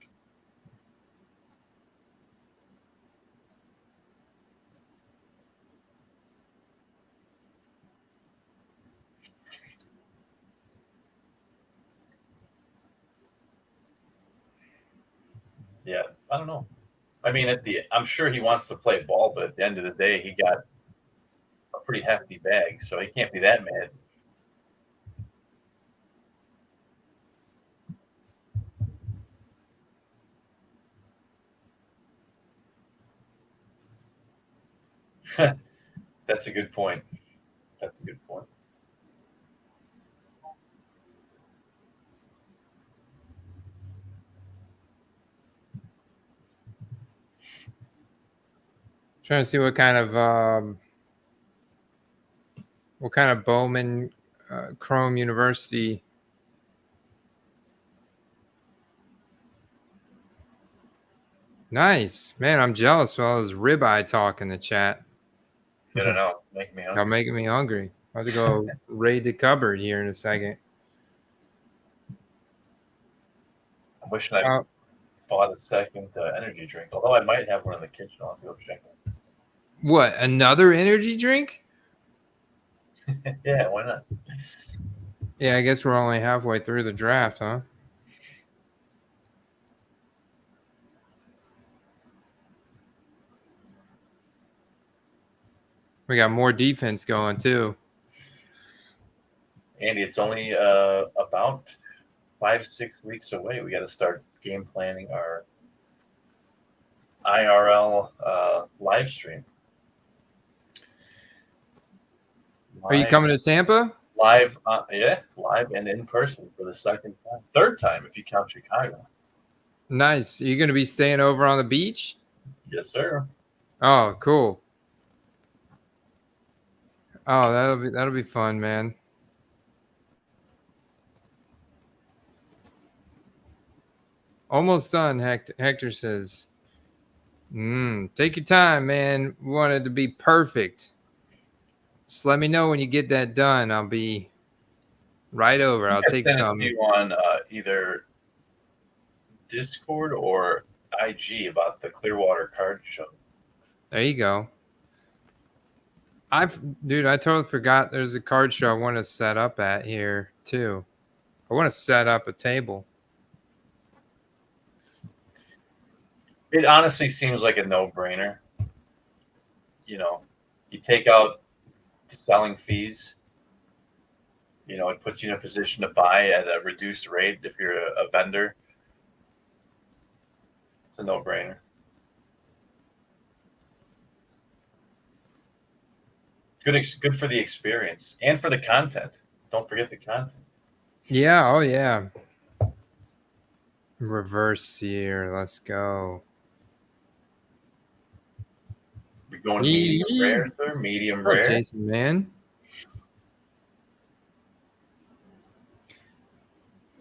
[SPEAKER 2] Yeah, I don't know. I mean, I'm sure he wants to play ball, but at the end of the day, he got a pretty hefty bag, so he can't be that mad. That's a good point.
[SPEAKER 1] Trying to see what kind of Bowman Chrome University. Nice, man. I'm jealous. Well, there's ribeye talk in the chat.
[SPEAKER 2] I don't know.
[SPEAKER 1] Making me hungry. I have to go raid the cupboard here in a second.
[SPEAKER 2] I wish I bought a second energy drink, although I might have one in the kitchen. I'll have to go check it.
[SPEAKER 1] What, another energy drink?
[SPEAKER 2] Yeah, why not?
[SPEAKER 1] Yeah, I guess we're only halfway through the draft, huh? We got more defense going, too.
[SPEAKER 2] Andy, it's only about 5-6 weeks away. We got to start game planning our IRL live stream.
[SPEAKER 1] Are you coming to Tampa?
[SPEAKER 2] Live, live and in person for the third time if you count Chicago.
[SPEAKER 1] Nice. Are you going to be staying over on the beach?
[SPEAKER 2] Yes, sir.
[SPEAKER 1] Oh, cool. Oh, that'll be fun, man. Almost done, Hector says. Take your time, man. We want it to be perfect. Just let me know when you get that done. I'll be right over. I'll take some.
[SPEAKER 2] You on either Discord or IG about the Clearwater card show.
[SPEAKER 1] There you go. I totally forgot there's a card show I want to set up at here too. I want to set up a table.
[SPEAKER 2] It honestly seems like a no-brainer. You know, you take out the selling fees. You know, it puts you in a position to buy at a reduced rate if you're a vendor. It's a no-brainer. Good for the experience and for the content. Don't forget the content.
[SPEAKER 1] Yeah. Oh, yeah. Reverse here. Let's go.
[SPEAKER 2] We're going medium rare, sir. Medium rare.
[SPEAKER 1] Jason, man.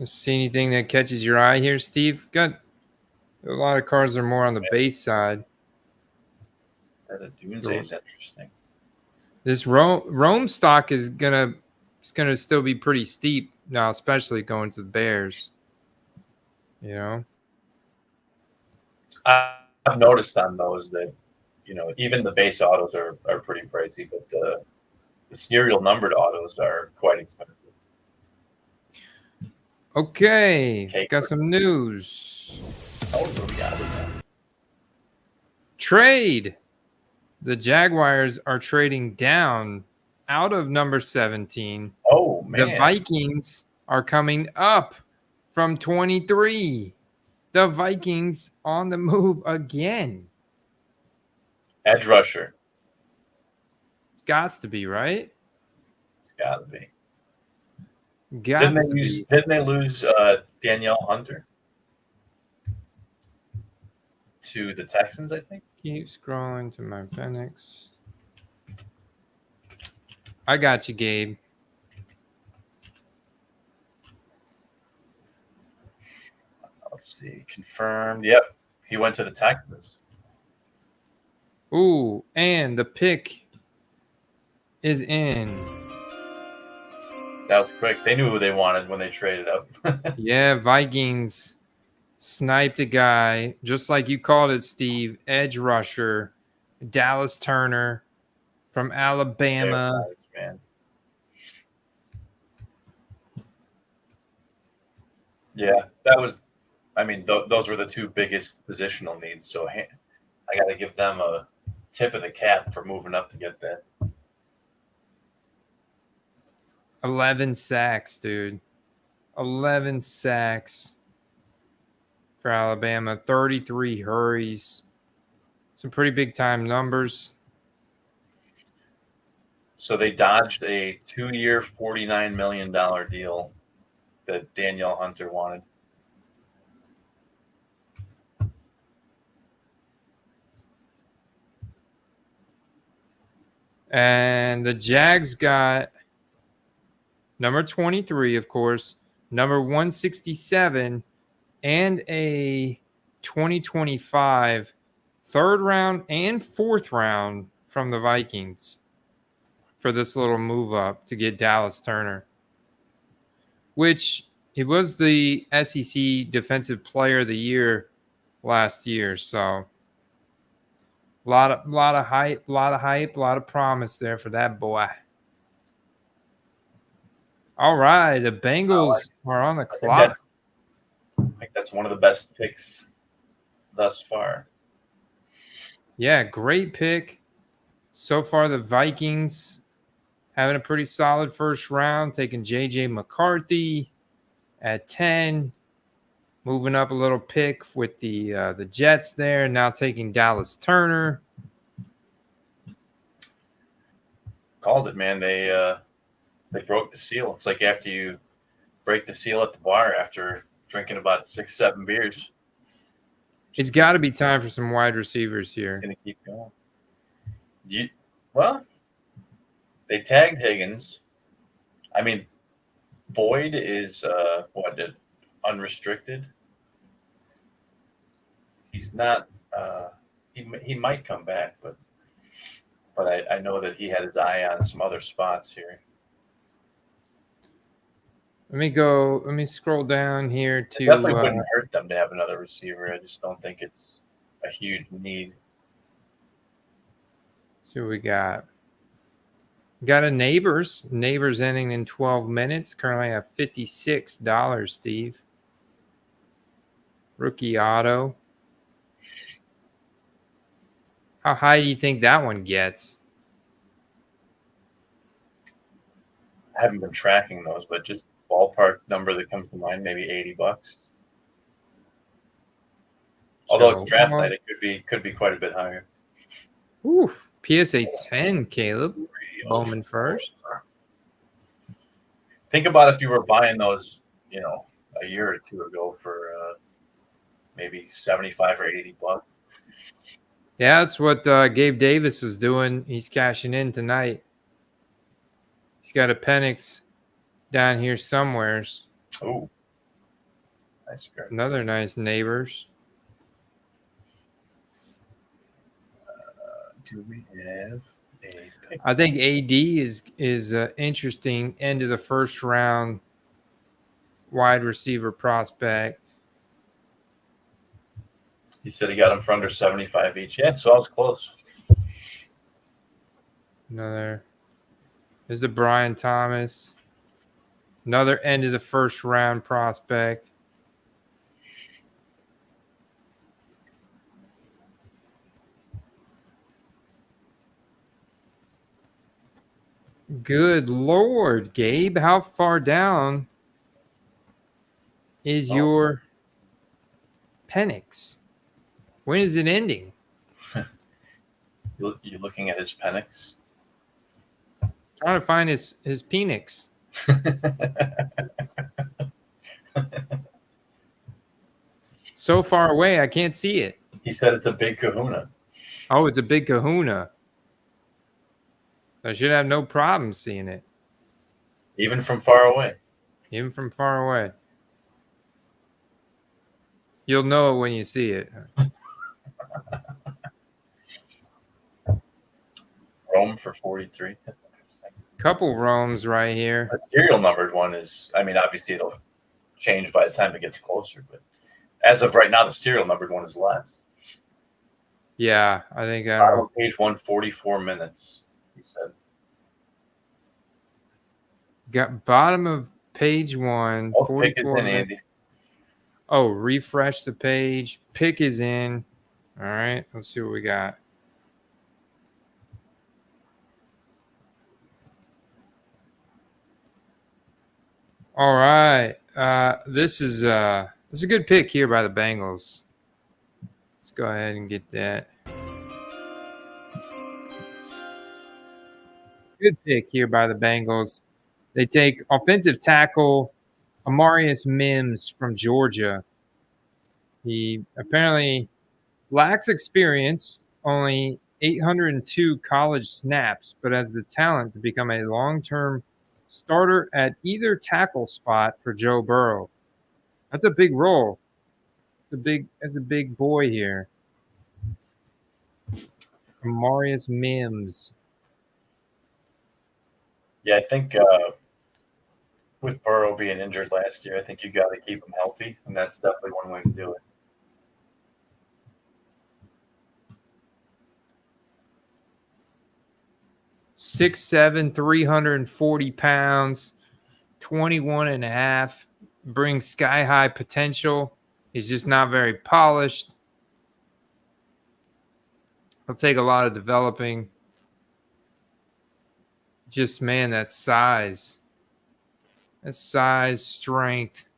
[SPEAKER 1] See anything that catches your eye here, Steve? Got a lot of cards that are more on the base side.
[SPEAKER 2] The Odunze is interesting.
[SPEAKER 1] This Rome stock is gonna still be pretty steep now, especially going to the Bears. You know,
[SPEAKER 2] I've noticed on those that, you know, even the base autos are pretty pricey, but the serial numbered autos are quite expensive.
[SPEAKER 1] Okay, got some news.
[SPEAKER 2] Oh, what we got with that?
[SPEAKER 1] Trade. The Jaguars are trading down out of number 17.
[SPEAKER 2] Oh, man.
[SPEAKER 1] The Vikings are coming up from 23. The Vikings on the move again.
[SPEAKER 2] Edge rusher.
[SPEAKER 1] It's got to be, right?
[SPEAKER 2] It's got to be.
[SPEAKER 1] Didn't
[SPEAKER 2] they lose Danielle Hunter to the Texans, I think?
[SPEAKER 1] Keep scrolling to my Penix. I got you, Gabe.
[SPEAKER 2] Let's see. Confirmed. Yep. He went to the Texans.
[SPEAKER 1] Ooh, and the pick is in.
[SPEAKER 2] That was quick. They knew who they wanted when they traded up.
[SPEAKER 1] Yeah, Vikings sniped a guy, just like you called it, Steve, edge rusher, Dallas Turner from Alabama.
[SPEAKER 2] Nice, man. Yeah, that was, those were the two biggest positional needs. So I got to give them a tip of the cap for moving up to get that.
[SPEAKER 1] 11 sacks, dude. 11 sacks for Alabama. 33 hurries. Some pretty big time numbers.
[SPEAKER 2] So they dodged a 2-year, $49 million deal that Danielle Hunter wanted.
[SPEAKER 1] And the Jags got number 23, of course, number 167, and a 2025 third round and fourth round from the Vikings for this little move up to get Dallas Turner, which he was the SEC Defensive Player of the Year last year. So a lot of hype, a lot of promise there for that boy. All right, the Bengals are on the clock.
[SPEAKER 2] I think that's one of the best picks thus far.
[SPEAKER 1] Yeah, great pick. So far, the Vikings having a pretty solid first round, taking JJ McCarthy at 10, moving up a little pick with the Jets there, now taking Dallas Turner.
[SPEAKER 2] Called it, man. They broke the seal. It's like after you break the seal at the bar after drinking about 6-7 beers.
[SPEAKER 1] It's got to be time for some wide receivers here.
[SPEAKER 2] Going to keep going. Well, they tagged Higgins. Boyd is unrestricted. He's not. He might come back, but I know that he had his eye on some other spots here.
[SPEAKER 1] Let me scroll down here to.
[SPEAKER 2] It definitely wouldn't hurt them to have another receiver. I just don't think it's a huge need.
[SPEAKER 1] See what we got. Got a Nabers. Nabers ending in 12 minutes. Currently at $56, Steve. Rookie auto. How high do you think that one gets?
[SPEAKER 2] I haven't been tracking those, but just ballpark number that comes to mind, maybe $80. Although it's draft night, it could be quite a bit higher.
[SPEAKER 1] Ooh, PSA 10, Caleb. Bowman first.
[SPEAKER 2] Think about if you were buying those, a year or two ago for maybe 75 or $80.
[SPEAKER 1] Yeah, that's what Gabe Davis was doing. He's cashing in tonight. He's got a Penix down here somewheres.
[SPEAKER 2] Oh, nice.
[SPEAKER 1] Another nice Nabers.
[SPEAKER 2] Do we have a pick?
[SPEAKER 1] I think AD is interesting end of the first round wide receiver prospect.
[SPEAKER 2] He said he got him for under 75 each. Yeah, so I was close.
[SPEAKER 1] There's the Brian Thomas. Another end of the first round prospect. Good Lord, Gabe. How far down is your Penix? When is it ending?
[SPEAKER 2] You're looking at his Penix?
[SPEAKER 1] Trying to find his Penix. So far away, I can't see it.
[SPEAKER 2] He said it's a big kahuna.
[SPEAKER 1] Oh, it's a big kahuna. So I should have no problem seeing it.
[SPEAKER 2] Even from far away.
[SPEAKER 1] Even from far away. You'll know it when you see it.
[SPEAKER 2] Rome for 43. That's interesting.
[SPEAKER 1] Couple Romes right here.
[SPEAKER 2] The serial numbered one is, I mean, obviously it'll change by the time it gets closer, but as of right now, the serial numbered one is last.
[SPEAKER 1] Yeah, I think
[SPEAKER 2] page 144 minutes, he said.
[SPEAKER 1] Got bottom of page 1.
[SPEAKER 2] Oh, pick is in, Andy.
[SPEAKER 1] Oh, refresh the page. Pick is in. All right, let's see what we got. All right. This is a good pick here by the Bengals. Let's go ahead and get that. Good pick here by the Bengals. They take offensive tackle Amarius Mims from Georgia. He apparently lacks experience, only 802 college snaps, but has the talent to become a long-term starter at either tackle spot for Joe Burrow. That's a big role. That's a big boy here. Amarius Mims.
[SPEAKER 2] Yeah, I think with Burrow being injured last year, I think you got to keep him healthy, and that's definitely one way to do it.
[SPEAKER 1] Six, 6'7", 340 pounds, 21 and a half, brings sky-high potential. He's just not very polished. He'll take a lot of developing. Just, man, that size. That size, strength.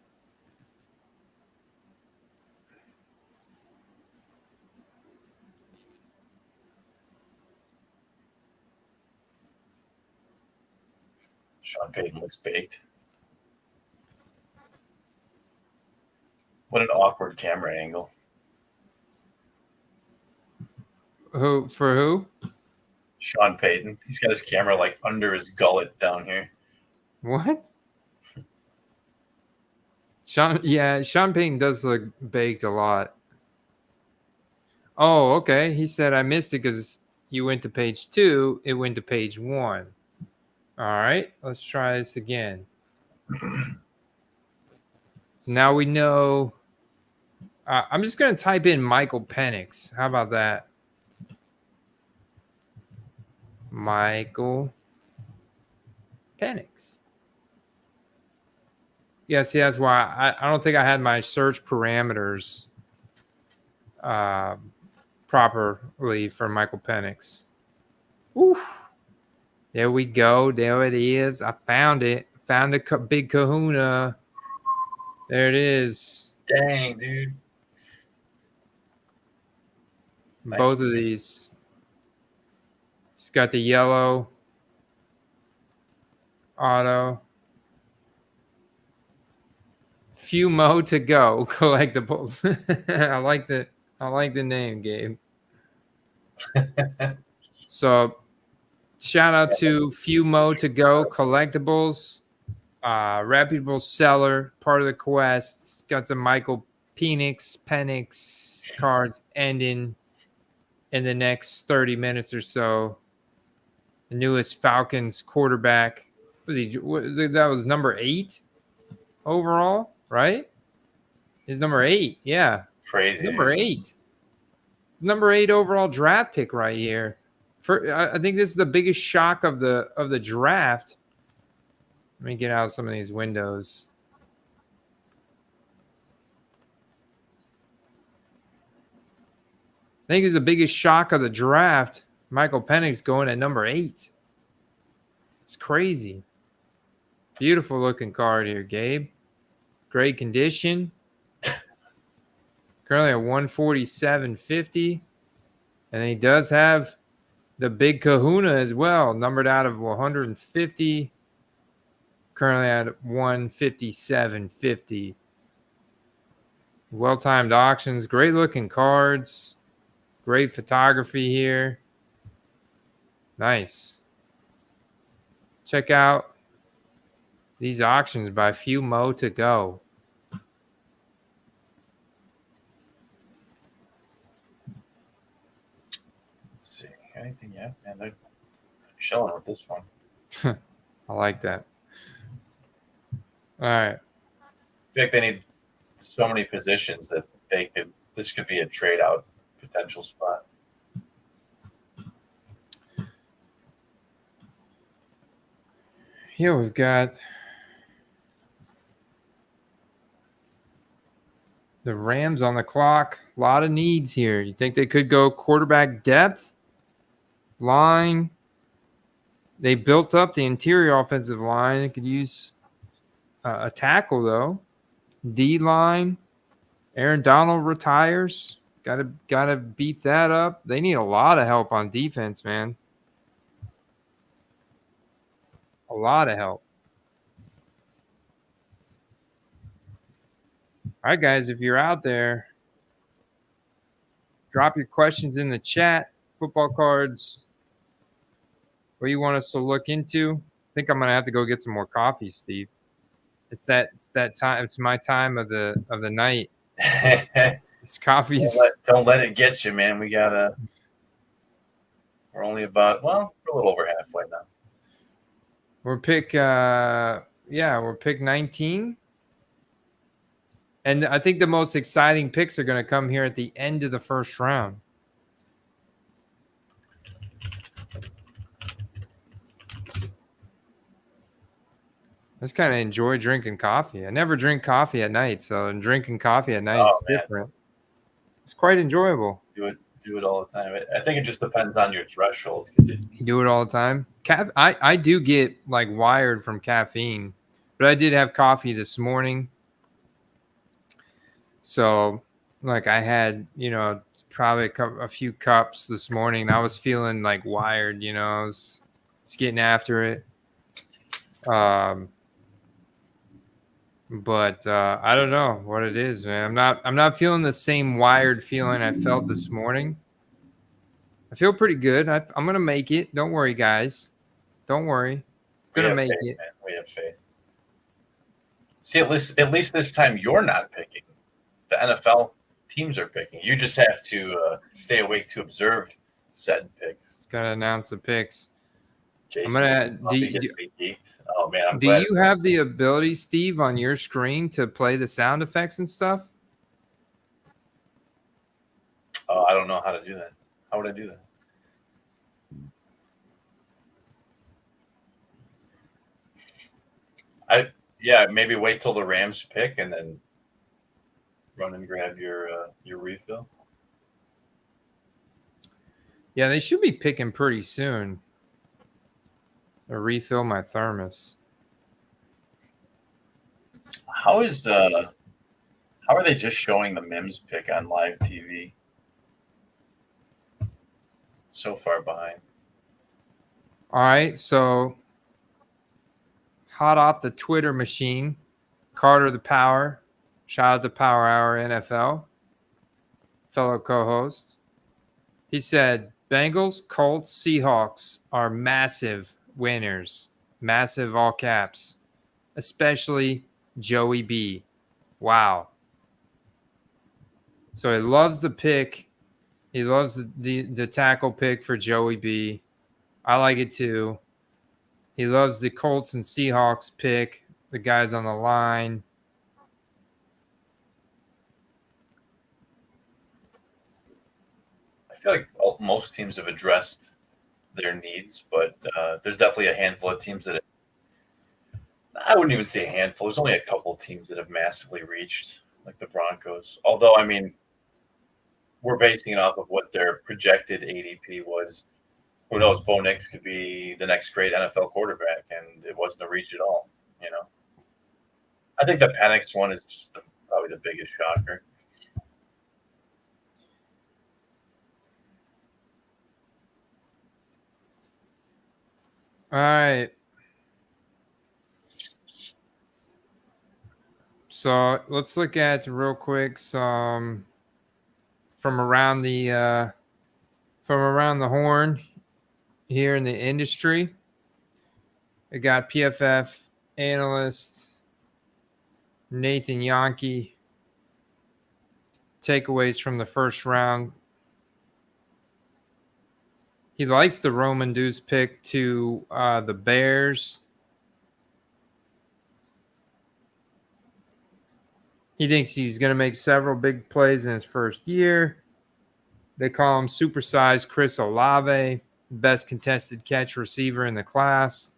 [SPEAKER 2] Sean Payton looks baked. What an awkward camera angle.
[SPEAKER 1] Who?
[SPEAKER 2] Sean Payton. He's got his camera like under his gullet down here.
[SPEAKER 1] What? Sean Payton does look baked a lot. Oh, okay. He said I missed it because you went to page 2. It went to page 1. All right, let's try this again. So now we know. I'm just going to type in Michael Penix. How about that? Michael Penix. Yeah, see, that's why I don't think I had my search parameters properly for Michael Penix. Oof. There we go. There it is. I found it. Found the big kahuna. There it is.
[SPEAKER 2] Dang, dude. Nice.
[SPEAKER 1] Both of these. It's got the yellow auto. Few mo to go collectibles. I like the name, Gabe. So shout out to Few Mo to Go Collectibles, reputable seller, part of the quest. Got some Michael Penix cards ending in the next 30 minutes or so. The newest Falcons quarterback. That was number 8 overall, right? He's number 8. Yeah.
[SPEAKER 2] Crazy.
[SPEAKER 1] Number 8. It's number 8 overall draft pick right here. I think this is the biggest shock of the draft. Let me get out some of these windows. I think it's the biggest shock of the draft. Michael Penix going at number 8. It's crazy. Beautiful looking card here, Gabe. Great condition. Currently at 147.50. And he does have the big kahuna as well, numbered out of 150. Currently at 157.50. Well-timed auctions. Great looking cards. Great photography here. Nice. Check out these auctions by few mo to go.
[SPEAKER 2] Let's see. Anything yet? Man, they're chilling with this one.
[SPEAKER 1] I like that. All right.
[SPEAKER 2] I feel like they need so many positions that this could be a trade out potential spot.
[SPEAKER 1] Here we've got the Rams on the clock. A lot of needs here. You think they could go quarterback depth, line? They built up the interior offensive line. They could use a tackle, though. D-line. Aaron Donald retires. Gotta beef that up. They need a lot of help on defense, man. A lot of help. All right, guys, if you're out there, drop your questions in the chat. Football cards. What do you want us to look into? I think I'm gonna have to go get some more coffee, Steve. It's that time. It's my time of the night. It's coffee's.
[SPEAKER 2] Don't let it get you, man. We're only about we're a little over halfway now.
[SPEAKER 1] We're pick 19. And I think the most exciting picks are going to come here at the end of the first round. I just kind of enjoy drinking coffee. I never drink coffee at night, so drinking coffee at night is different. It's quite enjoyable.
[SPEAKER 2] Do it all the time. I think it just depends on your thresholds.
[SPEAKER 1] You do it all the time? I do get like wired from caffeine, but I did have coffee this morning. So like I had, probably a few cups this morning. And I was feeling like wired, I was getting after it. But I don't know what it is, man. I'm not feeling the same wired feeling I felt this morning. I feel pretty good. I'm gonna make it. Don't worry, guys. Don't worry. I'm gonna make it.
[SPEAKER 2] Man. We have faith. See, at least this time you're not picking. The NFL teams are picking. You just have to stay awake to observe said picks.
[SPEAKER 1] Just gotta announce the picks.
[SPEAKER 2] JC,
[SPEAKER 1] I'm gonna.
[SPEAKER 2] Oh man,
[SPEAKER 1] do you have the ability, Steve, on your screen to play the sound effects and stuff?
[SPEAKER 2] Oh, I don't know how to do that. How would I do that? Maybe wait till the Rams pick and then run and grab your refill.
[SPEAKER 1] Yeah, they should be picking pretty soon. To refill my thermos.
[SPEAKER 2] How are they just showing the Mims pick on live TV? So far behind.
[SPEAKER 1] All right, so hot off the Twitter machine, Carter the Power. Shout out to Power Hour NFL, fellow co-host. He said, Bengals, Colts, Seahawks are massive winners. Massive all caps. Especially Joey B. Wow. So he loves the pick. He loves the tackle pick for Joey B. I like it too. He loves the Colts and Seahawks pick. The guys on the line.
[SPEAKER 2] I feel like most teams have addressed their needs, but there's definitely a handful of teams that I wouldn't even say a handful. There's only a couple of teams that have massively reached, like the Broncos. Although, I mean, we're basing it off of what their projected ADP was. Who knows? Bo Nix could be the next great NFL quarterback, and it wasn't a reach at all. I think the Penix one is just probably the biggest shocker.
[SPEAKER 1] All right. So let's look at real quick some from around the horn here in the industry. We got PFF analyst Nathan Yonke. Takeaways from the first round. He likes the Rome Odunze pick to the Bears. He thinks he's going to make several big plays in his first year. They call him supersized Chris Olave, best contested catch receiver in the class.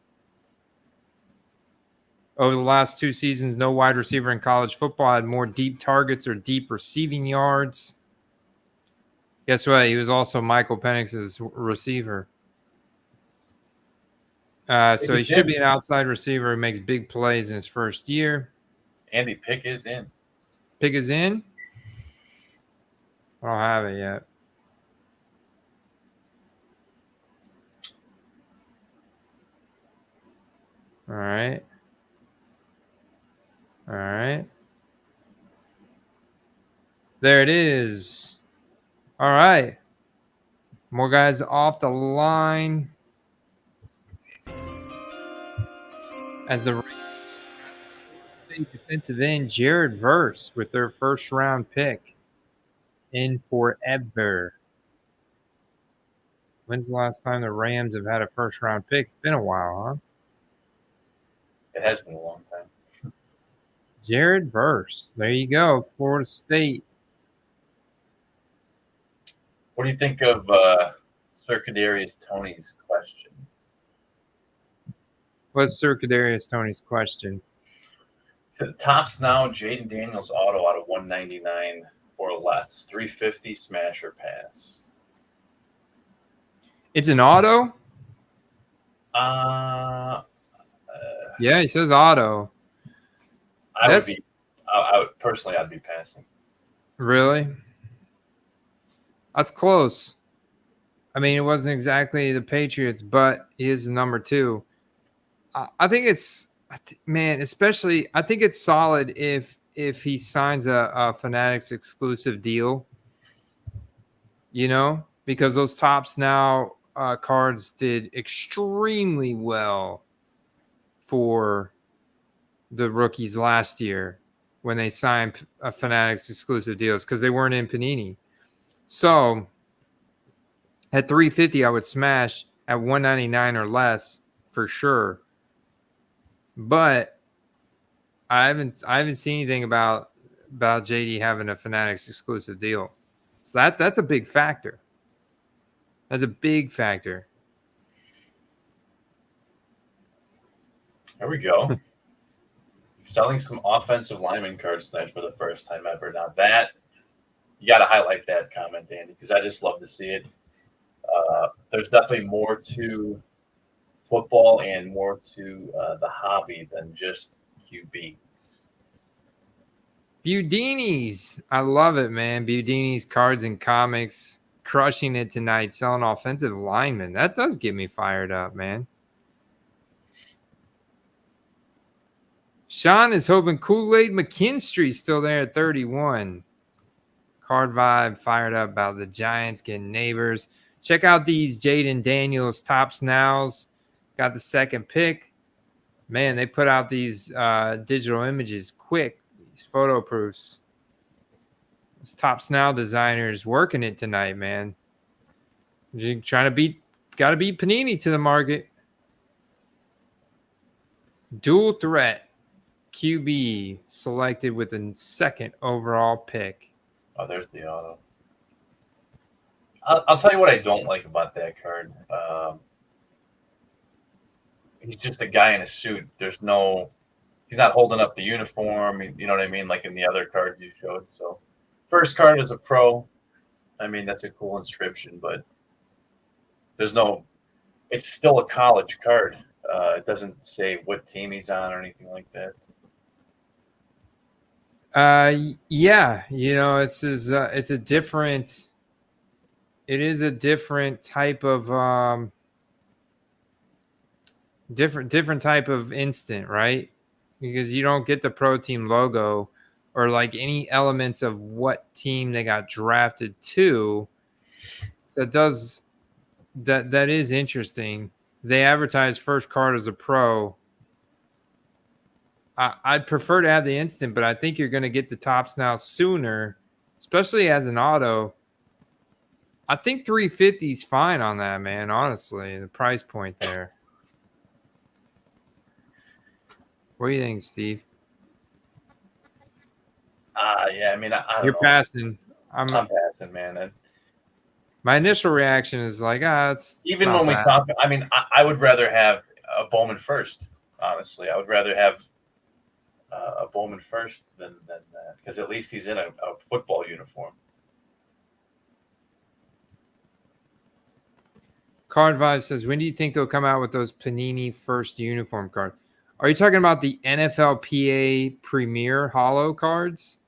[SPEAKER 1] Over the last 2 seasons, no wide receiver in college football had more deep targets or deep receiving yards. Guess what? He was also Michael Penix's receiver. So he should be an outside receiver who makes big plays in his first year.
[SPEAKER 2] Andy, pick is in.
[SPEAKER 1] Pick is in? I don't have it yet. All right. All right. There it is. All right. More guys off the line. As the State defensive end, Jared Verse, with their first round pick in forever. When's the last time the Rams have had a first round pick? It's been a while, huh?
[SPEAKER 2] It has been a long time.
[SPEAKER 1] Jared Verse. There you go. Florida State.
[SPEAKER 2] What do you think of Sir Kadarius Toney's question?
[SPEAKER 1] What's Sir Kadarius Toney's question?
[SPEAKER 2] To the tops now, Jaden Daniels auto out of 199 or less. 350 smash or pass.
[SPEAKER 1] It's an auto? Yeah, he says auto.
[SPEAKER 2] I would personally, I'd be passing.
[SPEAKER 1] Really? That's close. I mean, it wasn't exactly the Patriots, but he is number 2. I think it's, man, especially, I think it's solid if he signs a Fanatics exclusive deal, because those tops now cards did extremely well for the rookies last year when they signed a Fanatics exclusive deals because they weren't in Panini. So at 350, I would smash. At 199 or less for sure. But I haven't seen anything about JD having a Fanatics exclusive deal. So that's a big factor. That's a big factor.
[SPEAKER 2] There we go. Selling some offensive lineman cards tonight for the first time ever. Now that, you got to highlight that comment, Andy, because I just love to see it. There's definitely more to football and more to the hobby than just QBs.
[SPEAKER 1] Budini's. I love it, man. Budini's cards and comics crushing it tonight, selling offensive linemen. That does get me fired up, man. Sean is hoping Kool-Aid McKinstry's still there at 31. Card Vibe fired up about the Giants getting Nabers. Check out these Jaden Daniels tops nows. Got the second pick. Man, they put out these digital images quick. These photo proofs. This tops now designers working it tonight, man. Got to beat Panini to the market. Dual threat. QB selected with the second overall pick.
[SPEAKER 2] Oh, there's the auto. I'll tell you what I don't like about that card. He's just a guy in a suit. There's no he's not holding up the uniform. You know what I mean? Like in the other cards you showed. So first card is a pro. I mean, that's a cool inscription, but it's still a college card. It doesn't say what team he's on or anything like that.
[SPEAKER 1] Yeah, it is a different type of different type of instant, right? Because you don't get the pro team logo or like any elements of what team they got drafted to. So that is interesting. They advertise first card as a pro. I'd prefer to have the instant, but I think you're going to get the tops now sooner, especially as an auto. I think 350 is fine on that, man. Honestly, the price point there. What do you think, Steve?
[SPEAKER 2] Yeah, I mean, I don't
[SPEAKER 1] You're
[SPEAKER 2] know.
[SPEAKER 1] passing.
[SPEAKER 2] I'm passing, man.
[SPEAKER 1] My initial reaction is like, it's
[SPEAKER 2] even when we talk. I mean, I would rather have a Bowman first. Honestly, I would rather have a Bowman first than that, because at least he's in a football uniform.
[SPEAKER 1] Card Vibe says, when do you think they'll come out with those Panini first uniform cards? Are you talking about the NFLPA Premier Holo cards?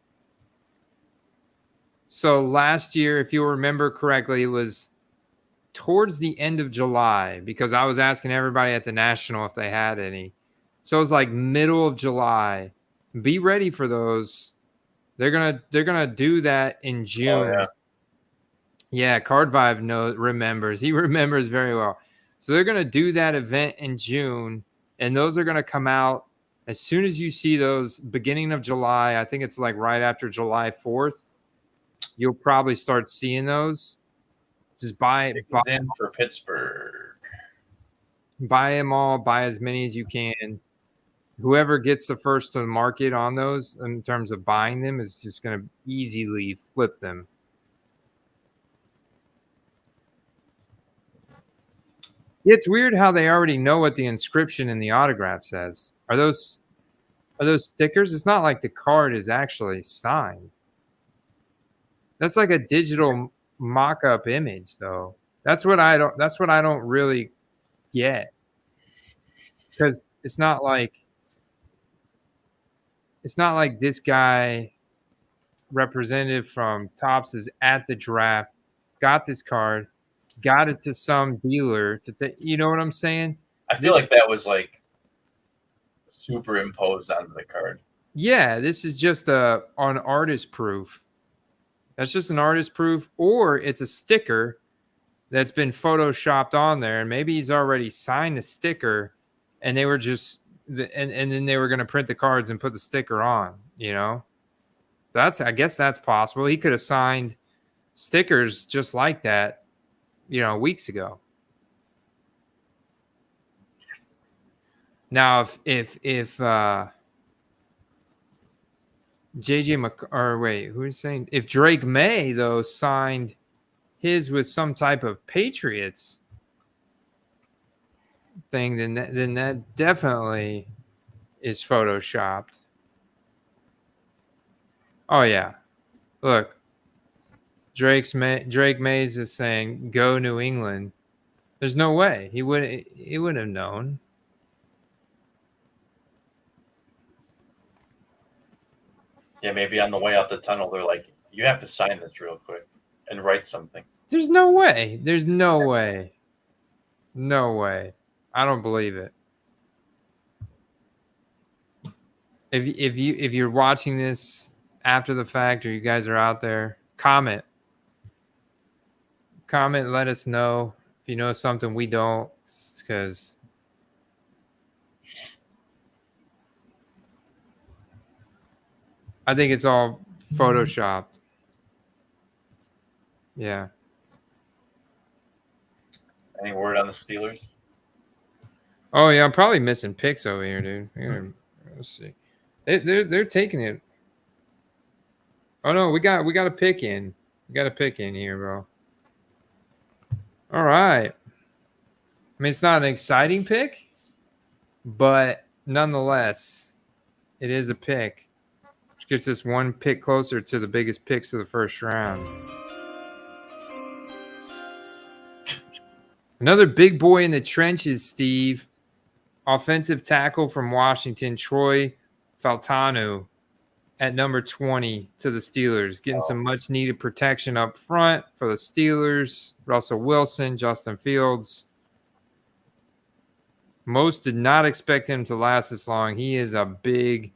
[SPEAKER 1] So last year, if you remember correctly, it was towards the end of July, because I was asking everybody at the National if they had any. So it was like middle of July. Be ready for those. They're gonna do that in June.
[SPEAKER 2] Oh, yeah.
[SPEAKER 1] Yeah, Card Vibe remembers. He remembers very well. So they're gonna do that event in June, and those are gonna come out as soon as you see those beginning of July. I think it's like right after July 4th. You'll probably start seeing those. Just buy
[SPEAKER 2] in for Pittsburgh.
[SPEAKER 1] Buy them all. Buy as many as you can. Whoever gets the first to the market on those in terms of buying them is just going to easily flip them. It's weird how they already know what the inscription in the autograph says. Are those stickers? It's not like the card is actually signed. That's like a digital mock-up image, though. That's what I don't really get, because it's not like this guy, representative from Topps, is at the draft, got this card, got it to some dealer to take. You know what I'm saying?
[SPEAKER 2] I feel like that was like superimposed onto the card.
[SPEAKER 1] Yeah, this is just an artist proof. That's just an artist proof, or it's a sticker that's been photoshopped on there, and maybe he's already signed a sticker, and they were just and then they were going to print the cards and put the sticker on. I guess that's possible. He could have signed stickers just like that, weeks ago. Now, if if Drake May, though, signed his with some type of Patriots thing, then that definitely is photoshopped. Oh yeah, look, Drake Mays is saying go New England. There's no way he wouldn't have known.
[SPEAKER 2] Yeah, maybe on the way out the tunnel, they're like, you have to sign this real quick and write something.
[SPEAKER 1] There's no way. There's no way. No way. I don't believe it. If you're watching this after the fact, or you guys are out there, comment. Let us know if you know something we don't, because I think it's all photoshopped. Yeah.
[SPEAKER 2] Any word on the Steelers?
[SPEAKER 1] Oh yeah, I'm probably missing picks over here, dude. Let's see. They're taking it. Oh no, we got a pick in. We got a pick in here, bro. All right. I mean, it's not an exciting pick, but nonetheless, It is a pick, which gets us one pick closer to the biggest picks of the first round. Another big boy in the trenches, Steve. Offensive tackle from Washington, Troy Fautanu, at number 20 to the Steelers, getting some much-needed protection up front for the Steelers. Russell Wilson, Justin Fields. Most did not expect him to last this long. He is a big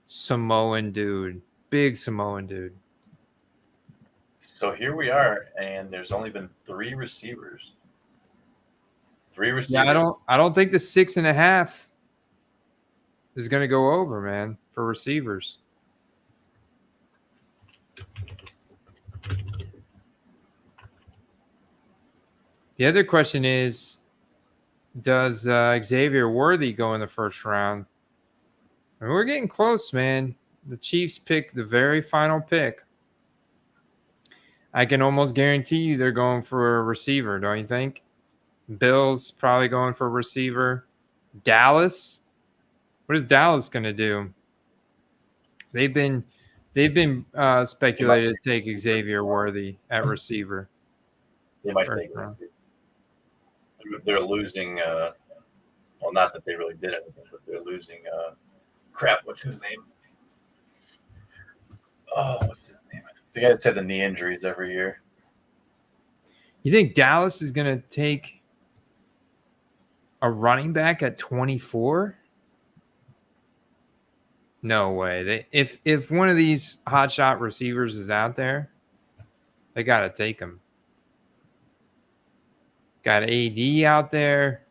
[SPEAKER 1] Samoan dude. Big Samoan dude.
[SPEAKER 2] So here we are, and there's only been 3 receivers. 3 receivers.
[SPEAKER 1] Yeah, I don't think the 6.5 is going to go over, man, for receivers. The other question is, does Xavier Worthy go in the first round? And we're getting close, man. The Chiefs pick the very final pick. I can almost guarantee you they're going for a receiver, don't you think? Bills probably going for a receiver. Dallas? What is Dallas going to do? They've been speculated to take Xavier Worthy at receiver.
[SPEAKER 2] They might take him. They're losing. Well, not that they really did anything, but they're losing. Crap, what's his name? Oh, what's his name? The guy that had the knee injuries every year.
[SPEAKER 1] You think Dallas is going to take a running back at 24? No way. If one of these hotshot receivers is out there, they got to take him. Got AD out there.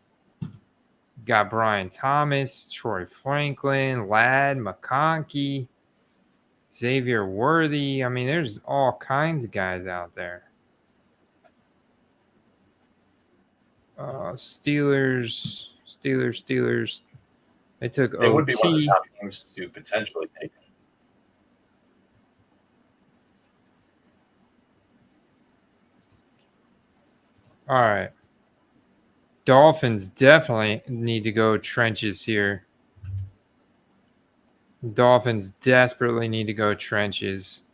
[SPEAKER 1] Got Brian Thomas, Troy Franklin, Ladd, McConkey, Xavier Worthy. I mean, there's all kinds of guys out there. Steelers. They took OT.
[SPEAKER 2] They would be one of the top teams to potentially take him.
[SPEAKER 1] All right. Dolphins definitely need to go trenches here. Dolphins desperately need to go trenches.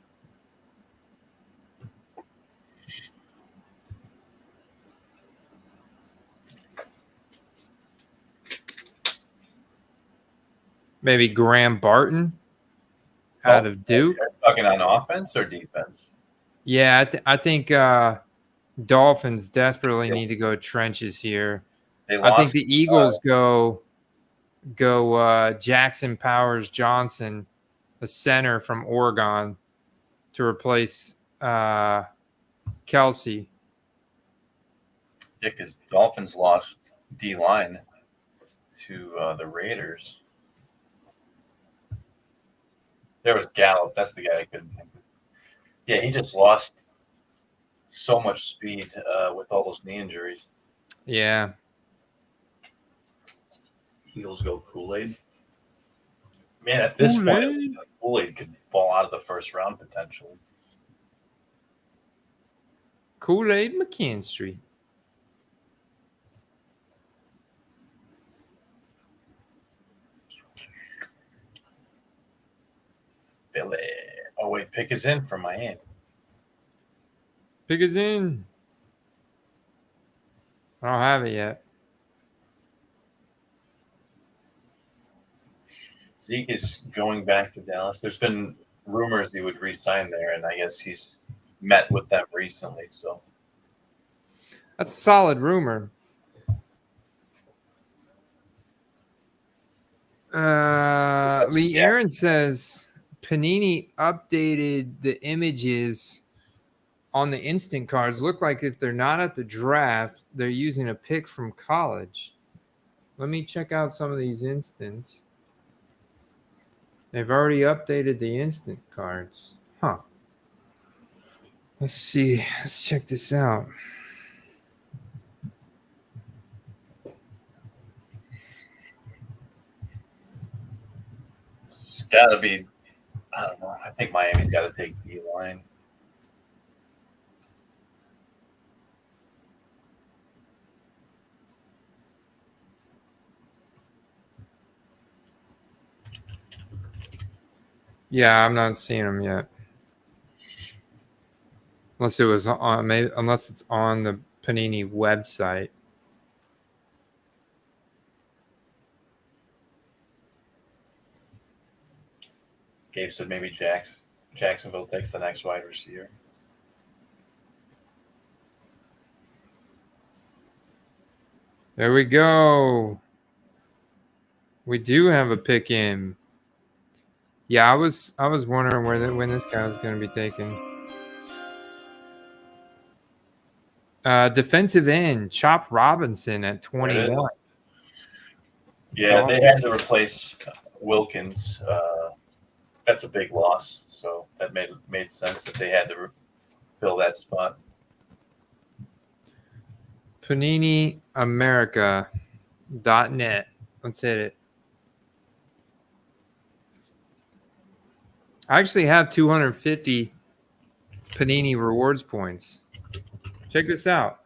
[SPEAKER 1] Maybe Graham Barton out of Duke.
[SPEAKER 2] Are you talking on offense or defense?
[SPEAKER 1] Yeah, I think Dolphins desperately need to go trenches here. I think the Eagles go Jackson Powers Johnson, a center from Oregon, to replace Kelsey.
[SPEAKER 2] Yeah, because Dolphins lost D-line to the Raiders. There was Gallup. That's the guy I couldn't think of. Yeah, he just lost so much speed with all those knee injuries.
[SPEAKER 1] Yeah.
[SPEAKER 2] Eagles go Kool-Aid. Man, at this point, Kool-Aid could fall out of the first round potentially.
[SPEAKER 1] Kool-Aid McKinstry.
[SPEAKER 2] Billy. Oh, wait, pick is in for Miami.
[SPEAKER 1] Pick is in. I don't have it yet.
[SPEAKER 2] Zeke is going back to Dallas. There's been rumors he would re-sign there, and I guess he's met with them recently. So
[SPEAKER 1] that's a solid rumor. Lee Aaron says Panini updated the images on the instant cards. Look like if they're not at the draft, they're using a pick from college. Let me check out some of these instants. They've already updated the instant cards. Huh. Let's see. Let's check this out.
[SPEAKER 2] it's got to be, I don't know. I think Miami's got to take D-line.
[SPEAKER 1] Yeah, I'm not seeing them yet. Unless it was on, maybe unless it's on the Panini website.
[SPEAKER 2] Gabe said maybe Jacksonville takes the next wide receiver.
[SPEAKER 1] There we go. We do have a pick in. Yeah, I was wondering when this guy was going to be taken. Defensive end, Chop Robinson at 21.
[SPEAKER 2] Yeah, they had to replace Wilkins. That's a big loss, so that made sense that they had to fill that spot.
[SPEAKER 1] PaniniAmerica.net. Let's hit it. I actually have 250 Panini rewards points. Check this out.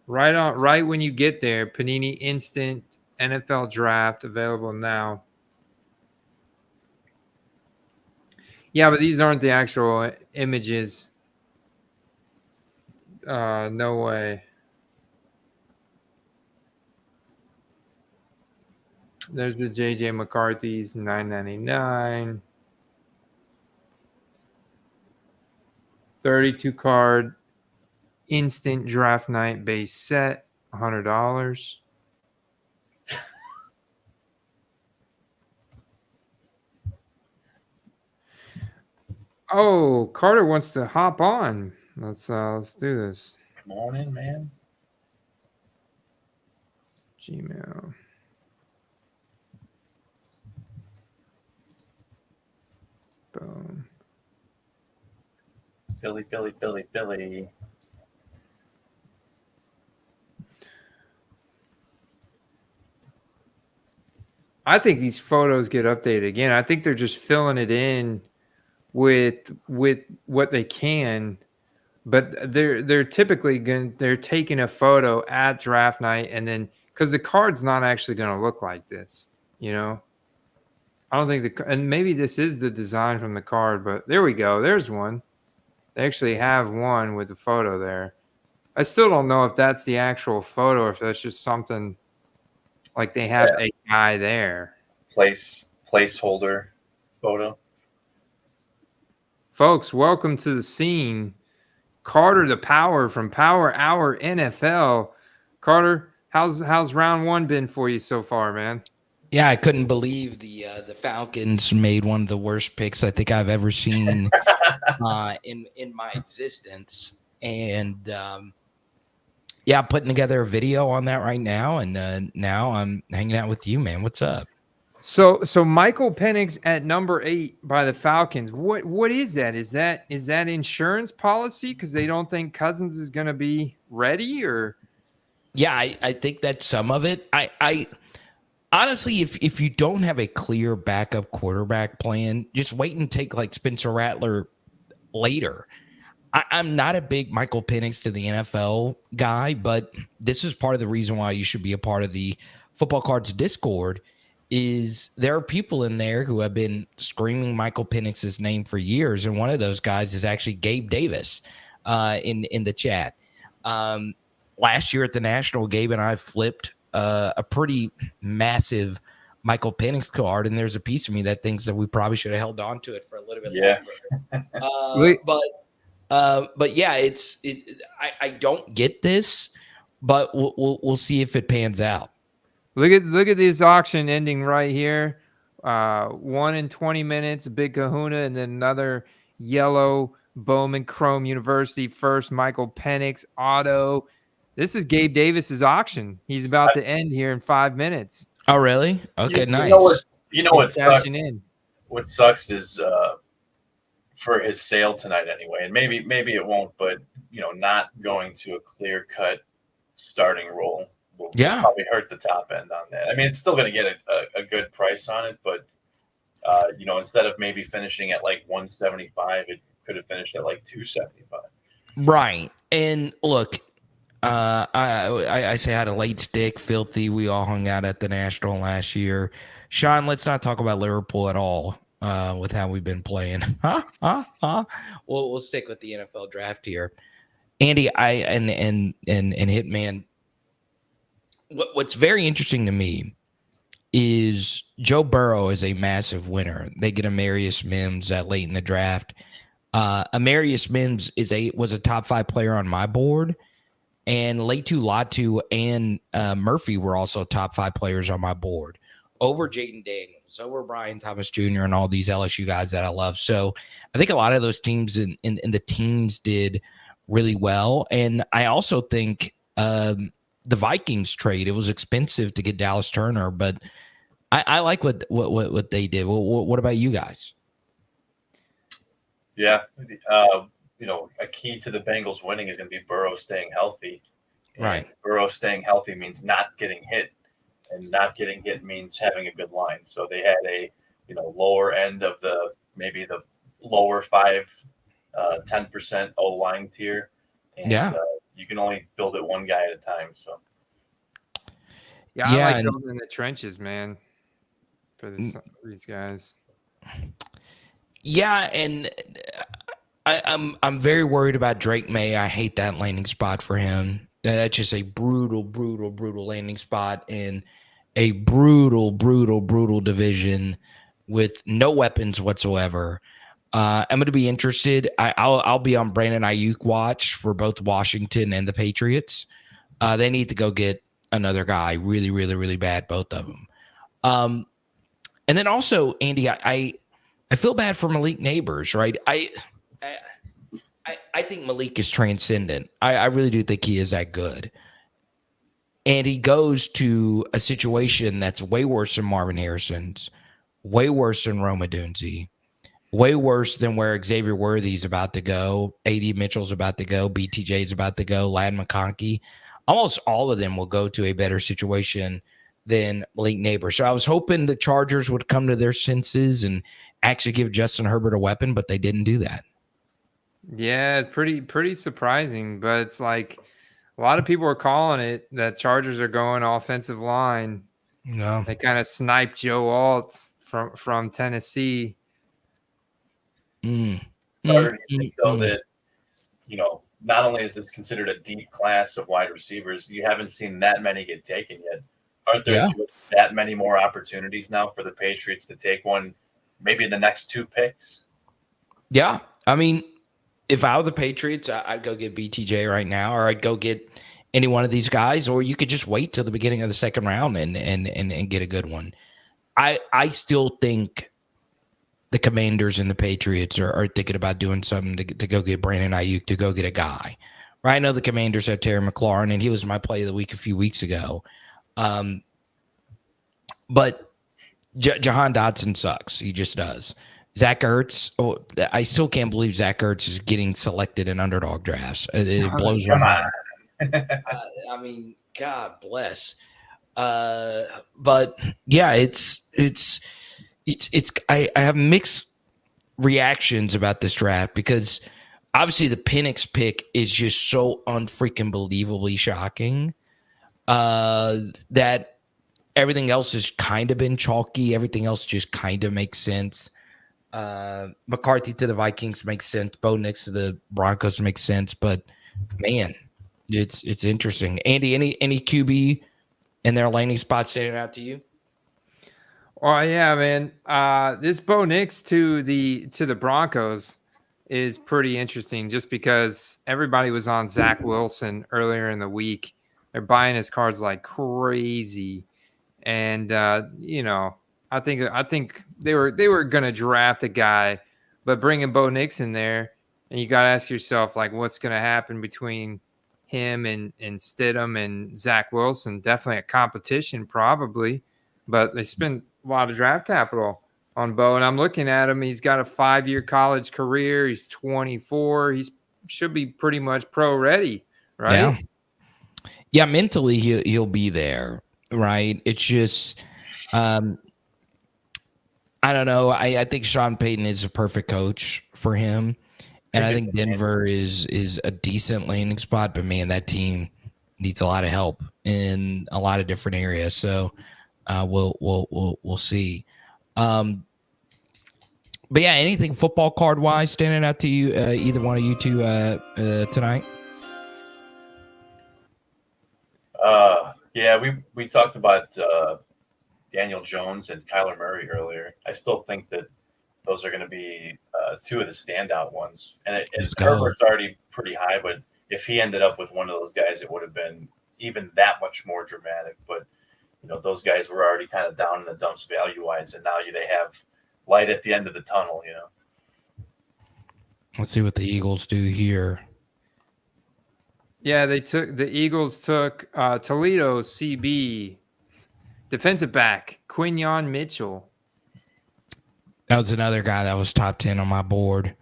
[SPEAKER 1] Right when you get there, Panini Instant NFL Draft available now. Yeah, but these aren't the actual images. No way. There's the JJ McCarthy's $9.99. 32 card instant draft night base set, $100. Oh, Carter wants to hop on. Let's do this.
[SPEAKER 2] Come on in, man.
[SPEAKER 1] Gmail. Boom.
[SPEAKER 2] Billy.
[SPEAKER 1] I think these photos get updated again. I think they're just filling it in with what they can, but they're typically they're taking a photo at draft night, and then because the card's not actually going to look like this, you know. I don't think and maybe this is the design from the card, but there we go. There's one. They actually have one with the photo there. I still don't know if that's the actual photo or if that's just something like they have a guy there.
[SPEAKER 2] Placeholder photo.
[SPEAKER 1] Folks, welcome to the scene. Carter the Power from Power Hour NFL. Carter, how's round one been for you so far, man?
[SPEAKER 3] Yeah, I couldn't believe the Falcons made one of the worst picks I think I've ever seen in my existence. And yeah, putting together a video on that right now, and now I'm hanging out with you, man. What's up?
[SPEAKER 1] So Michael Penix at number 8 by the Falcons. What is that? Is that insurance policy because they don't think Cousins is going to be ready, or?
[SPEAKER 3] Yeah, I think that's some of it. I honestly, if you don't have a clear backup quarterback plan, just wait and take like Spencer Rattler later. I'm not a big Michael Penix to the NFL guy, but this is part of the reason why you should be a part of the Football Cards Discord. Is there are people in there who have been screaming Michael Penix's name for years, and one of those guys is actually Gabe Davis in the chat. Last year at the National, Gabe and I flipped a pretty massive Michael Penix card, and there's a piece of me that thinks that we probably should have held on to it for a little bit longer. But yeah, I don't get this, but we'll see if it pans out.
[SPEAKER 1] Look at this auction ending right here. 1 in 20 minutes, Big Kahuna, and then another yellow Bowman Chrome University first Michael Penix auto. This is Gabe Davis's auction. He's about to end here in 5 minutes.
[SPEAKER 3] Oh, really? Okay, nice.
[SPEAKER 2] You know what sucks? What sucks is for his sale tonight anyway, and maybe it won't, but not going to a clear-cut starting role will probably hurt the top end on that. I mean, it's still going to get a good price on it, but instead of maybe finishing at like 175, it could have finished at like 275.
[SPEAKER 3] Right. And look, I say I had a late stick, Filthy. We all hung out at the National last year. Sean, let's not talk about Liverpool at all. with how we've been playing. We'll stick with the NFL draft here. Andy, and Hitman. What's very interesting to me is Joe Burrow is a massive winner. They get Amarius Mims that late in the draft. Amarius Mims was a top 5 player on my board, and Laiatu Latu and Murphy were also top 5 players on my board over Jaden Daniels, over Brian Thomas Jr. and all these LSU guys that I love. So I think a lot of those teams in the teens did really well, and I also think the Vikings trade, it was expensive to get Dallas Turner, but I like what they did. What about you guys?
[SPEAKER 2] Yeah. A key to the Bengals winning is going to be Burrow staying healthy. And
[SPEAKER 3] right.
[SPEAKER 2] Burrow staying healthy means not getting hit, and not getting hit means having a good line. So they had a, lower end of maybe the lower 10% O-line tier. And, you can only build it one guy at a time. So,
[SPEAKER 1] I like building the trenches, man, for these guys.
[SPEAKER 3] Yeah, and I'm very worried about Drake May. I hate that landing spot for him. That's just a brutal landing spot in a brutal division with no weapons whatsoever. I'm going to be interested. I'll be on Brandon Ayuk watch for both Washington and the Patriots. They need to go get another guy really bad, both of them. And then also, Andy, I feel bad for Malik Nabers, right? I think Malik is transcendent. I really do think he is that good. And he goes to a situation that's way worse than Marvin Harrison's, way worse than Rome Odunze, way worse than where Xavier Worthy is about to go, A.D. Mitchell's about to go, BTJ is about to go, Ladd McConkey. Almost all of them will go to a better situation than Malik Nabers. So I was hoping the Chargers would come to their senses and actually give Justin Herbert a weapon, but they didn't do that.
[SPEAKER 1] Yeah, it's pretty surprising, but it's like a lot of people are calling it that Chargers are going offensive line.
[SPEAKER 3] No.
[SPEAKER 1] They kind of sniped Joe Alt from Tennessee.
[SPEAKER 2] Though that, not only is this considered a deep class of wide receivers, you haven't seen that many get taken yet. Aren't there that many more opportunities now for the Patriots to take one, maybe in the next 2 picks?
[SPEAKER 3] Yeah. I mean, if I were the Patriots, I'd go get BTJ right now, or I'd go get any one of these guys, or you could just wait till the beginning of the second round and get a good one. I still think the Commanders and the Patriots are thinking about doing something to go get Brandon Ayuk, to go get a guy. Right? I know the Commanders have Terry McLaurin, and he was my play of the week a few weeks ago. But Jahan Dotson sucks. He just does. Zach Ertz, I still can't believe Zach Ertz is getting selected in underdog drafts. It blows my mind. I mean, God bless. But yeah, I have mixed reactions about this draft, because obviously the Penix pick is just so unfreaking believably shocking that everything else has kind of been chalky. Everything else just kind of makes sense. McCarthy to the Vikings makes sense. Bo Nix to the Broncos makes sense. But man, it's interesting. Andy, any QB in their landing spot standing out to you?
[SPEAKER 1] Oh yeah, man. This Bo Nix to the Broncos is pretty interesting, just because everybody was on Zach Wilson earlier in the week. They're buying his cards like crazy, and I think they were gonna draft a guy, but bringing Bo Nix in there, and you got to ask yourself, like, what's gonna happen between him and Stidham and Zach Wilson? Definitely a competition, probably, but they spent a lot of draft capital on Bo, and I'm looking at him. He's got a 5-year college career. He's 24. He should be pretty much pro ready, right?
[SPEAKER 3] Yeah. Mentally he'll be there, right? It's just, I don't know. I think Sean Payton is a perfect coach for him, and I think Denver is a decent landing spot. But man, that team needs a lot of help in a lot of different areas. So we'll see. But yeah, anything football card wise standing out to you, either one of you two tonight?
[SPEAKER 2] Yeah, we talked about Daniel Jones and Kyler Murray earlier. I still think that those are going to be two of the standout ones. And Herbert's already pretty high, but if he ended up with one of those guys, it would have been even that much more dramatic. But those guys were already kind of down in the dumps value-wise, and now they have light at the end of the tunnel,
[SPEAKER 3] Let's see what the Eagles do here.
[SPEAKER 1] Yeah, the Eagles took Toledo CB defensive back Quinyon Mitchell.
[SPEAKER 3] That was another guy that was top 10 on my board.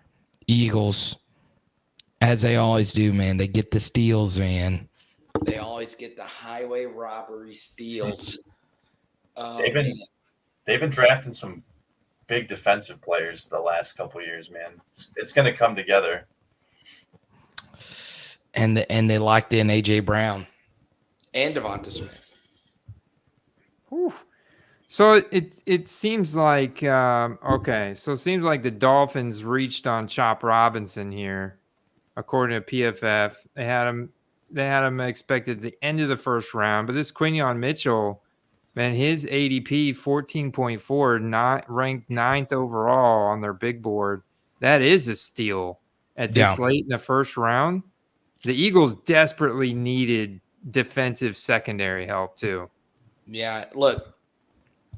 [SPEAKER 3] Eagles, as they always do, man, they get the steals, man. They always get the highway robbery steals.
[SPEAKER 2] They've been drafting some big defensive players the last couple of years, man. It's going to come together.
[SPEAKER 3] And they locked in A.J. Brown and Devonta Smith.
[SPEAKER 1] Whew. So it seems like okay. So it seems like the Dolphins reached on Chop Robinson here, according to PFF. They had him expected at the end of the first round, but this Quinyon Mitchell, man, his ADP 14.4, not ranked 9th overall on their big board. That is a steal at this late in the first round. The Eagles desperately needed defensive secondary help too.
[SPEAKER 3] Yeah, look,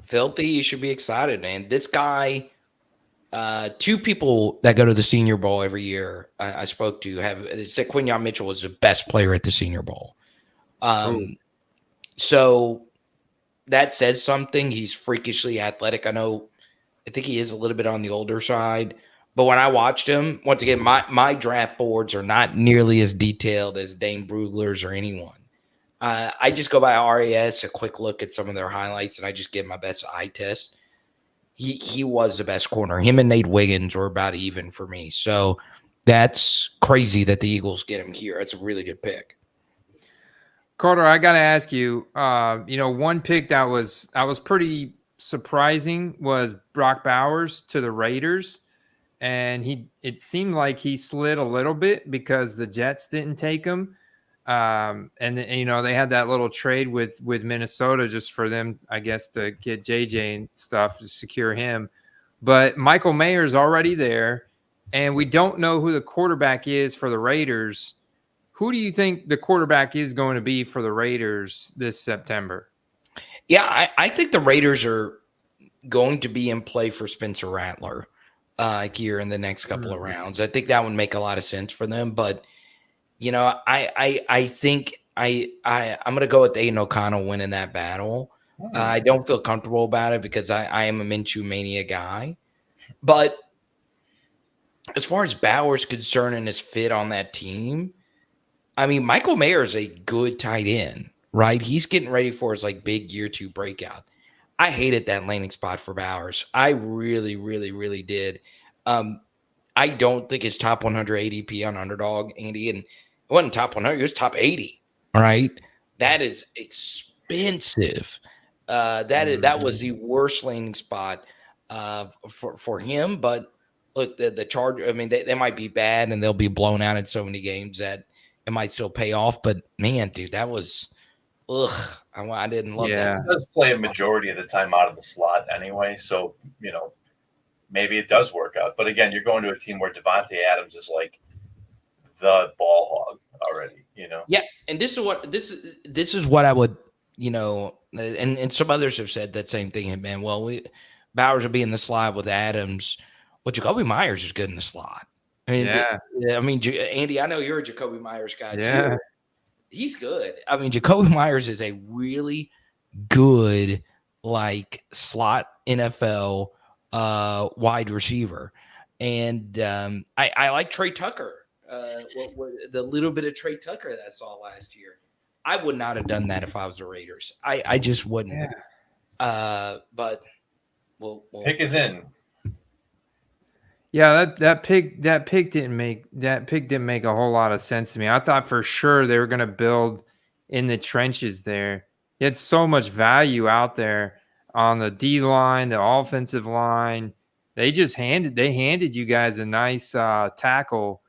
[SPEAKER 3] Filthy, you should be excited, man. This guy, two people that go to the Senior Bowl every year I spoke to have said Quinyon Mitchell was the best player at the Senior Bowl. So that says something. He's freakishly athletic. I think he is a little bit on the older side. But when I watched him, once again, my draft boards are not nearly as detailed as Dane Brugler's or anyone. I just go by RAS, a quick look at some of their highlights, and I just give my best eye test. He was the best corner. Him and Nate Wiggins were about even for me. So that's crazy that the Eagles get him here. That's a really good pick.
[SPEAKER 1] Carter, I got to ask you, one pick that was pretty surprising was Brock Bowers to the Raiders. And it seemed like he slid a little bit because the Jets didn't take him. And they had that little trade with Minnesota just for them, I guess, to get JJ and stuff to secure him. But Michael Mayer's already there, and we don't know who the quarterback is for the Raiders. Who do you think the quarterback is going to be for the Raiders this September?
[SPEAKER 3] Yeah, I think the Raiders are going to be in play for Spencer Rattler here in the next couple of rounds. I think that would make a lot of sense for them. But, I think I'm going to go with Aiden O'Connell winning that battle. I don't feel comfortable about it because I am a Minshew mania guy. But as far as Bauer's concerned and his fit on that team, I mean, Michael Mayer is a good tight end, right? He's getting ready for his big year 2 breakout. I hated that landing spot for Bowers. I really, really, really did. I don't think his top 100 ADP on Underdog, Andy, and it wasn't top 100. It was top 80. All right, that is expensive. That was the worst landing spot for him. But look, the Chargers. I mean, they might be bad and they'll be blown out in so many games that it might still pay off. But man, dude, that was. I didn't love that.
[SPEAKER 2] He does play a majority of the time out of the slot anyway, so maybe it does work out. But again, you're going to a team where Devontae Adams is like the ball hog already.
[SPEAKER 3] Yeah, and this is what I would and some others have said that same thing. Man, well, Bowers will be in the slot with Adams. Well, Jacoby Myers is good in the slot. I mean, Andy, I know you're a Jacoby Myers guy too. He's good. I mean, Jacoby Myers is a really good, slot NFL wide receiver. And I like Trey Tucker. The little bit of Trey Tucker that I saw last year. I would not have done that if I was the Raiders. I just wouldn't. Yeah. But
[SPEAKER 2] pick is in.
[SPEAKER 1] Yeah, that pick didn't make a whole lot of sense to me. I thought for sure they were going to build in the trenches there. You had so much value out there on the D line, the offensive line. They handed you guys a nice tackle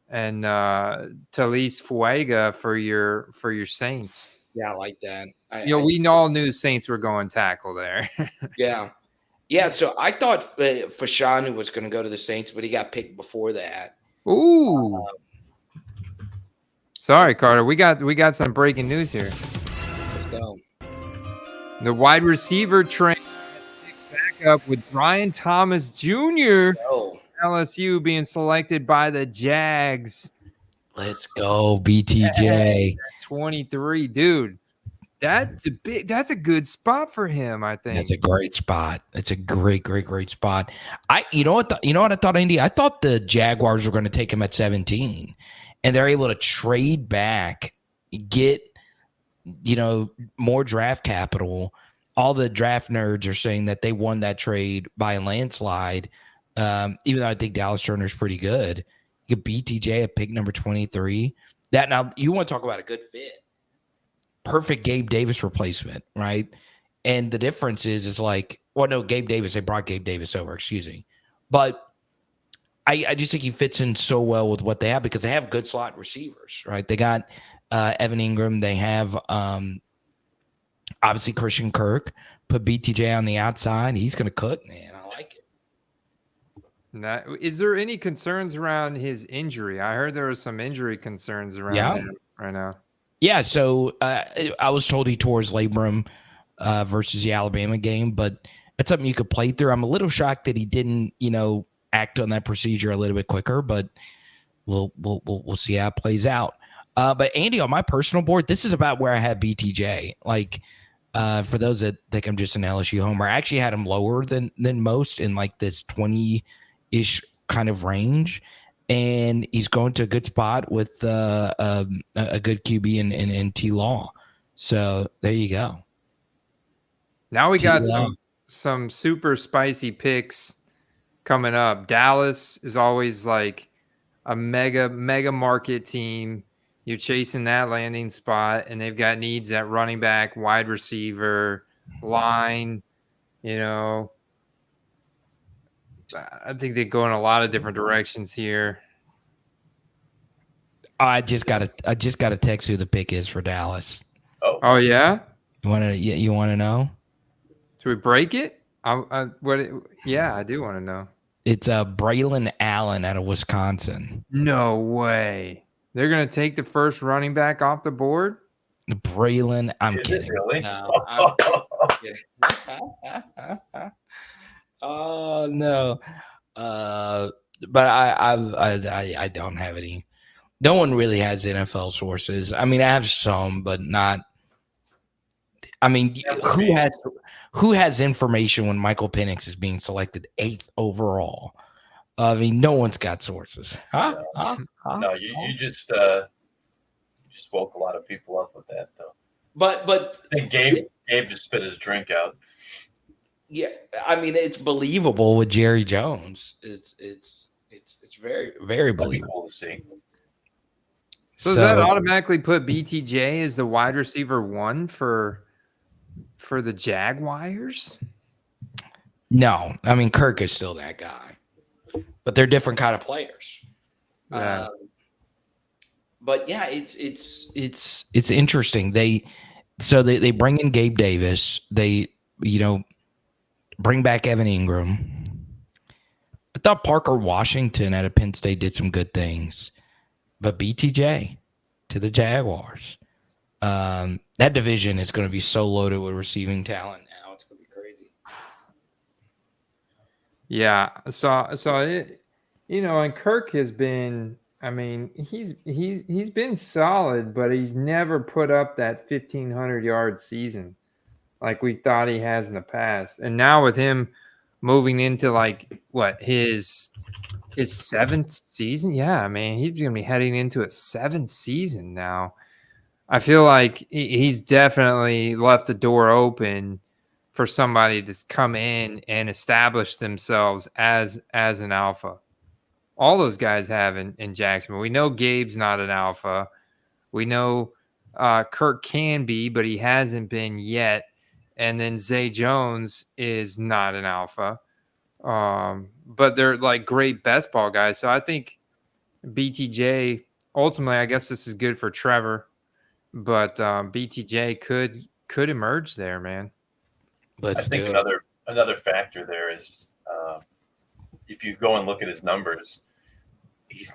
[SPEAKER 1] and Taliese Fuaga for your Saints.
[SPEAKER 3] Yeah, I like that.
[SPEAKER 1] We all knew the Saints were going tackle there.
[SPEAKER 3] Yeah. Yeah, so I thought Fashanu was going to go to the Saints, but he got picked before that.
[SPEAKER 1] Ooh. Sorry, Carter. We got some breaking news here.
[SPEAKER 3] Let's go.
[SPEAKER 1] The wide receiver train back up with Brian Thomas Jr.
[SPEAKER 3] Oh,
[SPEAKER 1] LSU being selected by the Jags.
[SPEAKER 3] let's go, BTJ.
[SPEAKER 1] 23, dude. That's a good spot for him, I think.
[SPEAKER 3] That's a great spot. It's a great spot. You know what I thought, Andy? I thought the Jaguars were going to take him at 17, and they're able to trade back, get more draft capital. All the draft nerds are saying that they won that trade by a landslide. Even though I think Dallas Turner's pretty good, you get BTJ at pick number 23. That now you want to talk about a good fit. Perfect Gabe Davis replacement, right? And the difference is like, well, no, Gabe Davis, they brought Gabe Davis over, excuse me. But I just think he fits in so well with what they have because they have good slot receivers, right? They got Evan Ingram. They have obviously Christian Kirk. Put BTJ on the outside. He's going to cook, man. I like it.
[SPEAKER 1] Now, is there any concerns around his injury? I heard there were some injury concerns around him right now. Yeah,
[SPEAKER 3] so I was told he tore his labrum versus the Alabama game, but that's something you could play through. I'm a little shocked that he didn't, act on that procedure a little bit quicker, but we'll see how it plays out. But Andy, on my personal board, this is about where I had BTJ. Like, for those that think I'm just an LSU homer, I actually had him lower than most in like this 20-ish kind of range. And he's going to a good spot with a good QB in T Law. So there you go.
[SPEAKER 1] Now we got some super spicy picks coming up. Dallas is always like a mega market team. You're chasing that landing spot, and they've got needs at running back, wide receiver, line. I think they go in a lot of different directions here.
[SPEAKER 3] I just got to text who the pick is for Dallas.
[SPEAKER 1] Oh yeah?
[SPEAKER 3] You want to know?
[SPEAKER 1] Should we break it? Yeah, I do want to know.
[SPEAKER 3] It's Braylon Allen out of Wisconsin.
[SPEAKER 1] No way. They're going to take the first running back off the board?
[SPEAKER 3] Braylon, I'm kidding.
[SPEAKER 2] Really?
[SPEAKER 3] No, I'm kidding. Oh no. But I don't have any. No one really has NFL sources. I mean, I have some, but not. I mean, who has information when Michael Penix is being selected 8th overall? I mean, no one's got sources.
[SPEAKER 2] No, you just woke a lot of people up with that, though.
[SPEAKER 3] But
[SPEAKER 2] I think Gabe just spit his drink out.
[SPEAKER 3] Yeah, I mean, it's believable with Jerry Jones. It's very, very believable.
[SPEAKER 2] That'd be cool to see.
[SPEAKER 1] So does that automatically put BTJ as the wide receiver 1 for the Jaguars?
[SPEAKER 3] No, I mean Kirk is still that guy, but they're different kind of players.
[SPEAKER 1] Yeah.
[SPEAKER 3] But yeah, it's interesting. They bring in Gabe Davis. They bring back Evan Ingram. I thought Parker Washington out of Penn State did some good things. But BTJ to the Jaguars. That division is going to be so loaded with receiving talent now. It's going to be crazy.
[SPEAKER 1] Yeah. So and Kirk has been, I mean, he's been solid, but he's never put up that 1,500-yard season like we thought he has in the past. And now with him moving into his 7th season. Yeah, I mean, he's going to be heading into a 7th season now. I feel like he's definitely left the door open for somebody to come in and establish themselves as an alpha. All those guys have in Jacksonville. We know Gabe's not an alpha. We know Kirk can be, but he hasn't been yet. And then Zay Jones is not an alpha. But they're like great best ball guys. So I think BTJ ultimately, I guess this is good for Trevor, but BTJ could emerge there, man.
[SPEAKER 2] I think another factor there is if you go and look at his numbers, he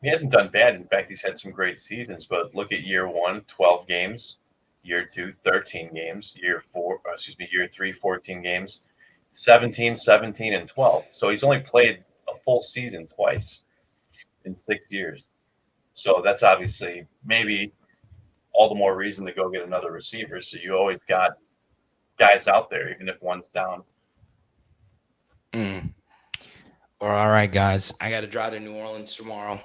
[SPEAKER 2] hasn't done bad. In fact, he's had some great seasons. But look at year 1, 12 games, year 2, 13 games, year 3, 14 games, 17, 17, and 12. So he's only played a full season twice in 6 years. So that's obviously maybe all the more reason to go get another receiver. So you always got guys out there, even if one's down.
[SPEAKER 3] Well, all right, guys. I got to drive to New Orleans tomorrow.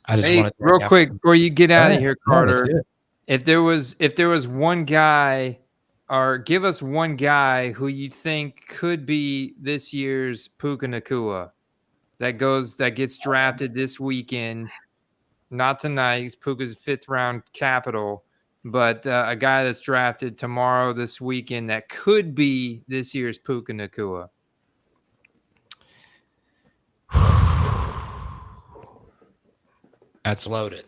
[SPEAKER 3] I just want to
[SPEAKER 1] real quick before you get out of here, Carter.
[SPEAKER 3] No,
[SPEAKER 1] if there was one guy, or give us one guy who you think could be this year's Puka Nacua that gets drafted this weekend. Not tonight. He's Puka's 5th round capital, but a guy that's drafted tomorrow, this weekend, that could be this year's Puka Nacua.
[SPEAKER 3] That's loaded.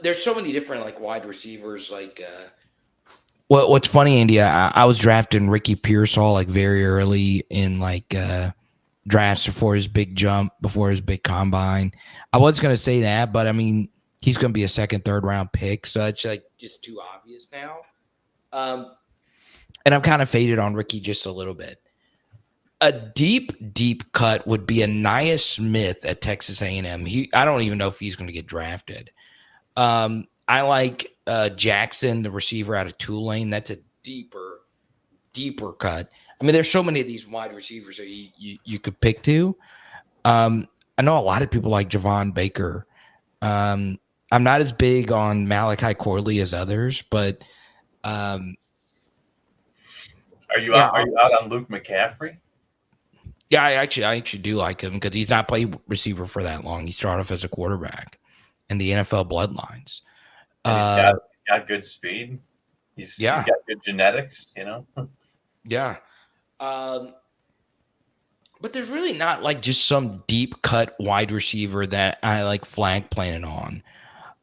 [SPEAKER 3] There's so many different like wide receivers. What's funny, Andy? I was drafting Ricky Pearsall like very early in like drafts before his big jump, before his big combine. I was gonna say that, but I mean he's gonna be a 2nd, 3rd round pick, so it's like just too obvious now. And I'm kind of faded on Ricky just a little bit. A deep cut would be Aniyah Smith at Texas A&M. I don't even know if he's going to get drafted. I like Jackson, the receiver out of Tulane. That's a deeper cut. I mean, there's so many of these wide receivers that you could pick to. I know a lot of people like Javon Baker. I'm not as big on Malachi Corley as others, but
[SPEAKER 2] are you out on Luke McCaffrey?
[SPEAKER 3] Yeah, I actually do like him because he's not played receiver for that long. He started off as a quarterback in the NFL bloodlines.
[SPEAKER 2] And he's got good speed. He's got good genetics, you know?
[SPEAKER 3] Yeah. But there's really not like just some deep cut wide receiver that I like flag planning on.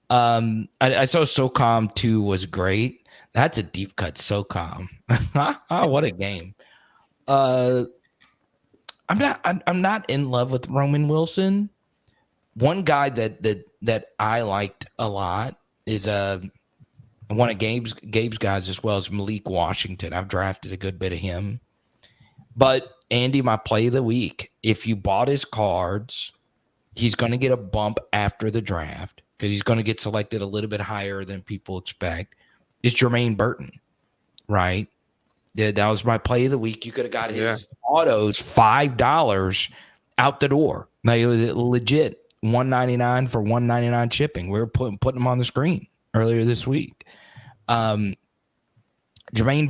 [SPEAKER 3] I saw SOCOM 2 was great. That's a deep cut SOCOM. What a game. I'm not in love with Roman Wilson. One guy that I liked a lot is one of Gabe's guys as well as Malik Washington. I've drafted a good bit of him. But Andy, my play of the week, if you bought his cards, he's going to get a bump after the draft because he's going to get selected a little bit higher than people expect. It's Jermaine Burton, right? Yeah, that was my play of the week. You could have got his autos $5 out the door. Like, it was legit $199 for $199 shipping. We were putting them on the screen earlier this week. Jermaine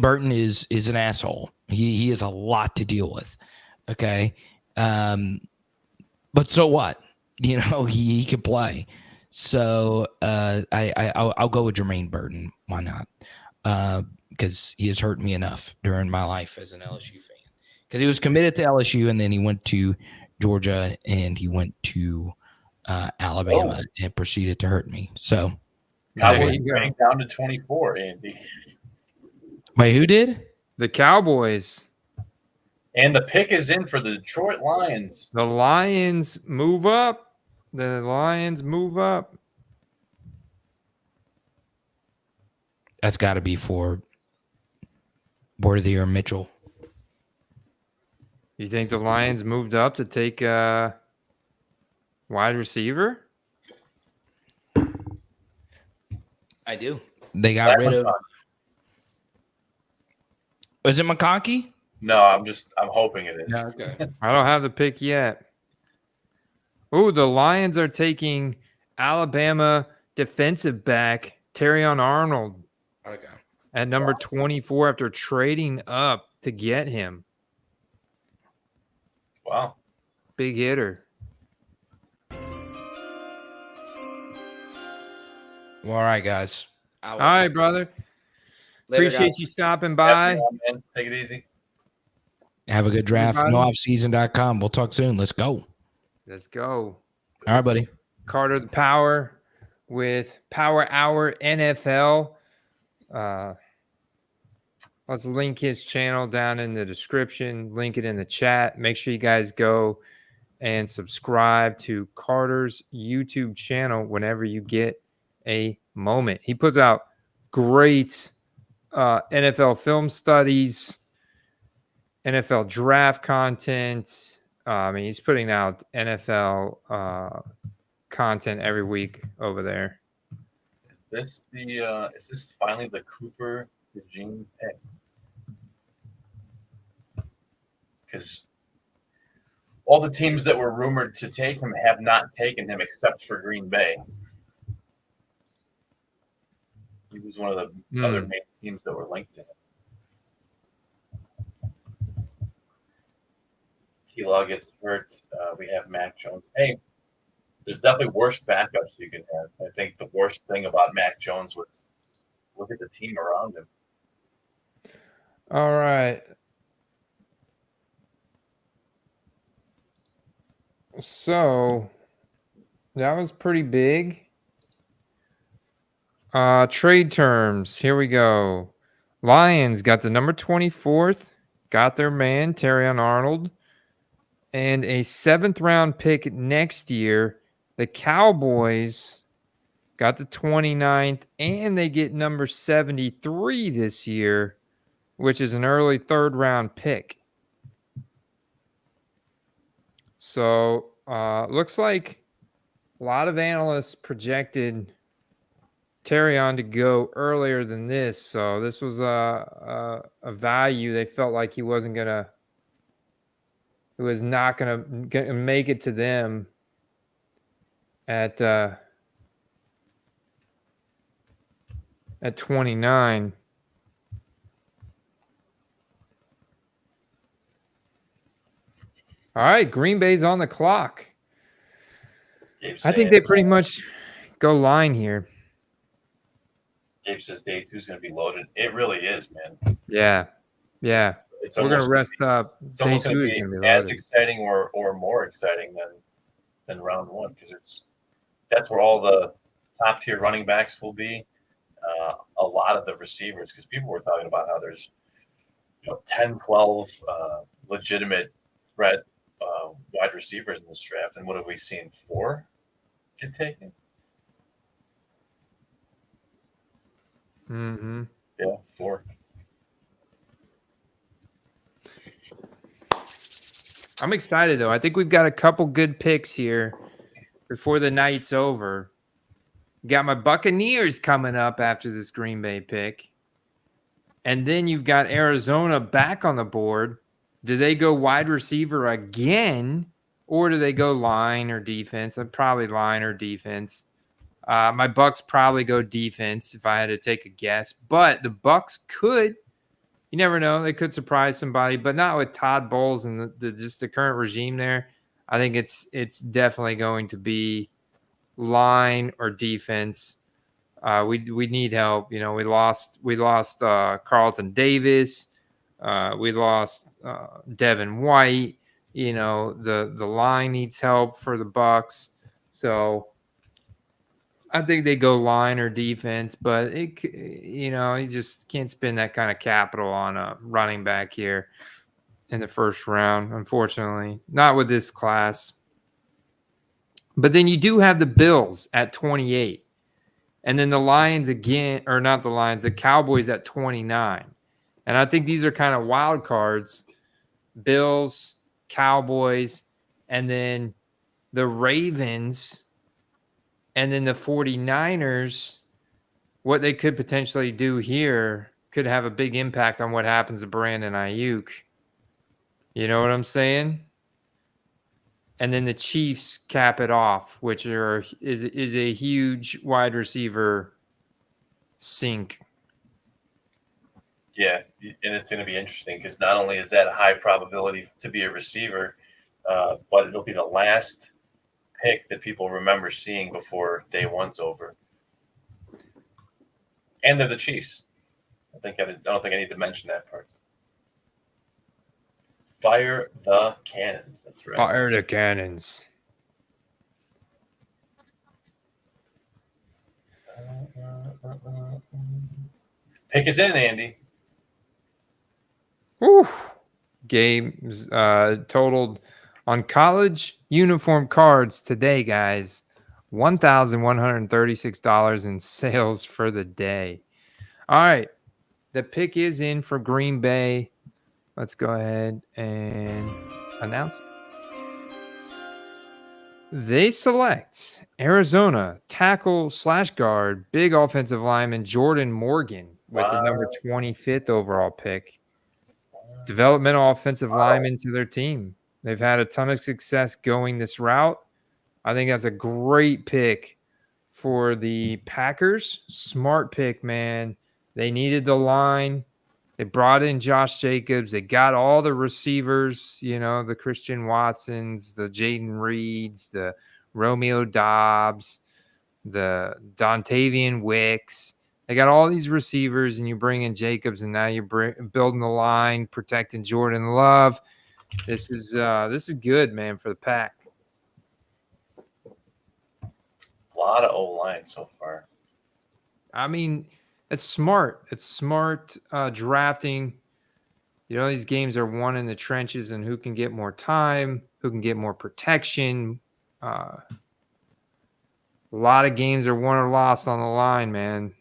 [SPEAKER 3] Burton is an asshole. He has a lot to deal with. Okay, but so what? You know, he can play. So I'll go with Jermaine Burton. Why not? Because he has hurt me enough during my life as an LSU fan. Because he was committed to LSU, and then he went to Georgia, and he went to Alabama, and proceeded to hurt me. So
[SPEAKER 2] Cowboys going down to 24, Andy.
[SPEAKER 3] Wait, who did?
[SPEAKER 1] The Cowboys.
[SPEAKER 2] And the pick is in for the Detroit Lions.
[SPEAKER 1] The Lions move up. The Lions move up.
[SPEAKER 3] That's got to be for Worthy or Mitchell.
[SPEAKER 1] You think the Lions moved up to take a wide receiver?
[SPEAKER 3] I do. They got rid of. Is it McConkey?
[SPEAKER 2] No, I'm hoping it is.
[SPEAKER 3] Yeah, okay.
[SPEAKER 1] I don't have the pick yet. Oh, the Lions are taking Alabama defensive back Terrion Arnold.
[SPEAKER 3] Okay.
[SPEAKER 1] At number 24 after trading up to get him.
[SPEAKER 2] Wow.
[SPEAKER 1] Big hitter.
[SPEAKER 3] Well, all right, guys.
[SPEAKER 1] All right, brother.
[SPEAKER 3] Later,
[SPEAKER 1] Appreciate
[SPEAKER 3] guys.
[SPEAKER 1] you stopping by.
[SPEAKER 2] Man. Take it easy.
[SPEAKER 3] Have a good draft.
[SPEAKER 1] Everybody.
[SPEAKER 3] NoOffSeason.com. We'll talk soon. Let's go.
[SPEAKER 1] Let's go.
[SPEAKER 3] All right, buddy.
[SPEAKER 1] Carter the Power with Power Hour NFL. Let's link his channel down in the description. Link it in the chat. Make sure you guys go and subscribe to Carter's YouTube channel whenever you get a moment. He puts out great NFL film studies, NFL draft content. He's putting out NFL content every week over there.
[SPEAKER 2] Is this finally the Cooper regime pick? Because all the teams that were rumored to take him have not taken him except for Green Bay. He was one of the other main teams that were linked to him. T-Law gets hurt. We have Mac Jones. Hey, there's definitely worse backups you can have. I think the worst thing about Mac Jones was look at the team around him.
[SPEAKER 1] All right. So that was pretty big. Trade terms. Here we go. Lions got the number 24th. Got their man, Terrion Arnold. And a 7th round pick next year. The Cowboys got the 29th. And they get number 73 this year, which is an early 3rd round pick. So looks like a lot of analysts projected Terrion to go earlier than this. So this was a value they felt like he was not gonna make it to them at 29. All right, Green Bay's on the clock. I think they pretty much go line here.
[SPEAKER 2] Gabe says day 2 is going to be loaded. It really is, man.
[SPEAKER 1] Yeah. We're going to rest up.
[SPEAKER 2] It's almost going to be as exciting or more exciting than round 1 because that's where all the top tier running backs will be. A lot of the receivers, because people were talking about how there's 10, 12 legitimate threat wide receivers in this draft, and what have we seen? 4 get taken.
[SPEAKER 1] Mm-hmm.
[SPEAKER 2] Yeah, 4.
[SPEAKER 1] I'm excited though. I think we've got a couple good picks here before the night's over. Got my Buccaneers coming up after this Green Bay pick, and then you've got Arizona back on the board. Do they go wide receiver again, or do they go line or defense? I'd probably line or defense. My Bucks probably go defense if I had to take a guess. But the Bucks could, you never know, they could surprise somebody, but not with Todd Bowles and the current regime there. I think it's definitely going to be line or defense. We need help. We lost Carlton Davis. We lost Devin White. The line needs help for the Bucks. So I think they go line or defense, but you just can't spend that kind of capital on a running back here in the first round, unfortunately. Not with this class. But then you do have the Bills at 28. And then the Lions again, or not the Lions, the Cowboys at 29. And I think these are kind of wild cards. Bills, Cowboys, and then the Ravens, and then the 49ers. What they could potentially do here could have a big impact on what happens to Brandon Ayuk. You know what I'm saying? And then the Chiefs cap it off, which is a huge wide receiver sink.
[SPEAKER 2] Yeah, and it's going to be interesting because not only is that a high probability to be a receiver, but it'll be the last pick that people remember seeing before day 1's over. And they're the Chiefs. I don't think I need to mention that part. Fire the cannons. That's right.
[SPEAKER 1] Fire the cannons.
[SPEAKER 2] Pick us in, Andy.
[SPEAKER 1] Oof. Games totaled on college uniform cards today, guys. $1,136 in sales for the day. All right. The pick is in for Green Bay. Let's go ahead and announce it. They select Arizona tackle/guard, big offensive lineman Jordan Morgan with the number 25th overall pick. Developmental offensive lineman to their team. They've had a ton of success going this route. I think that's a great pick for the Packers. Smart pick, man. They needed the line. They brought in Josh Jacobs. They got all the receivers, the Christian Watsons, the Jaden Reeds, the Romeo Dobbs, the Dontavian Wicks. They got all these receivers, and you bring in Jacobs, and now you're building the line, protecting Jordan Love. This is good, man, for the Pack.
[SPEAKER 2] A lot of O-line so far.
[SPEAKER 1] I mean, it's smart. It's smart drafting. These games are won in the trenches, and who can get more time, who can get more protection. A lot of games are won or lost on the line, man.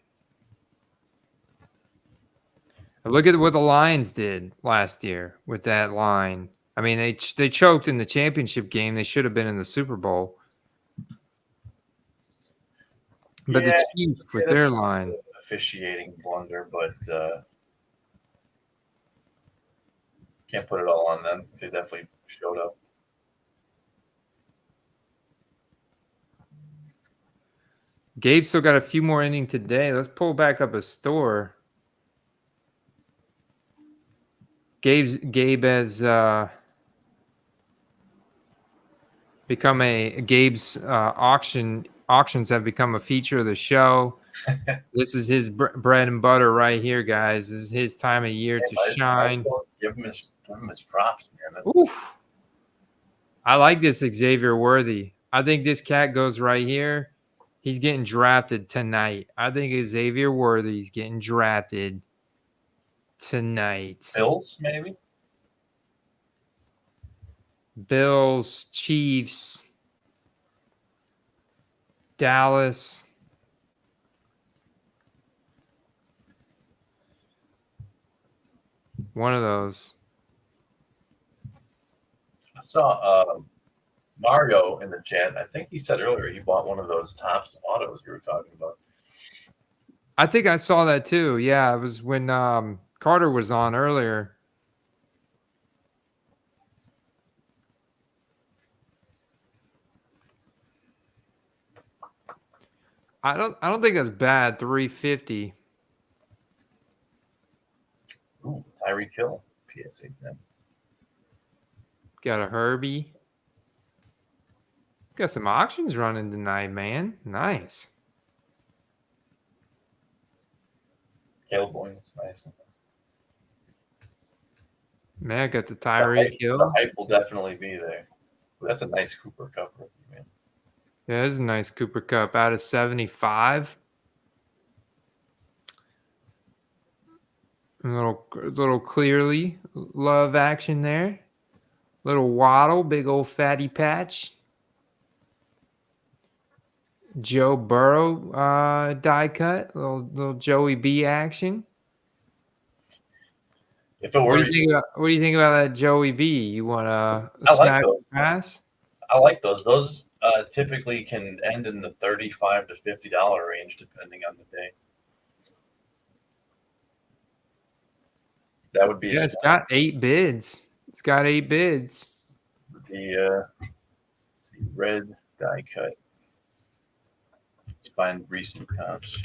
[SPEAKER 1] Look at what the Lions did last year with that line. I mean, they choked in the championship game. They should have been in the Super Bowl. But the Chiefs with their line.
[SPEAKER 2] Officiating blunder, but can't put it all on them. They definitely showed up.
[SPEAKER 1] Gabe still got a few more innings today. Let's pull back up a store. Gabe has become Gabe's auctions have become a feature of the show. This is his bread and butter right here, guys. This is his time of year to shine.
[SPEAKER 2] Give him his props, man.
[SPEAKER 1] Oof. I like this Xavier Worthy. I think this cat goes right here. He's getting drafted tonight. I think Xavier Worthy's getting drafted tonight.
[SPEAKER 2] Bills, maybe?
[SPEAKER 1] Bills, Chiefs, Dallas. One of those.
[SPEAKER 2] I saw Mario in the chat. I think he said earlier he bought one of those Topps autos you were talking about.
[SPEAKER 1] I think I saw that too. Yeah, it was when Carter was on earlier. I don't think that's bad. 350.
[SPEAKER 2] Ooh, Tyreek Hill, PSA 10.
[SPEAKER 1] Got a Herbie. Got some auctions running tonight, man. Nice.
[SPEAKER 2] Caleb Williams, nice.
[SPEAKER 1] Man, I got the Tyreek Hill.
[SPEAKER 2] The hype will definitely be there. That's a nice Cooper Cup rookie, man.
[SPEAKER 1] Yeah, this is a nice Cooper Cup out of 75. A little clearly love action there. Little waddle, big old fatty patch. Joe Burrow die cut, little Joey B action.
[SPEAKER 2] If it were,
[SPEAKER 1] what do you think about that Joey B? You want a smack pass?
[SPEAKER 2] I like those. Those typically can end in the $35 to $50 range, depending on the day. That would be.
[SPEAKER 1] It's got 8 bids. It's got 8 bids.
[SPEAKER 2] The red die cut. Let's find recent comps.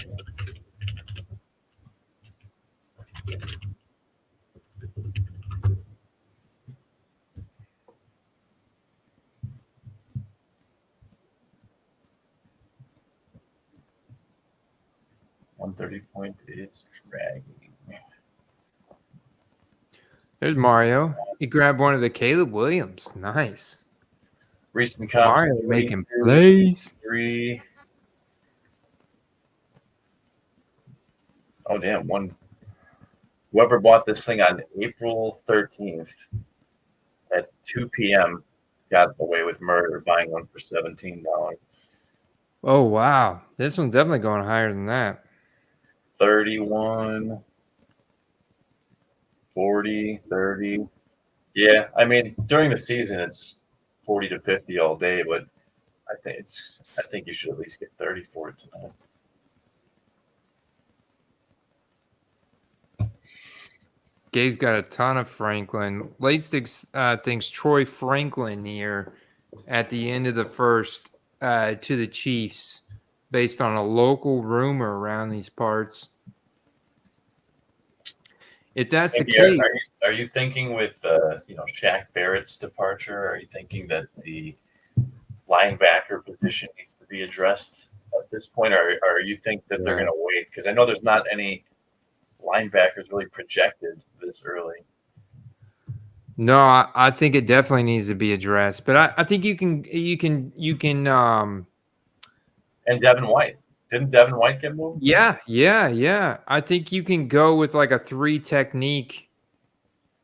[SPEAKER 2] .130 is dragging.
[SPEAKER 1] There's Mario. He grabbed one of the Caleb Williams. Nice.
[SPEAKER 2] Recent comps.
[SPEAKER 1] Mario making plays.
[SPEAKER 2] 3. Oh, damn. Whoever bought this thing on April 13th at 2 p.m. got away with murder buying one for $17.
[SPEAKER 1] Oh, wow. This one's definitely going higher than that.
[SPEAKER 2] 31, 40, 30. Yeah, I mean, during the season, it's 40 to 50 all day, but I think you should at least get 30 for it tonight.
[SPEAKER 1] Gabe's got a ton of Franklin. Late Sticks thinks Troy Franklin here at the end of the first to the Chiefs based on a local rumor around these parts. If that's the case,
[SPEAKER 2] are you thinking with Shaq Barrett's departure? Are you thinking that the linebacker position needs to be addressed at this point, or you think that they're going to wait? Because I know there's not any linebackers really projected this early.
[SPEAKER 1] No, I think it definitely needs to be addressed. But I think you can.
[SPEAKER 2] And Devin White. Didn't Devin White get moved?
[SPEAKER 1] Yeah. I think you can go with like a 3 technique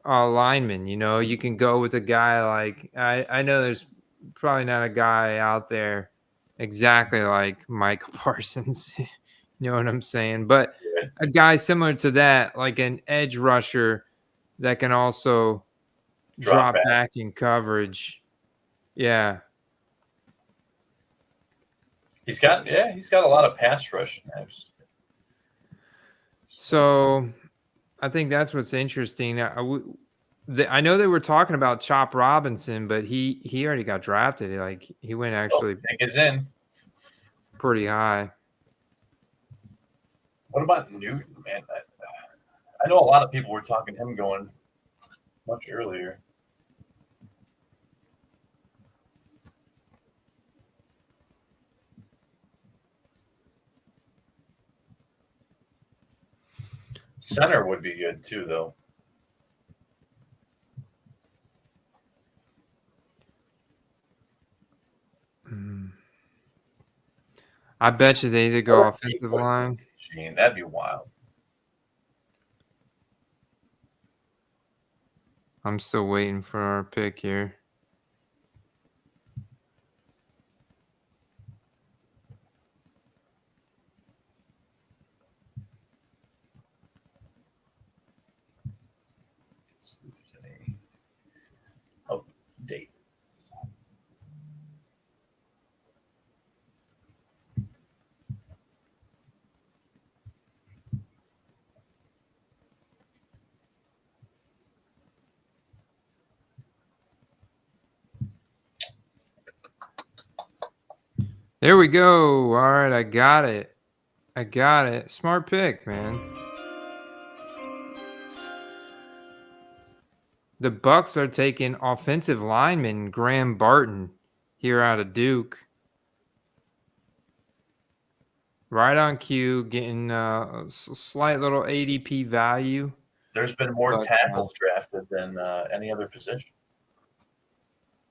[SPEAKER 1] lineman. You can go with a guy like I know there's probably not a guy out there exactly like Michael Parsons. You know what I'm saying? But a guy similar to that, like an edge rusher that can also drop back in coverage. Yeah.
[SPEAKER 2] He's got a lot of pass rush knives.
[SPEAKER 1] So I think that's what's interesting. I know they were talking about Chop Robinson, but he already got drafted. Like he went actually
[SPEAKER 2] is in
[SPEAKER 1] pretty high.
[SPEAKER 2] What about Newton, man? I know a lot of people were talking him going much earlier. Center would be good too, though.
[SPEAKER 1] I bet you they either go offensive line.
[SPEAKER 2] That'd be wild.
[SPEAKER 1] I'm still waiting for our pick here.
[SPEAKER 2] Update.
[SPEAKER 1] There we go. All right, I got it. Smart pick, man. The Bucks are taking offensive lineman Graham Barton here out of Duke. Right on cue, getting a slight little ADP value.
[SPEAKER 2] There's been more tackles drafted than any other position.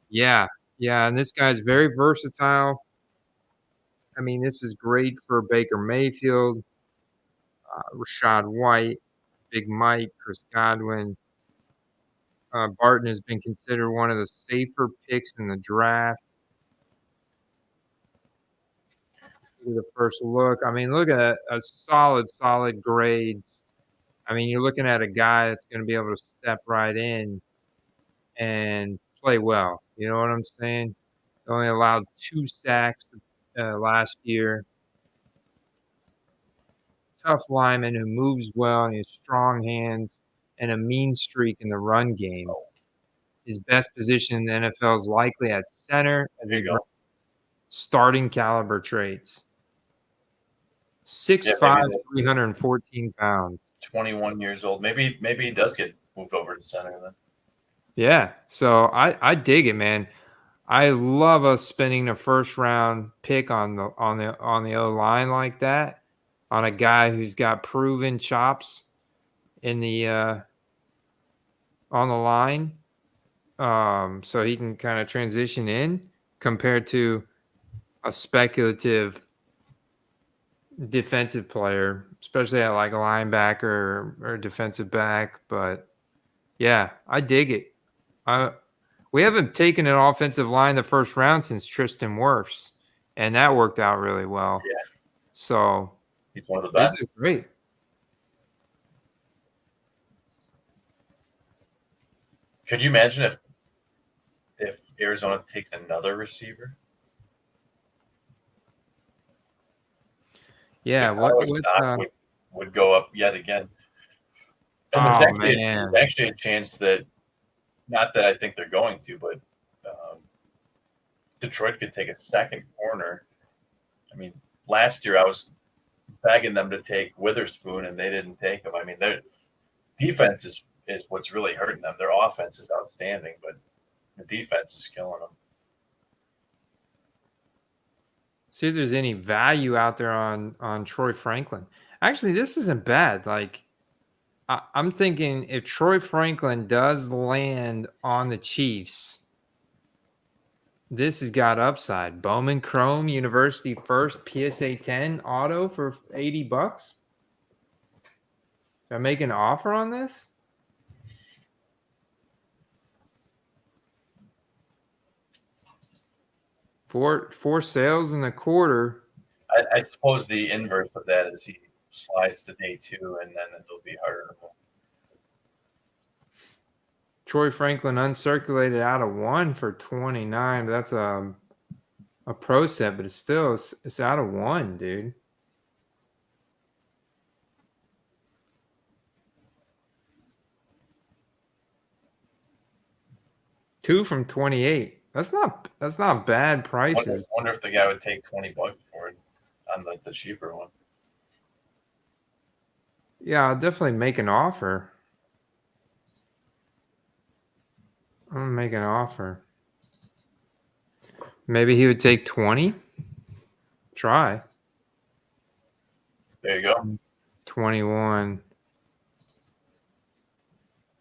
[SPEAKER 1] Yeah, and this guy's very versatile. I mean, this is great for Baker Mayfield, Rashad White, Big Mike, Chris Godwin. Barton has been considered one of the safer picks in the draft. The first look. I mean, look at a solid grades. I mean, you're looking at a guy that's going to be able to step right in and play well. You know what I'm saying? He only allowed 2 sacks last year. Tough lineman who moves well and he has strong hands and a mean streak in the run game. His best position in the NFL is likely at center as he starting caliber traits. 6'5", 314 pounds.
[SPEAKER 2] 21 years old. Maybe he does get moved over to center then.
[SPEAKER 1] Yeah, so I dig it, man. I love us spending a first round pick on the O line like that, on a guy who's got proven chops in the on the line, so he can kind of transition in compared to a speculative defensive player, especially at like a linebacker or defensive back. But yeah, I dig it. We haven't taken an offensive line the first round since Tristan Wirfs, and that worked out really well.
[SPEAKER 2] Yeah.
[SPEAKER 1] So
[SPEAKER 2] He's one of the best.
[SPEAKER 1] this is great.
[SPEAKER 2] Could you imagine if Arizona takes another receiver?
[SPEAKER 1] Yeah,
[SPEAKER 2] would go up yet again. And there's actually a chance that, not that I think they're going to, but Detroit could take a second corner. I mean, last year I was begging them to take Witherspoon, and they didn't take him. I mean, their defense is what's really hurting them. Their offense is outstanding, but the defense is killing them.
[SPEAKER 1] See if there's any value out there on Troy Franklin. Actually, this isn't bad. Like, I'm thinking if Troy Franklin does land on the Chiefs, this has got upside. Bowman Chrome University first PSA 10 auto for $80. Should I make an offer on this? Four sales in a quarter.
[SPEAKER 2] I suppose the inverse of that is he slides to day 2, and then it'll be harder to move.
[SPEAKER 1] Troy Franklin uncirculated out of 1 for 29. That's a pro set, but it's out of 1, dude. Two from 28. That's not bad prices.
[SPEAKER 2] I wonder if the guy would take $20 for it on the cheaper one.
[SPEAKER 1] Yeah, I'll definitely make an offer. I'm gonna make an offer. Maybe he would take 20. Try.
[SPEAKER 2] There you go.
[SPEAKER 1] 21.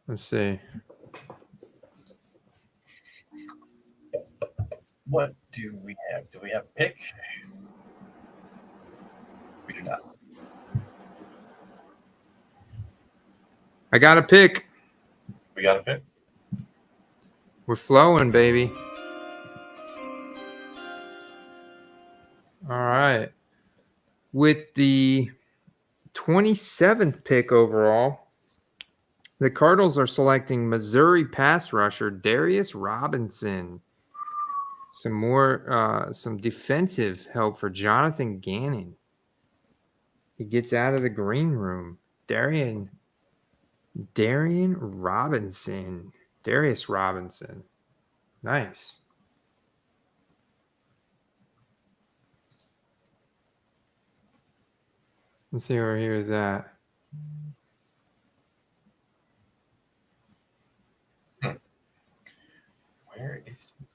[SPEAKER 1] Let's see.
[SPEAKER 2] What do we have? Do we have a pick? We do not.
[SPEAKER 1] I got a pick.
[SPEAKER 2] We got a pick.
[SPEAKER 1] We're flowing, baby. All right. With the 27th pick overall, the Cardinals are selecting Missouri pass rusher Darius Robinson. Some defensive help for Jonathan Gannon. He gets out of the green room. Darius Robinson. Nice. Let's see where he was at.
[SPEAKER 2] Where is he?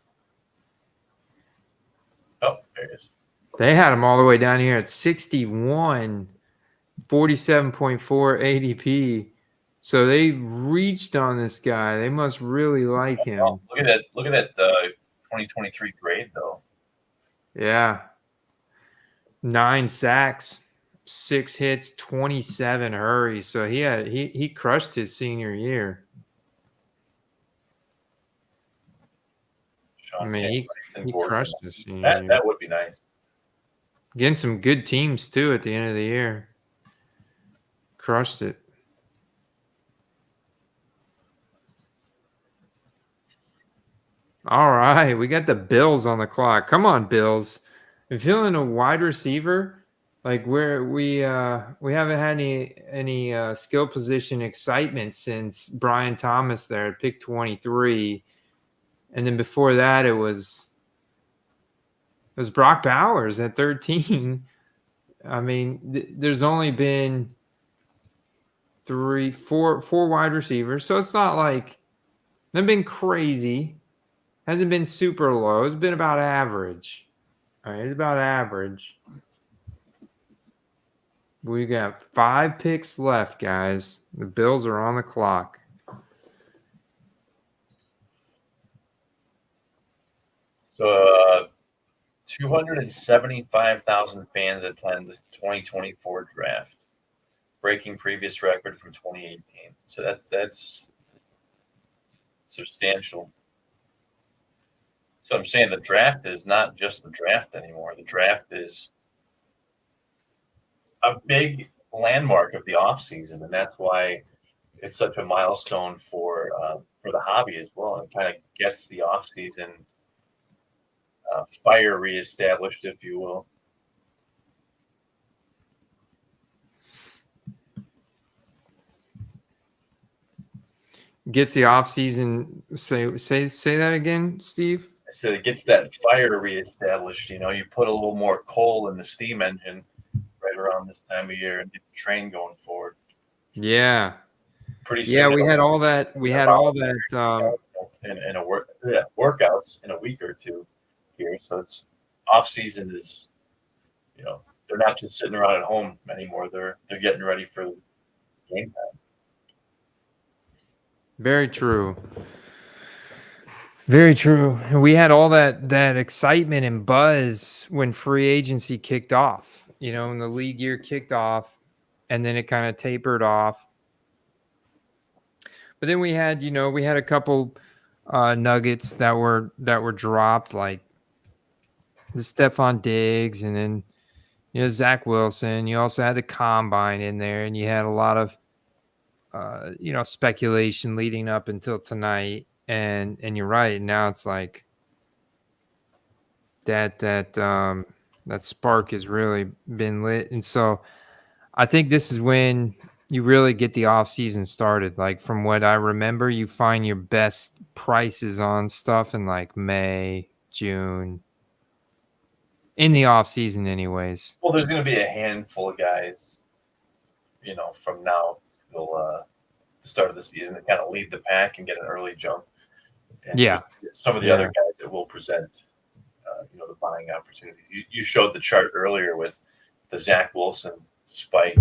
[SPEAKER 2] Oh, there he is.
[SPEAKER 1] They had him all the way down here at 61, 47.4 ADP. So they reached on this guy. They must really like him.
[SPEAKER 2] Oh, look at that 2023 grade though.
[SPEAKER 1] Yeah. 9 sacks, 6 hits, 27 hurries. So he crushed his senior year. I mean, he crushed his senior year.
[SPEAKER 2] That would be nice.
[SPEAKER 1] Getting some good teams too at the end of the year. Crushed it. All right, we got the Bills on the clock. Come on, Bills. I'm feeling a wide receiver, like where we haven't had any skill position excitement since Brian Thomas there at pick 23, and then before that it was Brock Bowers at 13. I mean, there's only been four wide receivers, so it's not like they've been crazy. Hasn't been super low. It's been about average. All right, it's about average. We got 5 picks left, guys. The Bills are on the clock.
[SPEAKER 2] So 275,000 fans attend 2024 draft, breaking previous record from 2018. So that's substantial. So I'm saying the draft is not just the draft anymore. The draft is a big landmark of the offseason, and that's why it's such a milestone for the hobby as well. It kind of gets the offseason fire reestablished, if you will.
[SPEAKER 1] Gets the offseason. Say that again, Steve.
[SPEAKER 2] So it gets that fire reestablished. You put a little more coal in the steam engine right around this time of year and get the train going forward.
[SPEAKER 1] Yeah.
[SPEAKER 2] Pretty soon.
[SPEAKER 1] Yeah, we had all that. We had all that.
[SPEAKER 2] In workouts in a week or two here. So it's off season is, they're not just sitting around at home anymore. They're getting ready for game time.
[SPEAKER 1] Very true. Very true. And we had all that excitement and buzz when free agency kicked off, when the league year kicked off, and then it kind of tapered off. But then we had a couple nuggets that were dropped, like the Stephon Diggs, and then Zach Wilson. You also had the combine in there, and you had a lot of speculation leading up until tonight. And you're right. Now it's like that spark has really been lit. And so I think this is when you really get the off season started. Like from what I remember, you find your best prices on stuff in like May, June, in the off season anyways.
[SPEAKER 2] Well, there's going to be a handful of guys, from now till the start of the season that kind of lead the pack and get an early jump. And some of the other guys that will present, the buying opportunities. You showed the chart earlier with the Zach Wilson spike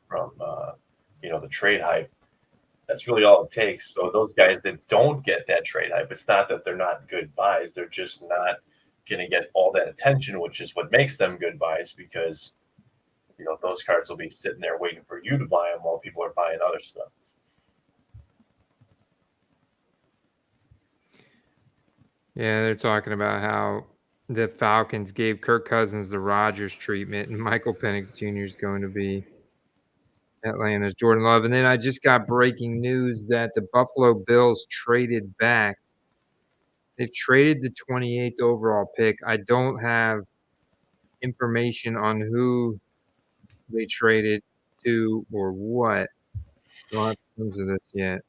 [SPEAKER 2] from, the trade hype. That's really all it takes. So those guys that don't get that trade hype, it's not that they're not good buys. They're just not going to get all that attention, which is what makes them good buys because, those cards will be sitting there waiting for you to buy them while people are buying other stuff.
[SPEAKER 1] Yeah, they're talking about how the Falcons gave Kirk Cousins the Rodgers treatment, and Michael Penix Jr. is going to be Atlanta's Jordan Love. And then I just got breaking news that the Buffalo Bills traded back. They've traded the 28th overall pick. I don't have information on who they traded to or what. I don't have terms of this yet.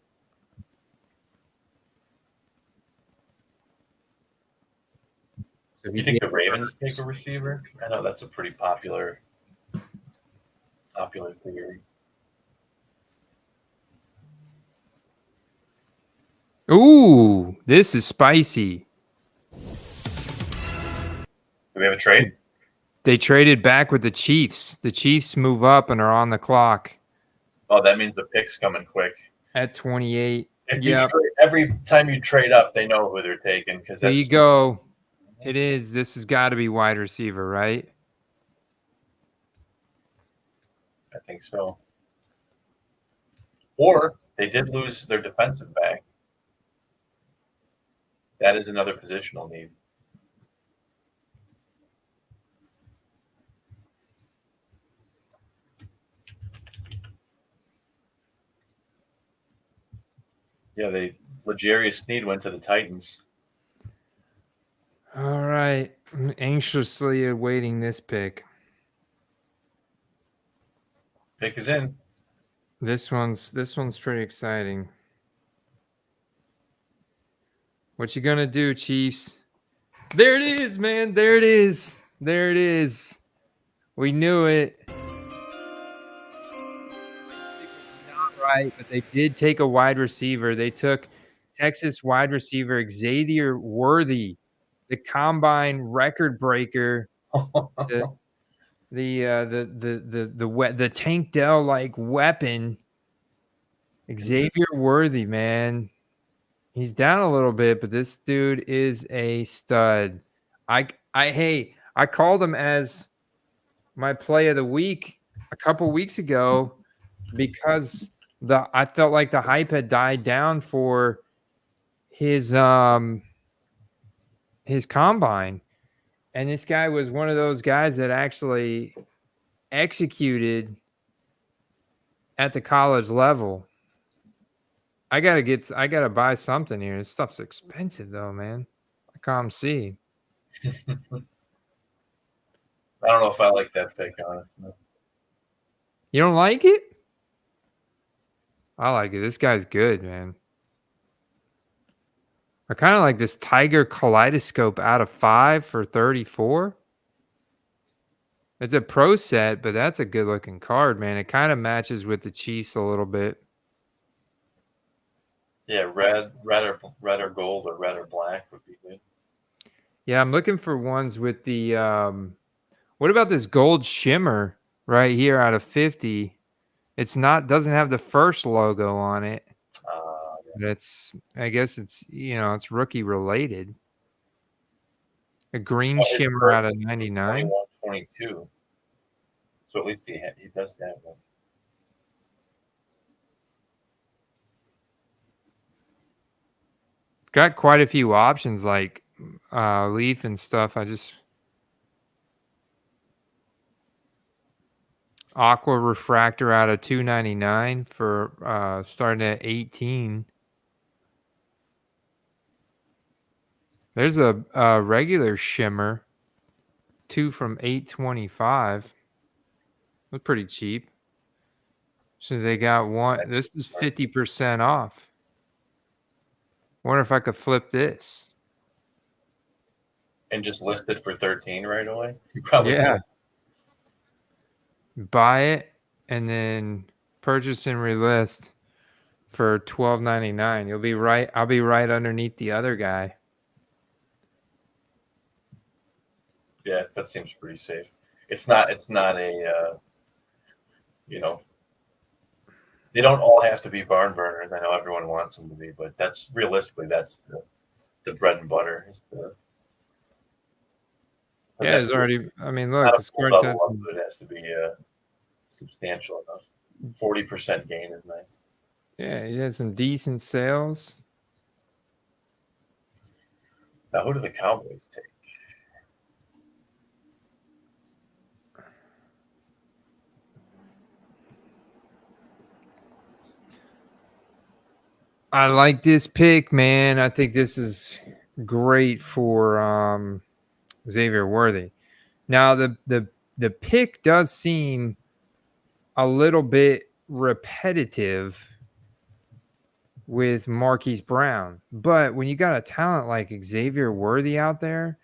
[SPEAKER 2] So you think the Ravens take a receiver? I know that's a pretty popular theory.
[SPEAKER 1] Ooh, this is spicy.
[SPEAKER 2] Do we have a trade?
[SPEAKER 1] They traded back with the Chiefs. The Chiefs move up and are on the clock.
[SPEAKER 2] Oh, that means the pick's coming quick.
[SPEAKER 1] At 28.
[SPEAKER 2] Every time you trade up, they know who they're taking.
[SPEAKER 1] There you go. It is. This has got to be wide receiver, right?
[SPEAKER 2] I think so. Or they did lose their defensive back. That is another positional need. Yeah, L'Jarius Sneed went to the Titans.
[SPEAKER 1] All right. I'm anxiously awaiting this pick.
[SPEAKER 2] Pick is in.
[SPEAKER 1] This one's pretty exciting. What you gonna do, Chiefs? There it is, man. There it is. There it is. We knew it. Not right, but they did take a wide receiver. They took Texas wide receiver Xavier Worthy, the combine record breaker, the Tank Dell like weapon. Xavier Worthy, man. He's down a little bit, but this dude is a stud. Hey, I called him as my play of the week a couple weeks ago because I felt like the hype had died down for his combine. And this guy was one of those guys that actually executed at the college level. I gotta buy something here. This stuff's expensive though, man. I can't see.
[SPEAKER 2] I don't know if I like that pick, honestly.
[SPEAKER 1] You don't like it? I like it. This guy's good, man. I kind of like this Tiger Kaleidoscope out of 5 for 34. It's a pro set, but that's a good looking card, man. It kind of matches with the Chiefs a little bit.
[SPEAKER 2] Yeah, red or gold or red or black would be good.
[SPEAKER 1] Yeah, I'm looking for ones with the what about this gold shimmer right here out of 50? Doesn't have the first logo on it.
[SPEAKER 2] Yeah.
[SPEAKER 1] I guess it's rookie related. A green shimmer out of 99.
[SPEAKER 2] 22. So at least he does have one.
[SPEAKER 1] Got quite a few options like leaf and stuff. Aqua refractor out of 299 for starting at 18. There's a regular shimmer, 2 from 825. That's pretty cheap. So they got one. This is 50% off. Wonder if I could flip this.
[SPEAKER 2] And just list it for 13 right away? You probably
[SPEAKER 1] could. Buy it and then purchase and relist for $12.99. You'll be right. I'll be right underneath the other guy.
[SPEAKER 2] Yeah, that seems pretty safe. It's not a they don't all have to be barn burners. I know everyone wants them to be, but that's realistically that's the bread and butter.
[SPEAKER 1] It's already. I mean, look, the score says
[SPEAKER 2] it has to be substantial enough. 40% gain is nice.
[SPEAKER 1] Yeah, he has some decent sales.
[SPEAKER 2] Now, who do the Cowboys take?
[SPEAKER 1] I like this pick, man. I think this is great for Xavier Worthy. Now, the pick does seem a little bit repetitive with Marquise Brown, but when you got a talent like Xavier Worthy out there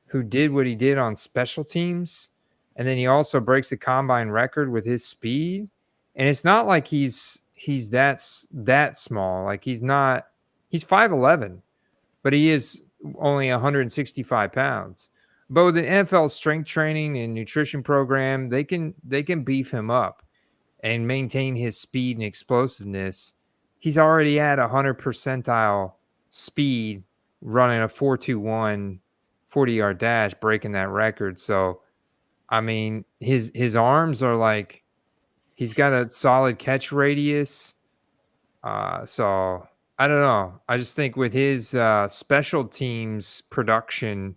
[SPEAKER 1] who did what he did on special teams, and then he also breaks the combine record with his speed, and it's not like he's that small. Like he's 5'11", but he is only 165 pounds. But with an NFL strength training and nutrition program, they can beef him up and maintain his speed and explosiveness. He's already at 100 percentile speed running a 4.21 40-yard dash, breaking that record. So, I mean, his arms are like, he's got a solid catch radius. So I don't know. I just think with his special teams production,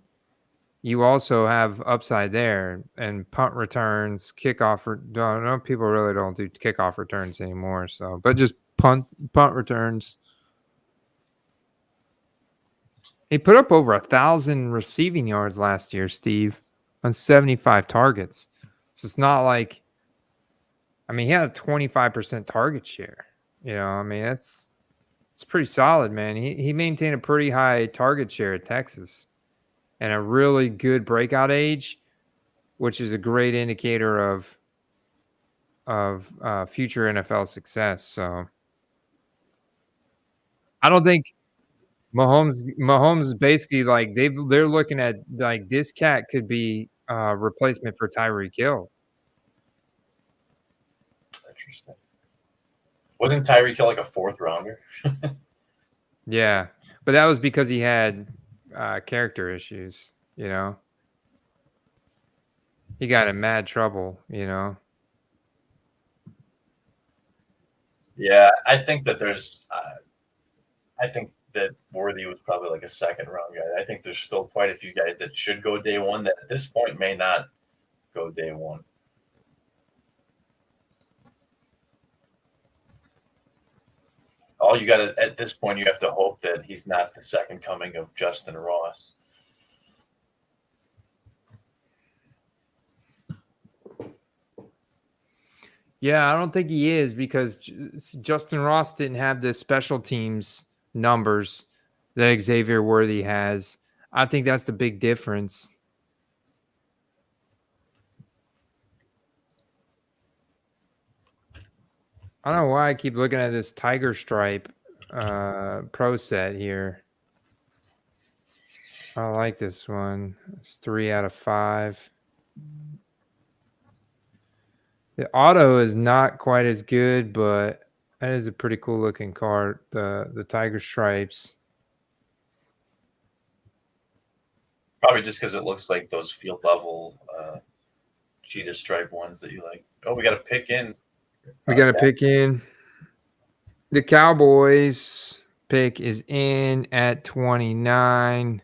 [SPEAKER 1] you also have upside there, and punt returns, kickoff. No, people really don't do kickoff returns anymore. So, but just punt returns. He put up over 1,000 receiving yards last year, Steve, on 75 targets. So it's not like, I mean, he had a 25% target share. I mean, it's pretty solid, man. He maintained a pretty high target share at Texas and a really good breakout age, which is a great indicator of future NFL success. So I don't think Mahomes is basically like they're looking at like this cat could be a replacement for Tyreek Hill.
[SPEAKER 2] Interesting. Wasn't Tyreek Hill like a 4th rounder?
[SPEAKER 1] Yeah, but that was because he had character issues, you know. He got in mad trouble, you know.
[SPEAKER 2] Yeah, I think that I think that Worthy was probably like a second round guy. I think there's still quite a few guys that should go day one that at this point may not go day one. All you got to, at this point, you have to hope that he's not the second coming of Justin Ross.
[SPEAKER 1] Yeah, I don't think he is because Justin Ross didn't have the special teams numbers that Xavier Worthy has. I think that's the big difference. I don't know why I keep looking at this Tiger Stripe pro set here. I like this one. It's 3 out of 5. The auto is not quite as good, but that is a pretty cool looking card. The Tiger Stripes.
[SPEAKER 2] Probably just because it looks like those field level cheetah stripe ones that you like. Oh, we got to pick in.
[SPEAKER 1] We got to pick in. The Cowboys pick is in at 29.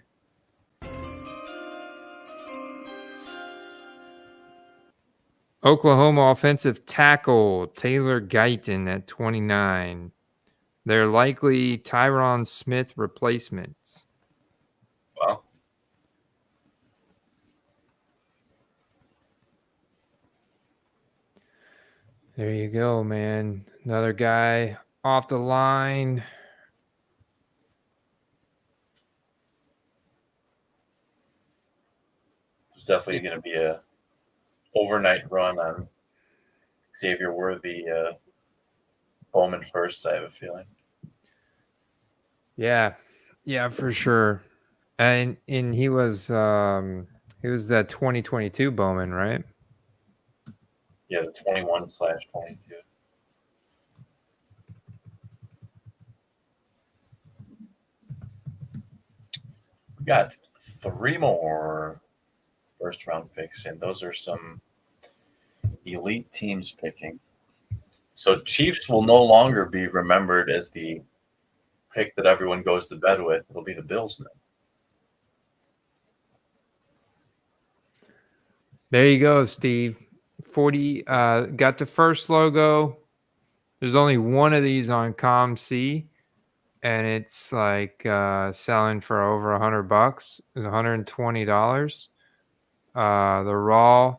[SPEAKER 1] Oklahoma offensive tackle Tyler Guyton at 29. They're likely Tyron Smith replacements.
[SPEAKER 2] Wow.
[SPEAKER 1] There you go, man. Another guy off the line.
[SPEAKER 2] There's definitely going to be a overnight run on Xavier Worthy Bowman first, I have a feeling.
[SPEAKER 1] Yeah, for sure. And he was that 2022 Bowman, right?
[SPEAKER 2] Yeah, the 21/22. We got 3 more first round picks, and those are some elite teams picking. So Chiefs will no longer be remembered as the pick that everyone goes to bed with. It'll be the Bills now.
[SPEAKER 1] There you go, Steve. 40 got the first logo. There's only one of these on ComC, and it's like selling for over $100. It's $120. The raw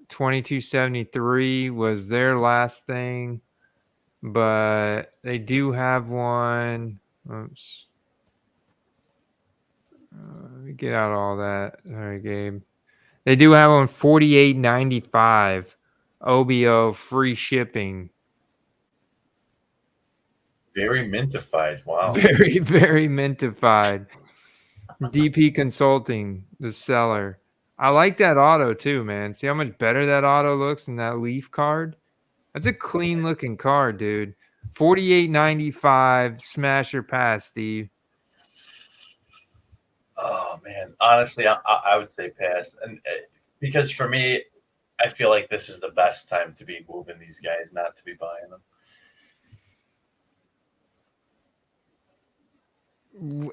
[SPEAKER 1] 2273 was their last thing, but they do have one. Oops. Let me get out all that. All right, Gabe. They do have one $48.95 OBO free shipping.
[SPEAKER 2] Very mintified. Wow.
[SPEAKER 1] Very, very mintified. DP Consulting, the seller. I like that auto too, man. See how much better that auto looks than that Leaf card? That's a clean looking card, dude. $48.95 smash or pass, Steve.
[SPEAKER 2] Oh man, honestly, I would say pass, and because for me, I feel like this is the best time to be moving these guys, not to be buying them.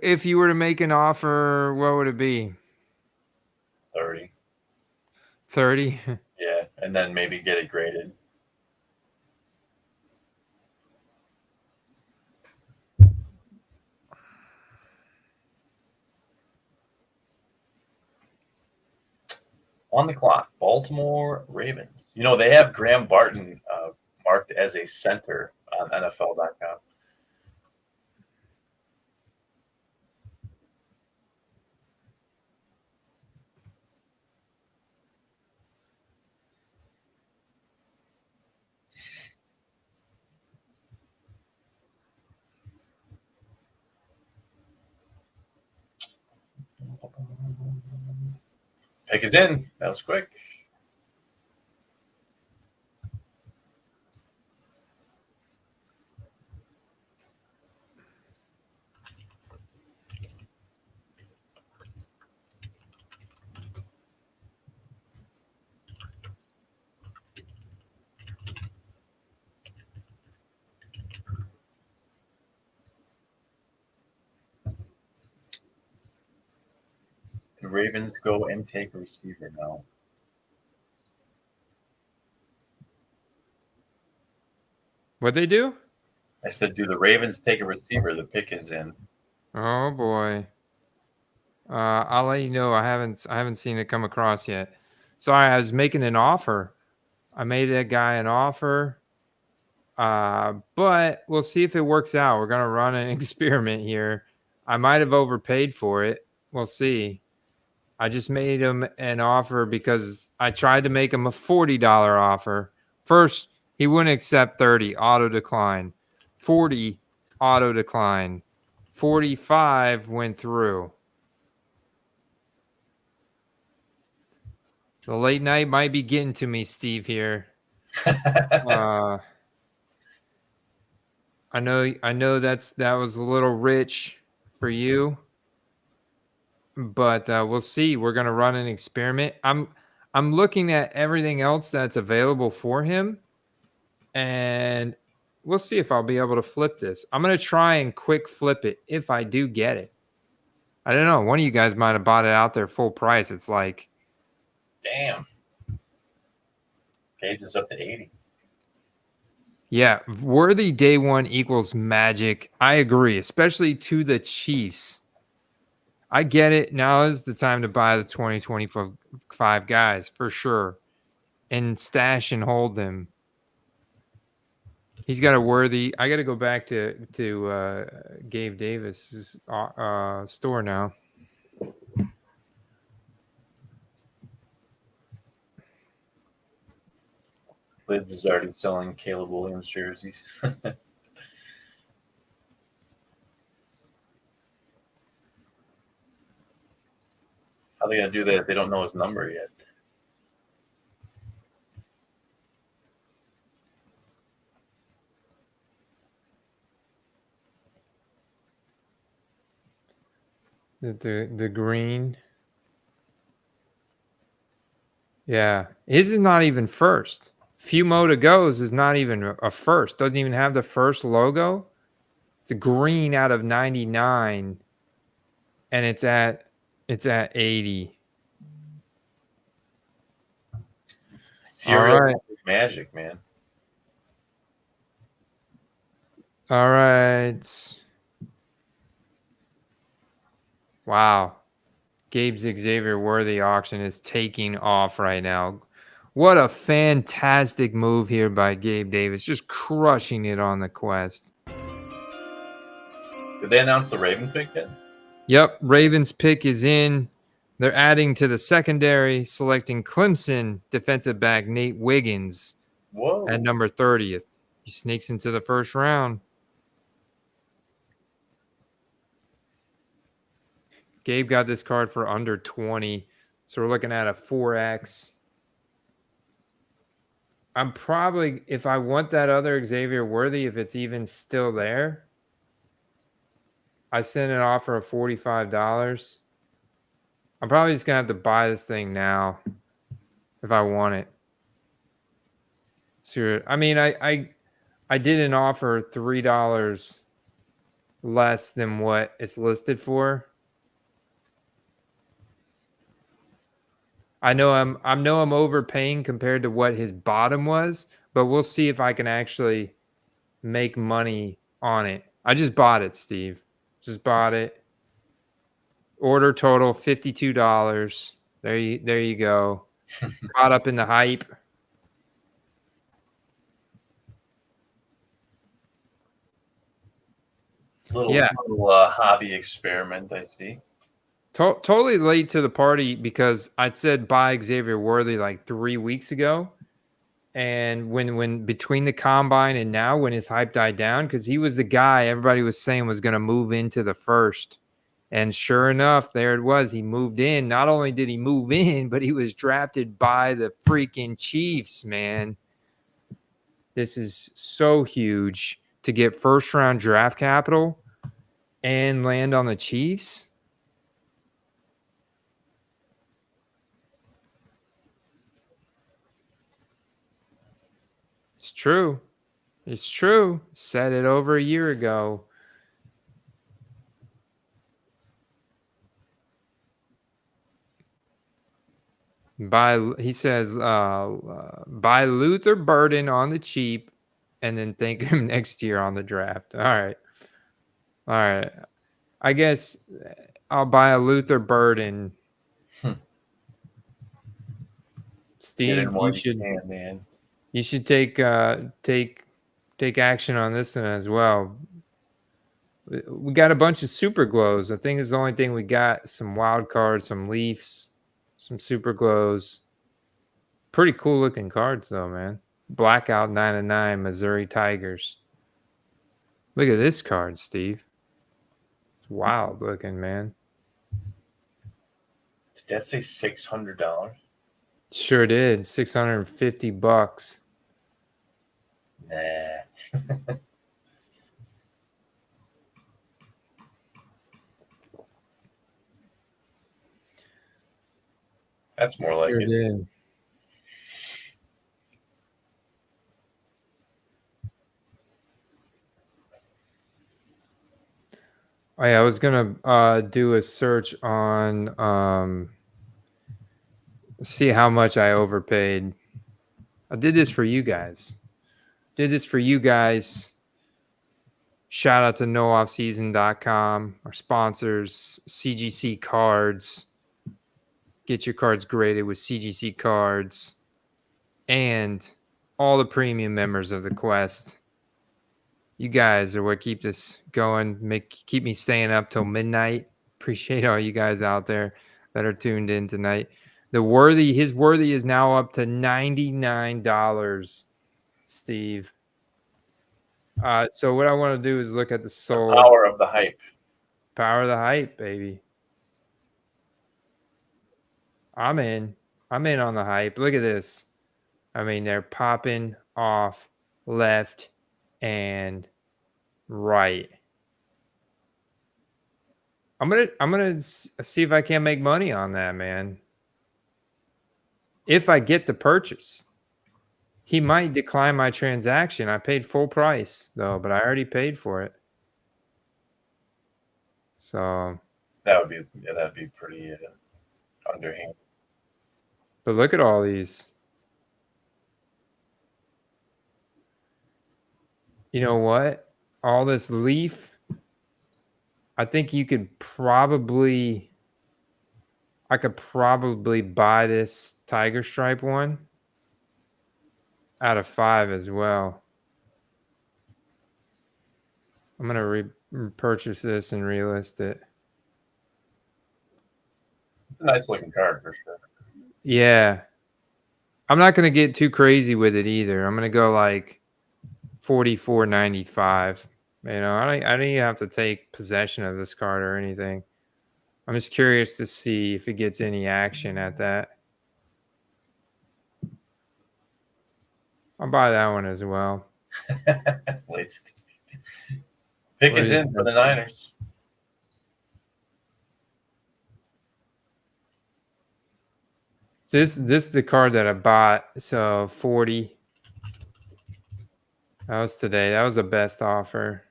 [SPEAKER 1] If you were to make an offer, what would it be?
[SPEAKER 2] 30.
[SPEAKER 1] 30?
[SPEAKER 2] Yeah, and then maybe get it graded. On the clock, Baltimore Ravens. You know, they have Graham Barton marked as a center on NFL.com. Pick is in. That was quick. Ravens go and take a receiver now?
[SPEAKER 1] What'd they do?
[SPEAKER 2] I said, do the Ravens take a receiver? The pick is in.
[SPEAKER 1] Oh boy. I'll let you know. I haven't seen it come across yet. Sorry, I was making an offer. I made that guy an offer. But we'll see if it works out. We're gonna run an experiment here. I might have overpaid for it. We'll see. I just made him an offer because I tried to make him a $40 offer. First, he wouldn't accept 30, auto decline. 40, auto decline. 45 went through. The late night might be getting to me, Steve, here. I know that was a little rich for you, but we'll see. We're gonna run an experiment. I'm looking at everything else that's available for him, and we'll see if I'll be able to flip this. I'm gonna try and quick flip it if I do get it. I don't know. One of you guys might have bought it out there full price. It's like,
[SPEAKER 2] damn. Gage is up to 80.
[SPEAKER 1] Yeah, Worthy day one equals magic. I agree, especially to the Chiefs. I get it. Now is the time to buy the 2025 guys for sure and stash and hold them. He's got a Worthy. I got to go back to Gabe Davis's store now.
[SPEAKER 2] Lids is already selling Caleb Williams jerseys. How are they going to do that if they don't know his number yet?
[SPEAKER 1] The green. Yeah. His is not even first. Few more to goes is not even a first. Doesn't even have the first logo. It's a green out of 99. And it's at 80.
[SPEAKER 2] Serial
[SPEAKER 1] right.
[SPEAKER 2] magic, man.
[SPEAKER 1] All right. Wow. Gabe's Xavier Worthy auction is taking off right now. What a fantastic move here by Gabe Davis. Just crushing it on the quest.
[SPEAKER 2] Did they announce the Raven pick yet?
[SPEAKER 1] Yep. Ravens pick is in. They're adding to the secondary, selecting Clemson defensive back Nate Wiggins at number 30th. He sneaks into the first round. Gabe got this card for under 20. So we're looking at a 4X. I'm probably, if I want that other Xavier Worthy, if it's even still there, I send an offer of $45. I'm probably just going to have to buy this thing now if I want it. So, I mean, I did an offer $3 less than what it's listed for. I know I'm overpaying compared to what his bottom was, but we'll see if I can actually make money on it. I just bought it, Steve. Just bought it. Order total $52. There you go. Caught up in the hype.
[SPEAKER 2] Little hobby experiment, I see.
[SPEAKER 1] Totally late to the party because I said buy Xavier Worthy like 3 weeks ago. And when between the combine and now when his hype died down, because he was the guy everybody was saying was going to move into the first. And sure enough, there it was. He moved in. Not only did he move in, but he was drafted by the freaking Chiefs, man. This is so huge to get first round draft capital and land on the Chiefs. It's true. It's true. Said it over a year ago. He says, buy Luther Burden on the cheap and then thank him next year on the draft. All right. I guess I'll buy a Luther Burden. Steve, you should take action on this one as well. We got a bunch of super glows. I think it's the only thing we got. Some wild cards, some Leafs, some super glows. Pretty cool looking cards though, man. Blackout 9/9 Missouri Tigers. Look at this card, Steve. It's wild looking, man.
[SPEAKER 2] Did that say $600?
[SPEAKER 1] Sure did. $650.
[SPEAKER 2] Nah. That's more like it.
[SPEAKER 1] Did. Oh yeah, I was gonna do a search on see how much I overpaid. I did this for you guys. Shout out to nooffseason.com, our sponsors, CGC Cards. Get your cards graded with CGC Cards and all the premium members of the Quest. You guys are what keep this going, keep me staying up till midnight. Appreciate all you guys out there that are tuned in tonight. His Worthy is now up to $99, Steve. So what I want to do is look at the soul.
[SPEAKER 2] The power of the hype.
[SPEAKER 1] Power of the hype, baby. I'm in on the hype. Look at this. I mean, they're popping off left and right. I'm gonna see if I can make money on that, man. If I get the purchase, he might decline my transaction. I paid full price though, but I already paid for it. So
[SPEAKER 2] that'd be pretty underhand.
[SPEAKER 1] But look at all these. You know what? All this Leaf. I think I could probably buy this Tiger Stripe one out of 5 as well. I'm going to repurchase this and relist it.
[SPEAKER 2] It's a nice looking card for sure.
[SPEAKER 1] Yeah. I'm not going to get too crazy with it either. I'm going to go like $44.95. You know, I don't even have to take possession of this card or anything. I'm just curious to see if it gets any action at that. I'll buy that one as well.
[SPEAKER 2] Pick is in for the Niners.
[SPEAKER 1] This is the card that I bought. So 40. That was today. That was the best offer.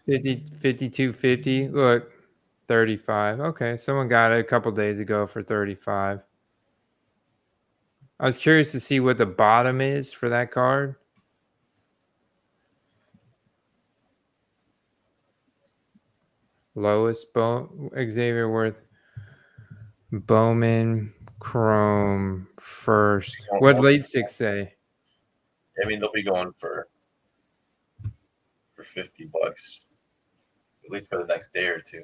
[SPEAKER 1] $52.50. Look, 35. Okay, someone got it a couple days ago for 35. I was curious to see what the bottom is for that card. Lowest Xavier Worthy. Bowman, Chrome, first. What late 6 say?
[SPEAKER 2] I mean, they'll be going for $50, at least for the next day or two.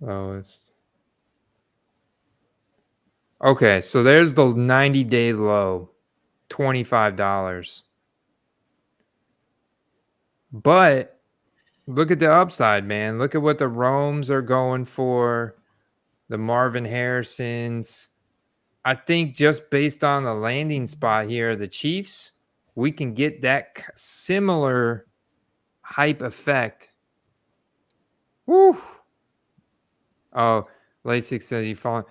[SPEAKER 1] Lowest. Okay, so there's the 90-day low, $25. But look at the upside, man. Look at what the Romes are going for, the Marvin Harrisons. I think just based on the landing spot here, the Chiefs, we can get that similar hype effect. Woo! Oh, late 6 says you falling.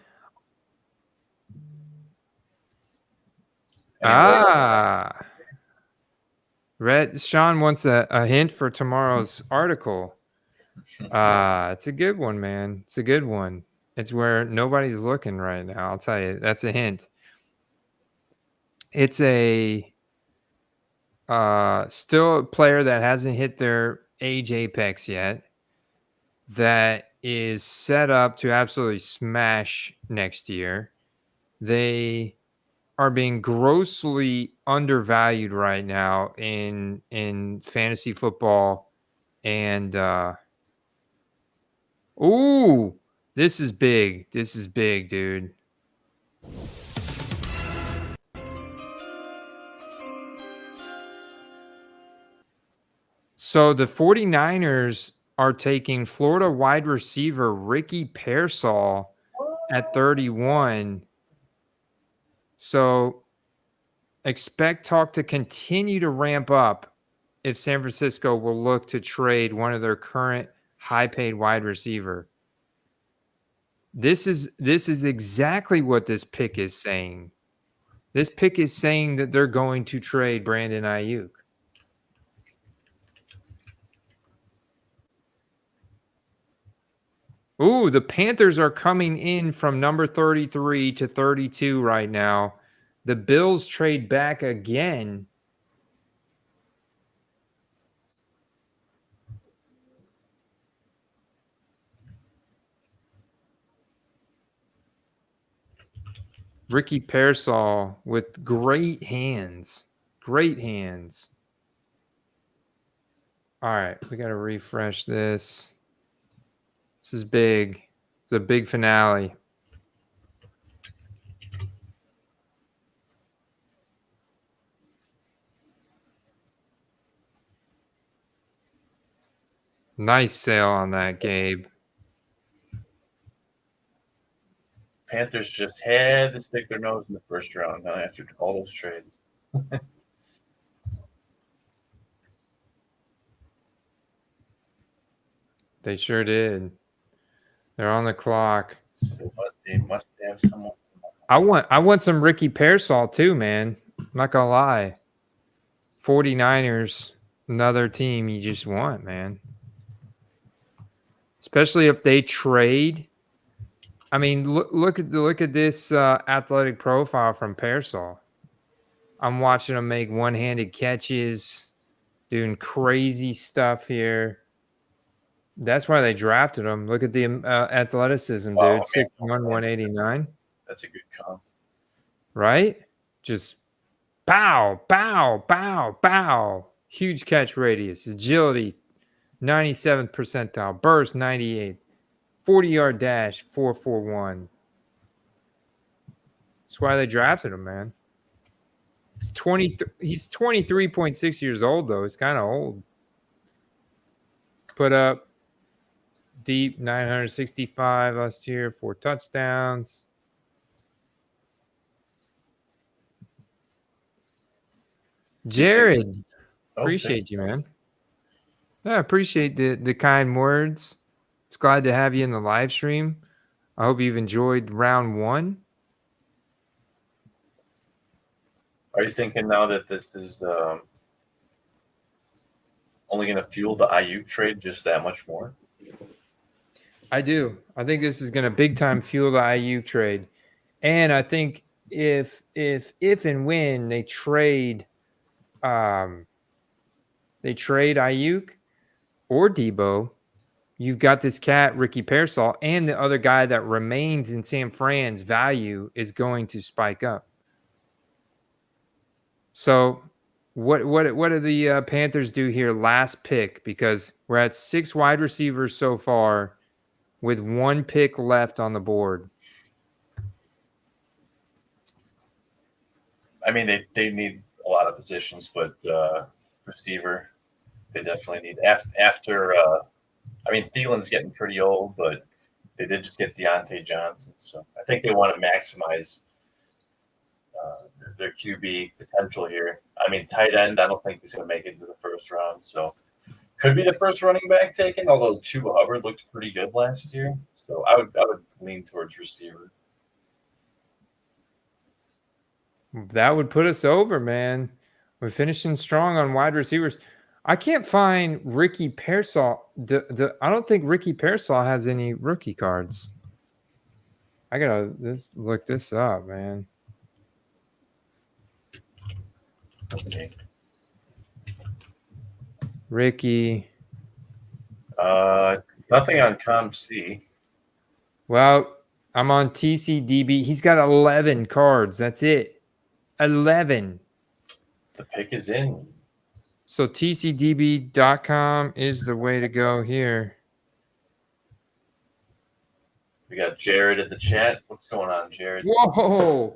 [SPEAKER 1] Sean wants a hint for tomorrow's article. It's a good one, man. It's a good one. It's where nobody's looking right now. I'll tell you. That's a hint. It's a still a player that hasn't hit their age apex yet, that is set up to absolutely smash next year. They are being grossly undervalued right now in fantasy football. And this is big. This is big, dude. So the 49ers are taking Florida wide receiver Ricky Pearsall at 31. So expect talk to continue to ramp up if San Francisco will look to trade one of their current high-paid wide receiver. This is exactly what this pick is saying. This pick is saying that they're going to trade Brandon Ayuk. Ooh, the Panthers are coming in from number 33 to 32 right now. The Bills trade back again. Ricky Pearsall with great hands. Great hands. All right, we got to refresh this. This is big. It's a big finale. Nice sale on that, Gabe.
[SPEAKER 2] Panthers just had to stick their nose in the first round after all those trades.
[SPEAKER 1] They sure did. They're on the clock.
[SPEAKER 2] So they must have someone.
[SPEAKER 1] I want some Ricky Pearsall too, man. I'm not gonna lie. 49ers, another team you just want, man. Especially if they trade. I mean, look at this athletic profile from Pearsall. I'm watching him make one-handed catches, doing crazy stuff here. That's why they drafted him. Look at the athleticism, dude.
[SPEAKER 2] Wow,
[SPEAKER 1] 6'1", 189.
[SPEAKER 2] That's a good comp.
[SPEAKER 1] Right? Just pow, pow, pow, pow. Huge catch radius. Agility, 97th percentile. Burst, 98. 40-yard dash, 4.41. That's why they drafted him, man. He's 23.6 years old, though. He's kind of old. Put up deep 965 last year, 4 touchdowns. Jared, appreciate you, man. I appreciate the kind words. It's glad to have you in the live stream. I hope you've enjoyed round 1.
[SPEAKER 2] Are you thinking now that this is only going to fuel the Ayuk trade just that much more?
[SPEAKER 1] I do. I think this is going to big time fuel the Ayuk trade. And I think if and when they trade Ayuk or Debo, you've got this cat, Ricky Pearsall, and the other guy that remains in San Fran's value is going to spike up. So what do the Panthers do here last pick? Because we're at 6 wide receivers so far with 1 pick left on the board.
[SPEAKER 2] I mean, they need a lot of positions, but receiver, they definitely need. After I mean, Thielen's getting pretty old, but they did just get Deontay Johnson. So I think they want to maximize their QB potential here. I mean, tight end, I don't think he's going to make it into the first round. So could be the first running back taken, although Chuba Hubbard looked pretty good last year. So I would lean towards receiver.
[SPEAKER 1] That would put us over, man. We're finishing strong on wide receivers. I can't find Ricky Pearsall. I don't think Ricky Pearsall has any rookie cards. I gotta look this up, man.
[SPEAKER 2] Let's see.
[SPEAKER 1] Ricky.
[SPEAKER 2] Nothing on ComC.
[SPEAKER 1] Well, I'm on TCDB. He's got 11 cards. That's it. 11.
[SPEAKER 2] The pick is in.
[SPEAKER 1] So TCDB.com is the way to go here.
[SPEAKER 2] We got Jared in the chat. What's going on, Jared?
[SPEAKER 1] Whoa.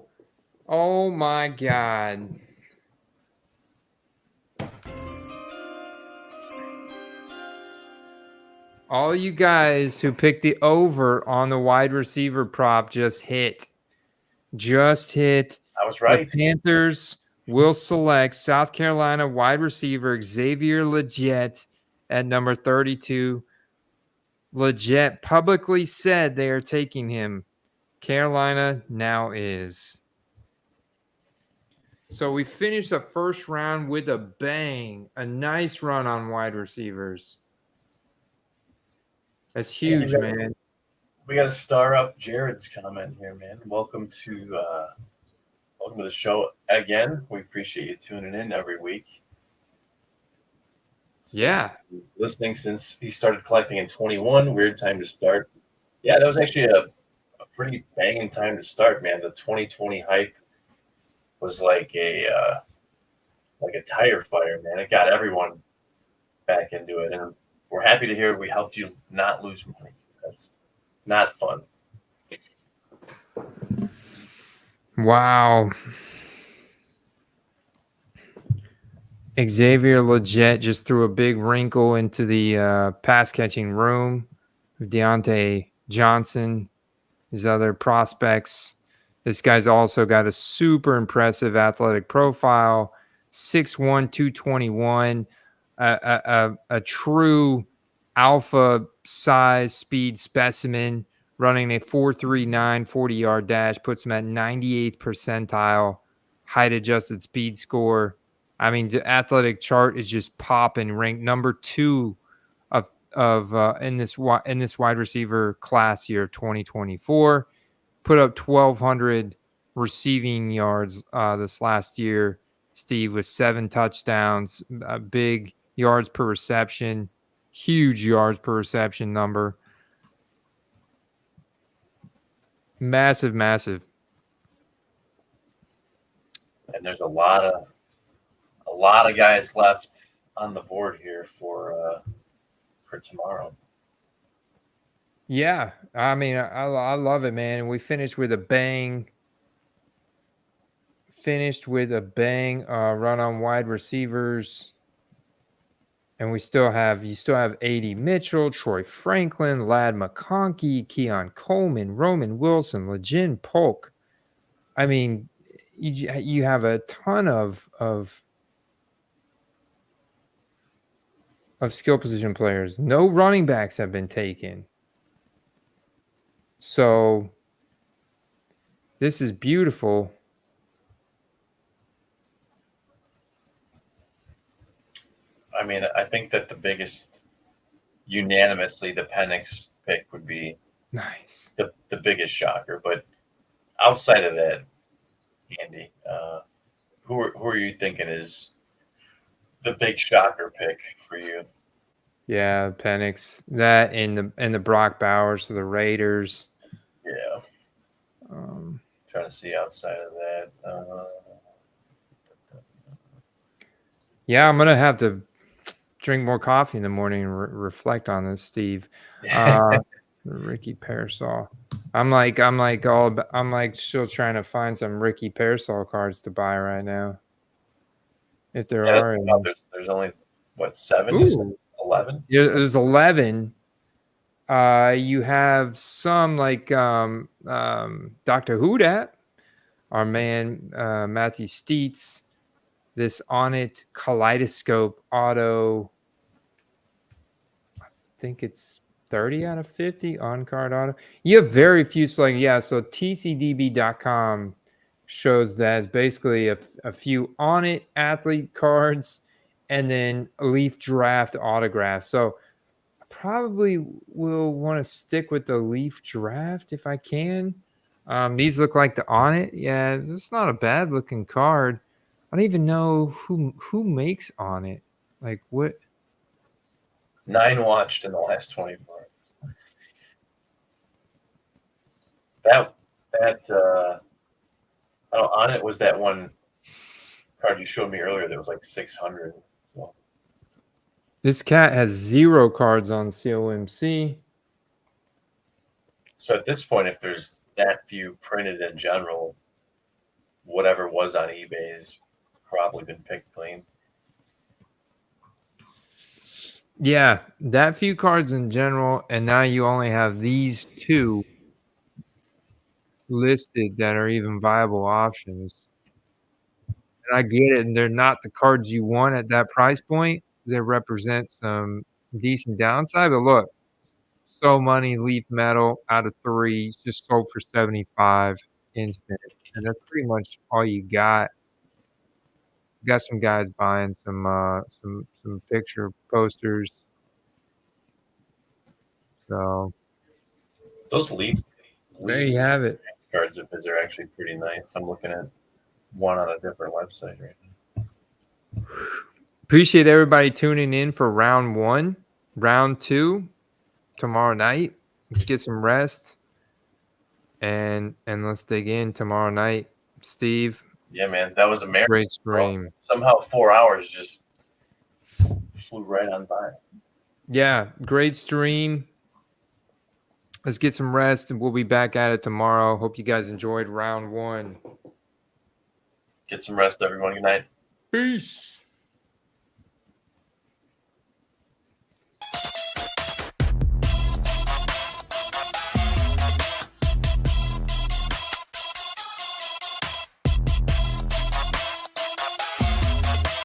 [SPEAKER 1] Oh, my God. All you guys who picked the over on the wide receiver prop just hit.
[SPEAKER 2] I was right.
[SPEAKER 1] The Panthers will select South Carolina wide receiver Xavier Legette at number 32. Legette publicly said they are taking him. Carolina now is. So we finished the first round with a bang. A nice run on wide receivers. That's huge, man.
[SPEAKER 2] We got to star up Jared's comment here, man. Welcome to the show again. We appreciate you tuning in every week.
[SPEAKER 1] Yeah.
[SPEAKER 2] Listening since he started collecting in 21. Weird time to start. Yeah, that was actually a pretty banging time to start, man. The 2020 hype was like a tire fire, man. It got everyone back into it, and we're happy to hear we helped you not lose money. That's not fun.
[SPEAKER 1] Wow. Xavier Legette just threw a big wrinkle into the pass catching room. Deontay Johnson, his other prospects. This guy's also got a super impressive athletic profile. 6'1", 221. A true alpha size speed specimen, running a 4.39 40-yard dash, puts him at 98th percentile height adjusted speed score. I mean, the athletic chart is just popping. Ranked number 2 in this wide receiver class year 2024. Put up 1,200 receiving yards this last year. Steve, with 7 touchdowns, big yards per reception, huge yards per reception number. Massive.
[SPEAKER 2] And there's a lot of guys left on the board here for tomorrow.
[SPEAKER 1] Yeah, I mean, I love it, man. And we finished with a bang. Run on wide receivers. And you still have A.D. Mitchell, Troy Franklin, Ladd McConkey, Keon Coleman, Roman Wilson, Legend Polk. I mean, you have a ton of skill position players. No running backs have been taken. So this is beautiful.
[SPEAKER 2] I mean, I think that the biggest, unanimously, the Penix pick would be
[SPEAKER 1] nice.
[SPEAKER 2] The biggest shocker. But outside of that, Andy, who are you thinking is the big shocker pick for you?
[SPEAKER 1] Yeah, Penix. That and the Brock Bowers of the Raiders.
[SPEAKER 2] Yeah. Trying to see outside of that.
[SPEAKER 1] Yeah, I'm gonna have to drink more coffee in the morning and reflect on this, Steve. Ricky Pearsall. I'm still trying to find some Ricky Pearsall cards to buy right now. If there are any.
[SPEAKER 2] There's only what, 7? 11?
[SPEAKER 1] Yeah, there's 11. You have some like Dr. Hudat, our man Matthew Steets. This On It Kaleidoscope auto, I think it's 30 out of 50 on card auto. You have very few select. Yeah, so TCDB.com shows that it's basically a few on it athlete cards and then a Leaf draft autograph. So I probably will want to stick with the Leaf draft if I can. These look like the on it. Yeah, it's not a bad looking card. I don't even know who makes on it. Like what?
[SPEAKER 2] 9 watched in the last 24. That on it was that one card you showed me earlier that was like 600. So.
[SPEAKER 1] This cat has 0 cards on COMC.
[SPEAKER 2] So at this point, if there's that few printed in general, whatever was on eBay has probably been picked clean.
[SPEAKER 1] Yeah, that few cards in general, and now you only have these 2 listed that are even viable options. And I get it, and they're not the cards you want at that price point. They represent some decent downside, but look, so money Leaf metal out of 3 just sold for 75 instant, and that's pretty much all you got. Got some guys buying some picture posters. So
[SPEAKER 2] Those Leaf
[SPEAKER 1] there you have it.
[SPEAKER 2] cards of his are actually pretty nice. I'm looking at one on a different website right now.
[SPEAKER 1] Appreciate everybody tuning in for round 1. Round 2 tomorrow night. Let's get some rest and let's dig in tomorrow night. Steve.
[SPEAKER 2] Yeah, man, that was a marathon.
[SPEAKER 1] Great stream.
[SPEAKER 2] Somehow 4 hours just flew right on by.
[SPEAKER 1] Yeah, great stream. Let's get some rest, and we'll be back at it tomorrow. Hope you guys enjoyed round 1.
[SPEAKER 2] Get some rest, everyone. Good night.
[SPEAKER 1] Peace.